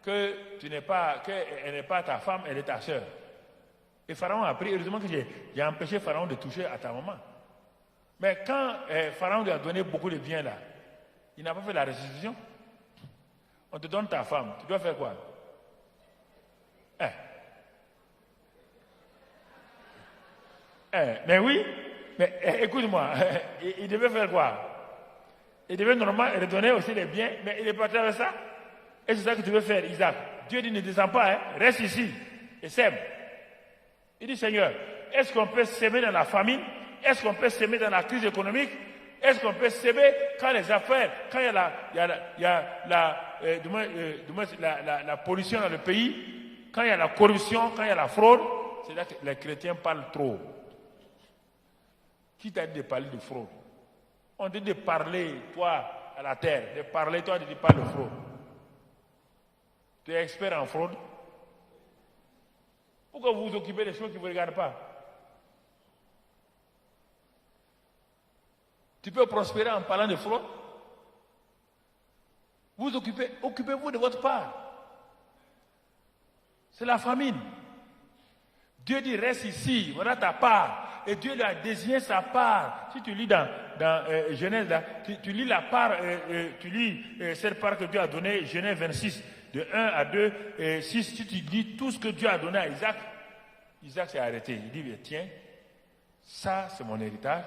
qu'elle n'est pas ta femme, elle est ta soeur. Et Pharaon a pris, heureusement que j'ai empêché Pharaon de toucher à ta maman. Mais quand Pharaon lui a donné beaucoup de biens là, il n'a pas fait la restitution. On te donne ta femme, tu dois faire quoi? Mais oui, mais écoute-moi, il devait faire quoi? Il devait normalement redonner aussi les biens, mais il est parti avec ça. Et c'est ça que tu veux faire, Isaac. Dieu dit, ne descends pas, reste ici et sème. Il dit, Seigneur, est-ce qu'on peut s'aimer dans la famine? Est-ce qu'on peut s'aimer dans la crise économique? Est-ce qu'on peut s'aimer quand les affaires, quand il y a la pollution dans le pays, quand il y a la corruption, quand il y a la fraude? C'est là que les chrétiens parlent trop. Qui t'a dit de parler de fraude? On dit de parler, toi, à la terre, de parler, toi, de parler de fraude. Tu es expert en fraude? Pourquoi vous vous occupez des choses qui ne vous regardent pas? Tu peux prospérer en parlant de fraude? Vous occupez-vous de votre part. C'est la famine. Dieu dit, reste ici, voilà ta part. Et Dieu lui a désigné sa part. Si tu lis dans Genèse, là, tu lis la part, tu lis cette part que Dieu a donnée, Genèse 26, de 1 à 2, et 6, si tu dis tout ce que Dieu a donné à Isaac, Isaac s'est arrêté. Il dit, tiens, ça c'est mon héritage,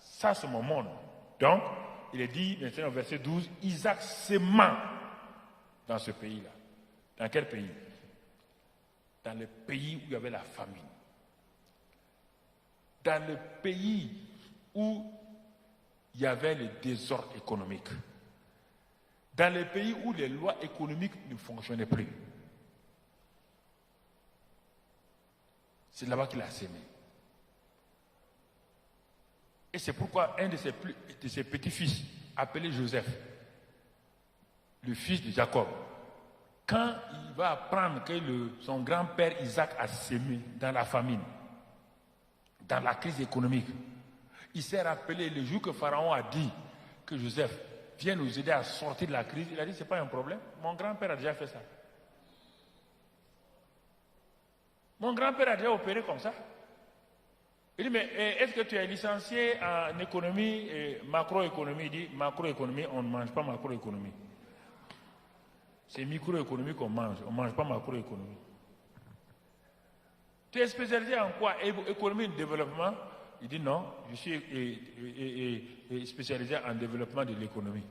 ça c'est mon monde. Donc, il est dit, maintenant au verset 12, Isaac s'aimant dans ce pays-là. Dans quel pays? dans le pays où il y avait la famine, dans le pays où il y avait le désordre économique, dans les pays où les lois économiques ne fonctionnaient plus. C'est là-bas qu'il a sémé. Et c'est pourquoi un de ses petits-fils, appelé Joseph, le fils de Jacob, quand il va apprendre que son grand-père Isaac a sémé dans la famine, dans la crise économique, il s'est rappelé le jour que Pharaon a dit que Joseph vienne nous aider à sortir de la crise. Il a dit, c'est pas un problème, mon grand-père a déjà fait ça. Mon grand-père a déjà opéré comme ça. Il dit, mais est-ce que tu es licencié en économie et macroéconomie? Il dit, macroéconomie, on ne mange pas macroéconomie. C'est microéconomie qu'on mange, on ne mange pas macroéconomie. Tu es spécialisé en quoi? Économie de développement? Il dit non, je suis spécialisé en développement de l'économie.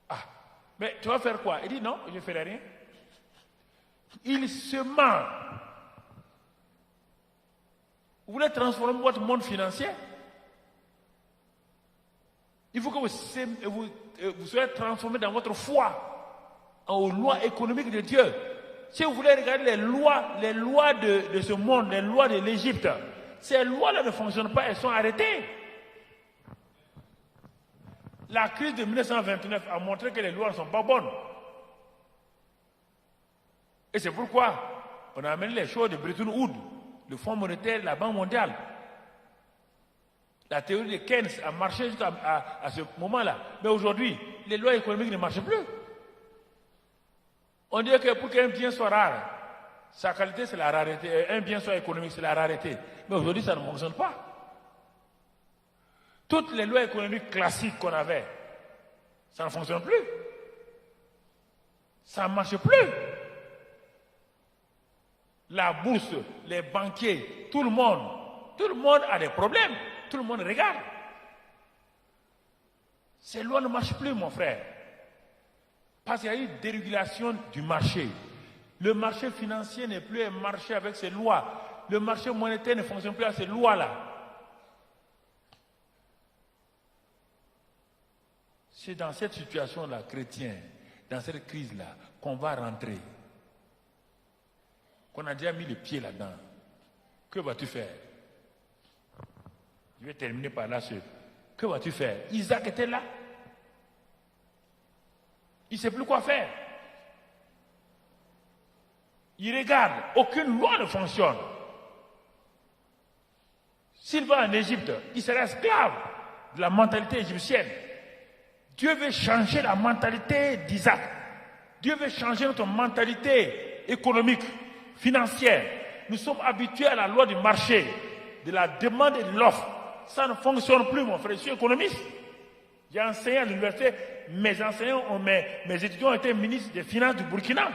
Ah, mais tu vas faire quoi? Il dit non, je ne ferai rien. Il se ment. Vous voulez transformer votre monde financier? Il faut que vous soyez transformé dans votre foi aux lois économiques de Dieu. Si vous voulez regarder les lois de ce monde, les lois de l'Égypte, ces lois-là ne fonctionnent pas, elles sont arrêtées. La crise de 1929 a montré que les lois ne sont pas bonnes. Et c'est pourquoi on a amené les choses de Bretton Woods, le Fonds monétaire, la Banque mondiale. La théorie de Keynes a marché jusqu'à ce moment-là. Mais aujourd'hui, les lois économiques ne marchent plus. On dit que pour qu'un bien soit rare, sa qualité c'est la rareté. Un bien soit économique, c'est la rareté. Mais aujourd'hui, ça ne fonctionne pas. Toutes les lois économiques classiques qu'on avait, ça ne fonctionne plus. Ça ne marche plus. La bourse, les banquiers, tout le monde a des problèmes. Tout le monde regarde. Ces lois ne marchent plus, mon frère. Parce qu'il y a eu une dérégulation du marché. Le marché financier n'est plus un marché avec ses lois. Le marché monétaire ne fonctionne plus avec ces lois-là. C'est dans cette situation-là, chrétien, dans cette crise-là, qu'on va rentrer. Qu'on a déjà mis le pied là-dedans. Que vas-tu faire? Je vais terminer par là. Que vas-tu faire? Isaac était là. Il ne sait plus quoi faire. Il regarde, aucune loi ne fonctionne. S'il va en Égypte, il sera esclave de la mentalité égyptienne. Dieu veut changer la mentalité d'Isaac. Dieu veut changer notre mentalité économique, financière. Nous sommes habitués à la loi du marché, de la demande et de l'offre. Ça ne fonctionne plus, mon frère. Je suis économiste. J'ai enseigné à l'université. Mes étudiants ont été ministres des Finances du Burkina.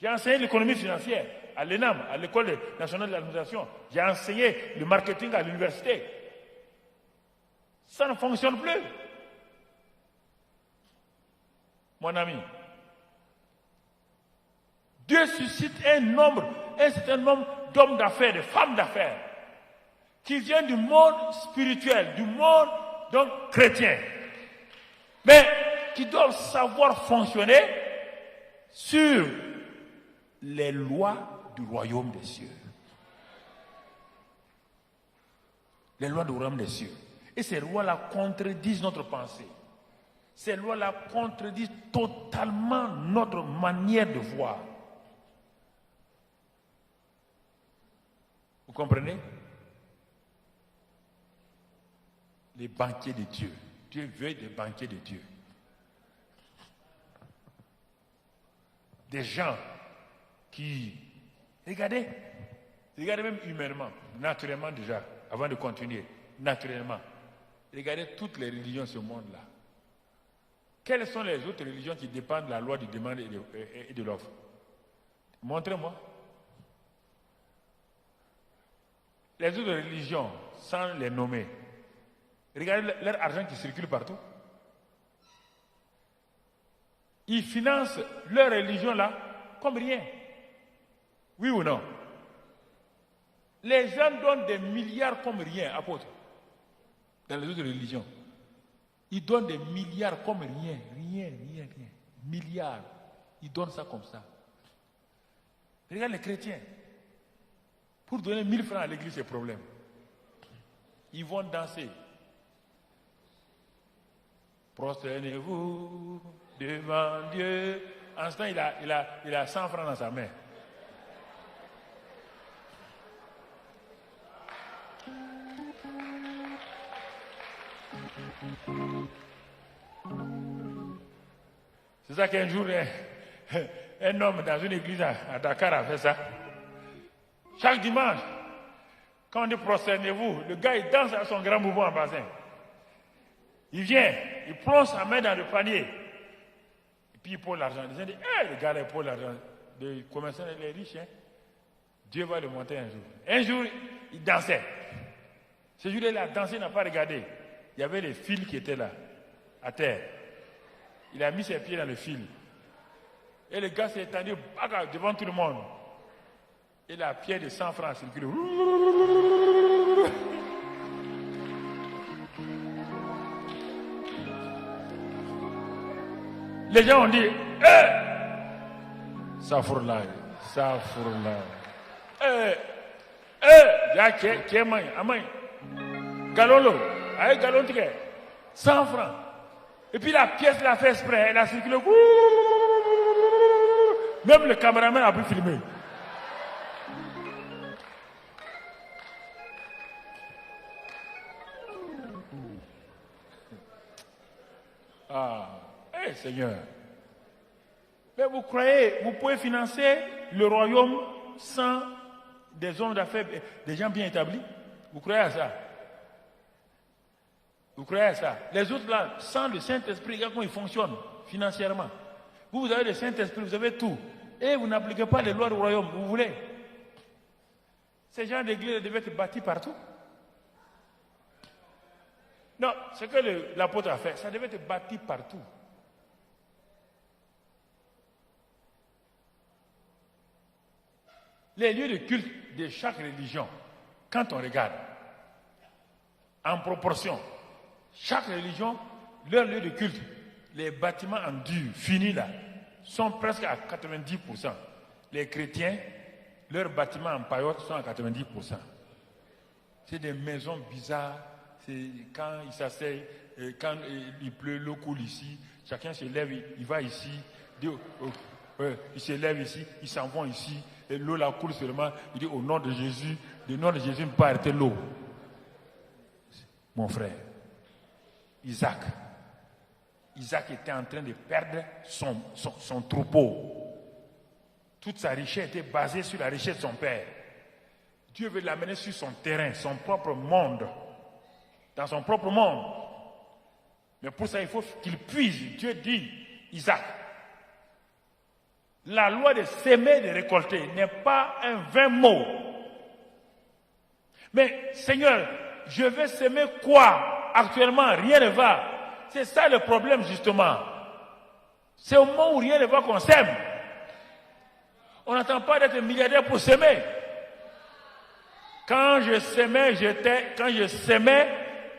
J'ai enseigné l'économie financière à l'ENAM, à l'École nationale de l'administration. J'ai enseigné le marketing à l'université. Ça ne fonctionne plus. Mon ami, Dieu suscite un certain nombre d'hommes d'affaires, de femmes d'affaires, qui viennent du monde spirituel, du monde donc chrétien, mais qui doivent savoir fonctionner sur les lois du royaume des cieux. Les lois du royaume des cieux. Et ces lois-là contredisent notre pensée. Ces lois-là contredisent totalement notre manière de voir. Vous comprenez? Les banquiers de Dieu. Dieu veut des banquiers de Dieu. Des gens qui... Regardez même humainement, naturellement déjà, avant de continuer, naturellement. Regardez toutes les religions de ce monde-là. Quelles sont les autres religions qui dépendent de la loi du demande et de l'offre? Montrez-moi. Les autres religions, sans les nommer, regardez leur argent qui circule partout. Ils financent leur religion là comme rien. Oui ou non? Les gens donnent des milliards comme rien, apôtre, dans les autres religions. Ils donnent des milliards comme rien. Milliards. Ils donnent ça comme ça. Regarde les chrétiens. Pour donner 1000 francs à l'église, c'est problème. Ils vont danser. Prosternez-vous devant Dieu. En ce temps, il a 100 francs dans sa main. C'est ça qu'un jour, un homme dans une église à Dakar a fait ça. Chaque dimanche, quand on dit prosternez-vous, le gars il danse à son grand mouvement en bassin. Il vient, il plonge sa main dans le panier. Et puis il pose l'argent. Il dit, le gars il pose l'argent. Le commerçant, il est riche. Hein? Dieu va le monter un jour. Un jour, il dansait. Ce jour-là, il a dansé, il n'a pas regardé. Il y avait des fils qui étaient là, à terre. Il a mis ses pieds dans le fil. Et le gars s'est étendu devant tout le monde. Et la pierre de 100 francs circule. Les gens ont dit, Safurla. Ya qui est amay. Galolo, avec galon ticket, 100 francs. Et puis la pièce l'a fait exprès, elle a circulé. Même le caméraman a pu filmer. Seigneur. Mais vous croyez, vous pouvez financer le royaume sans des hommes d'affaires, des gens bien établis? Vous croyez à ça? Vous croyez à ça? Les autres là, sans le Saint-Esprit, regarde comment ils fonctionnent financièrement. Vous avez le Saint-Esprit, vous avez tout. Et vous n'appliquez pas les lois du royaume, vous voulez. Ces gens d'église devaient être bâtis partout. Non, ce que l'apôtre a fait, ça devait être bâti partout. Les lieux de culte de chaque religion, quand on regarde, en proportion, chaque religion, leur lieu de culte, les bâtiments en dur, finis là, sont presque à 90%. Les chrétiens, leurs bâtiments en paillotte sont à 90%. C'est des maisons bizarres. C'est quand ils s'asseyent, quand il pleut, l'eau coule ici, chacun se lève, il va ici, il se lève ici, ils s'en vont ici, et l'eau la coule seulement, il dit au nom de Jésus, le nom de Jésus ne peut pas arrêter l'eau. Mon frère, Isaac était en train de perdre son troupeau. Toute sa richesse était basée sur la richesse de son père. Dieu veut l'amener sur son terrain, son propre monde. Dans son propre monde. Mais pour ça, il faut qu'il puise. Dieu dit, Isaac, la loi de s'aimer et de récolter n'est pas un vain mot. Mais Seigneur, je vais s'aimer quoi? Actuellement, rien ne va. C'est ça le problème justement. C'est au moment où rien ne va qu'on s'aime. On n'attend pas d'être milliardaire pour s'aimer. Quand je s'aimais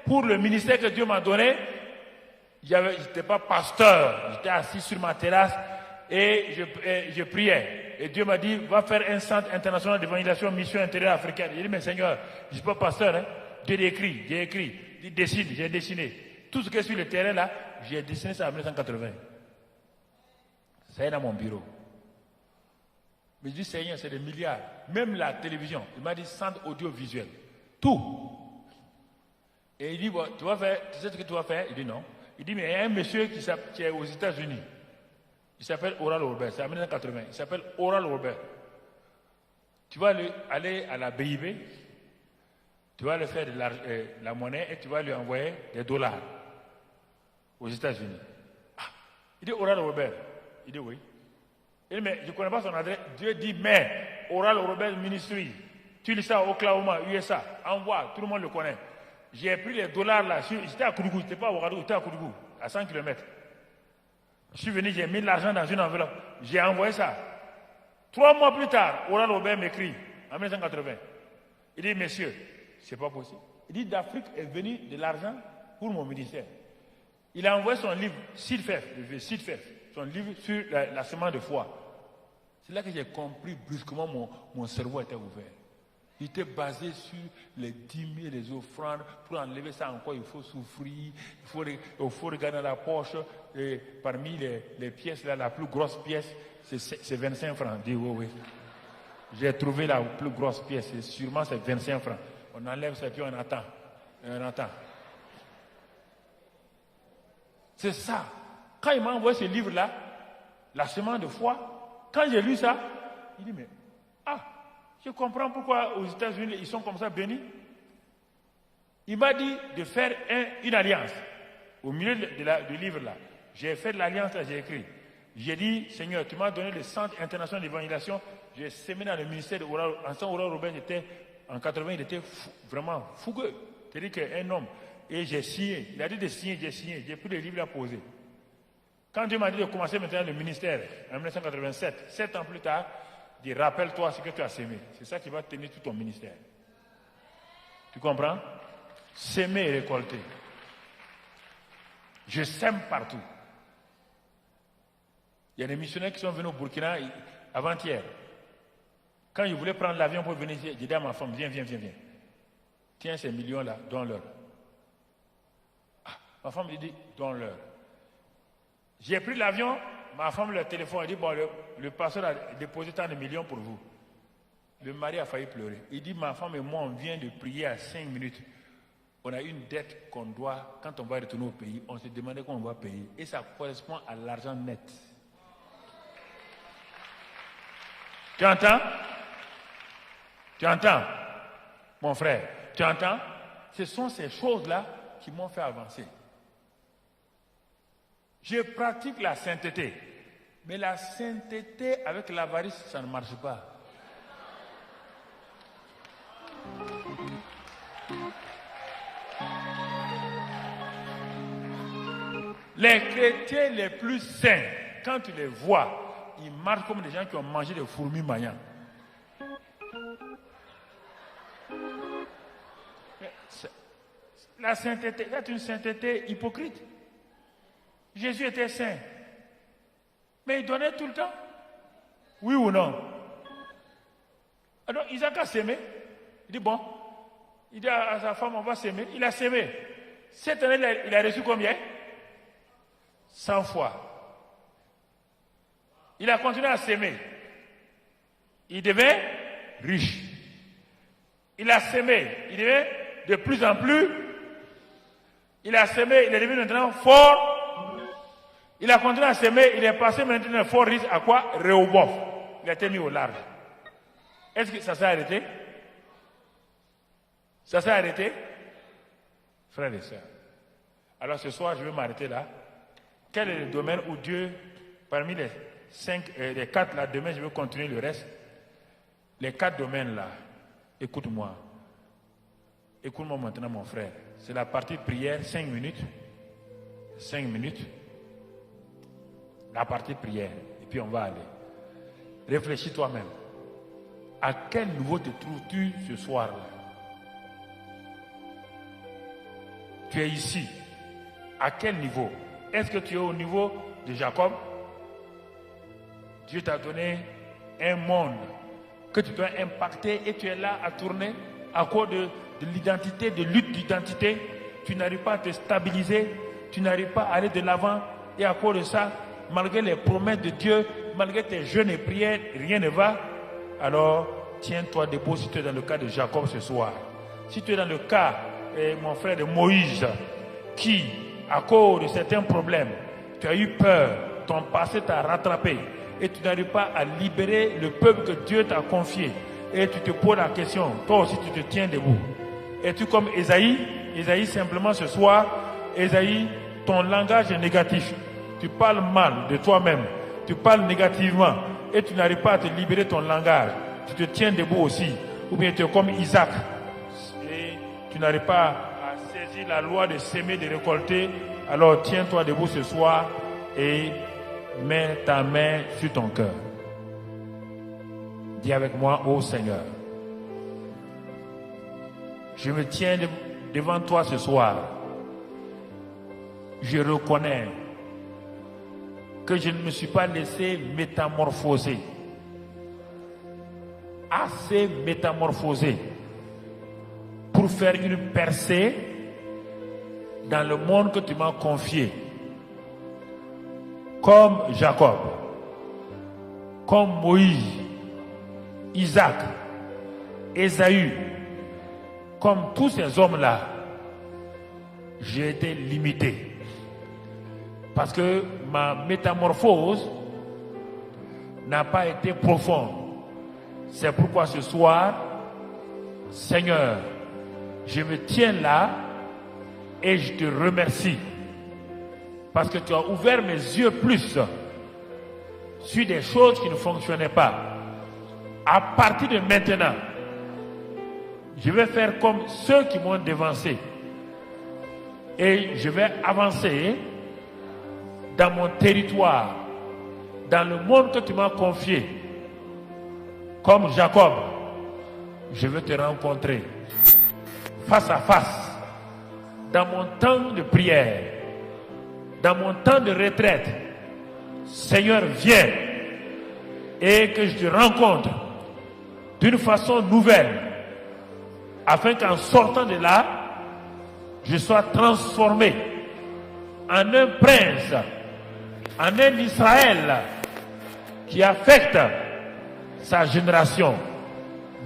pour le ministère que Dieu m'a donné, je n'étais pas pasteur, j'étais assis sur ma terrasse et je priais. Et Dieu m'a dit, va faire un centre international d'évangélisation mission intérieure africaine. J'ai dit, mais Seigneur, je ne suis pas pasteur, hein. J'ai écrit, j'ai dessiné. Tout ce qui est sur le terrain là, j'ai dessiné ça en 1980. Ça est dans mon bureau. Mais je dis, Seigneur, c'est des milliards. Même la télévision, il m'a dit centre audiovisuel. Tout. Et il dit, bon, tu sais ce que tu vas faire? Il dit non. Il dit, mais il y a un monsieur qui est aux États-Unis. Il s'appelle Oral Roberts. C'est en 1980. Il s'appelle Oral Roberts. Tu vas aller à la BIB. Tu vas lui faire de la monnaie et tu vas lui envoyer des dollars aux États-Unis. Ah. Il dit Oral Roberts. Il dit oui. Il dit, mais je ne connais pas son adresse. Dieu dit, mais Oral Roberts Ministry. Tu lis ça au Oklahoma, USA. Envoie, tout le monde le connaît. J'ai pris les dollars là, j'étais à Koudougou, j'étais pas à Ouagadougou, j'étais à Koudougou, à 100 km. Je suis venu, j'ai mis l'argent dans une enveloppe. J'ai envoyé ça. 3 mois plus tard, Oral Robert m'écrit, en 1980. Il dit, messieurs, c'est pas possible. Il dit, d'Afrique est venu de l'argent pour mon ministère. Il a envoyé son livre, Sidfef, son livre sur la semence de foi. C'est là que j'ai compris brusquement, mon cerveau était ouvert. Il était basé sur les dîmes et les offrandes. Pour enlever ça encore, il faut souffrir. Il faut regarder dans la poche. Et parmi les pièces, là, la plus grosse pièce, c'est 25 francs. Je dis oui. J'ai trouvé la plus grosse pièce. Et sûrement, c'est 25 francs. On enlève ça et puis on attend. C'est ça. Quand il m'a envoyé ce livre-là, La semence de foi, quand j'ai lu ça, il dit, mais, je comprends pourquoi aux États-Unis, ils sont comme ça bénis. Il m'a dit de faire une alliance. Au milieu du livre-là, j'ai fait de l'alliance, là, j'ai écrit. J'ai dit, Seigneur, tu m'as donné le Centre international d'évangélisation. J'ai sémé dans le ministère de Oral. Oral Robert, en 80, il était vraiment fougueux. C'est-à-dire qu'un homme. Et j'ai signé. Il a dit de signer, j'ai signé. J'ai pris le livre à poser. Quand Dieu m'a dit de commencer maintenant le ministère, en 1987, 7 ans plus tard, il dit, rappelle-toi ce que tu as sémé. C'est ça qui va tenir tout ton ministère. Tu comprends? S'aimer et récolter. Je sème partout. Il y a des missionnaires qui sont venus au Burkina avant-hier. Quand ils voulaient prendre l'avion pour venir ici, j'ai dit à ma femme, viens. Tiens ces millions-là, donne-leur. Ma femme lui dit, donne-leur. J'ai pris l'avion, ma femme le téléphone, elle dit, bon, le pasteur a déposé tant de millions pour vous. Le mari a failli pleurer. Il dit, ma femme et moi, on vient de prier à 5 minutes. On a une dette qu'on doit, quand on va retourner au pays, on se demandait qu'on va payer. Et ça correspond à l'argent net. Tu entends? Mon frère, tu entends? Ce sont ces choses-là qui m'ont fait avancer. Je pratique la sainteté. Mais la sainteté avec l'avarice, ça ne marche pas. Les chrétiens les plus saints, quand tu les vois, ils marchent comme des gens qui ont mangé des fourmis maillantes. La sainteté est une sainteté hypocrite. Jésus était saint. Mais il donnait tout le temps. Oui ou non? Alors Isaac a sémé. Il dit bon. Il dit à sa femme, on va s'aimer. Il a s'aimé. Cette année, il a reçu combien? 100 fois. Il a continué à s'aimer. Il devient riche. Il a s'aimé. Il devient de plus en plus. Il a s'aimé. Il est devenu maintenant fort. Il a continué à s'aimer. Il est passé maintenant fort riche à quoi? Rehoboth. Il a été mis au large. Est-ce que ça s'est arrêté? Ça s'est arrêté? Frères et sœurs. Alors ce soir, je vais m'arrêter là. Quel est le domaine où Dieu, parmi les 4 là, demain je vais continuer le reste. Les 4 domaines là, écoute-moi. Écoute-moi maintenant mon frère. C'est la partie prière, 5 minutes. 5 minutes. La partie prière. Et puis on va aller. Réfléchis toi-même. À quel niveau te trouves-tu ce soir-là? Tu es ici. À quel niveau? Est-ce que tu es au niveau de Jacob? Dieu t'a donné un monde que tu dois impacter et tu es là à tourner à cause de l'identité, de lutte d'identité. Tu n'arrives pas à te stabiliser, tu n'arrives pas à aller de l'avant et à cause de ça, malgré les promesses de Dieu, malgré tes jeûnes et prières, rien ne va. Alors, tiens-toi debout si tu es dans le cas de Jacob ce soir. Si tu es dans le cas, mon frère, de Moïse, qui, à cause de certains problèmes, tu as eu peur, ton passé t'a rattrapé et tu n'arrives pas à libérer le peuple que Dieu t'a confié. Et tu te poses la question, toi aussi tu te tiens debout. Es-tu comme Ésaïe? Ésaïe simplement ce soir, Ésaïe, ton langage est négatif. Tu parles mal de toi-même, tu parles négativement et tu n'arrives pas à te libérer ton langage. Tu te tiens debout aussi. Ou bien tu es comme Isaac et tu n'arrives pas à saisir la loi de s'aimer, de récolter. Alors tiens-toi debout ce soir et Mets ta main sur ton cœur. Dis avec moi, ô Seigneur, je me tiens devant toi ce soir. Je reconnais que je ne me suis pas laissé métamorphoser. Assez métamorphosé pour faire une percée dans le monde que tu m'as confié. Comme Jacob, comme Moïse, Isaac, Ésaü, comme tous ces hommes-là, j'ai été limité. Parce que ma métamorphose n'a pas été profonde. C'est pourquoi ce soir, Seigneur, je me tiens là et je te remercie. Parce que tu as ouvert mes yeux plus sur des choses qui ne fonctionnaient pas. À partir de maintenant, je vais faire comme ceux qui m'ont devancé. Et je vais avancer dans mon territoire, dans le monde que tu m'as confié. Comme Jacob, je veux te rencontrer face à face, dans mon temps de prière, dans mon temps de retraite. Seigneur, viens et que je te rencontre d'une façon nouvelle, afin qu'en sortant de là, je sois transformé en un prince, en un Israël qui affecte sa génération.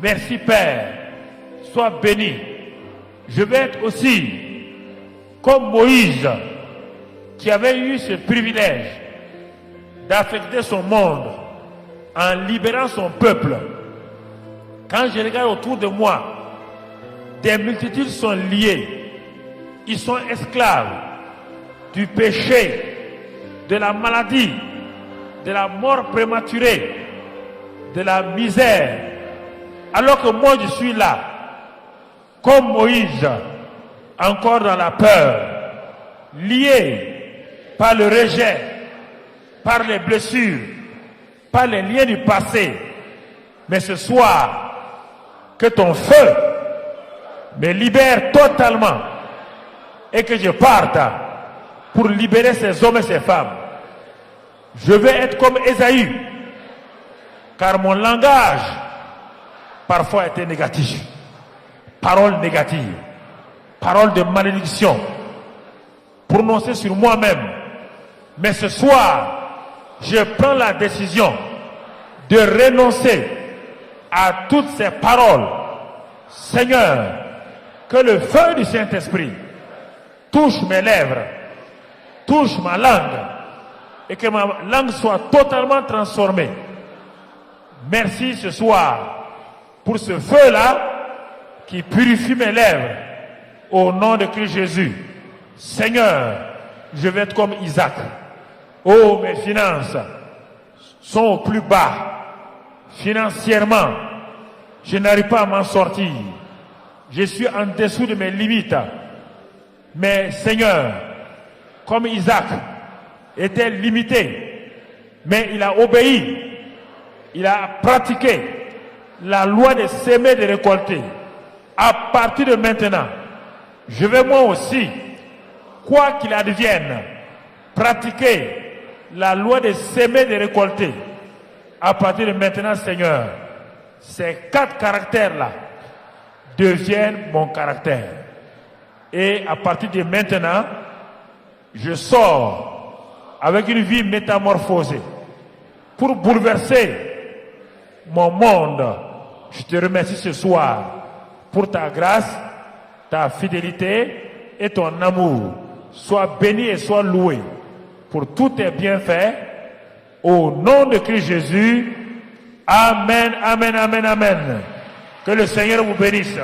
Merci Père, sois béni. Je vais être aussi comme Moïse, qui avait eu ce privilège d'affecter son monde en libérant son peuple. Quand je regarde autour de moi, des multitudes sont liées, ils sont esclaves du péché, de la maladie, de la mort prématurée, de la misère, alors que moi je suis là, comme Moïse, encore dans la peur, lié par le rejet, par les blessures, par les liens du passé. Mais ce soir, que ton feu me libère totalement et que je parte pour libérer ces hommes et ces femmes. Je vais être comme Ésaü, car mon langage parfois était négatif. Paroles négatives, paroles de malédiction, prononcées sur moi-même. Mais ce soir, je prends la décision de renoncer à toutes ces paroles. Seigneur, que le feu du Saint-Esprit touche mes lèvres, touche ma langue, et que ma langue soit totalement transformée. Merci ce soir pour ce feu-là qui purifie mes lèvres, au nom de Christ Jésus. Seigneur, je vais être comme Isaac. Oh, mes finances sont au plus bas. Financièrement, je n'arrive pas à m'en sortir. Je suis en dessous de mes limites. Mais Seigneur, comme Isaac était limité, mais il a obéi, il a pratiqué la loi de s'aimer et de récolter. À partir de maintenant, je vais moi aussi, quoi qu'il advienne, pratiquer la loi de s'aimer et de récolter. À partir de maintenant, Seigneur, ces 4 caractères-là deviennent mon caractère. Et à partir de maintenant, je sors avec une vie métamorphosée pour bouleverser mon monde. Je te remercie ce soir pour ta grâce, ta fidélité et ton amour. Sois béni et sois loué pour tous tes bienfaits. Au nom de Christ Jésus. Amen, amen, amen, amen. Que le Seigneur vous bénisse.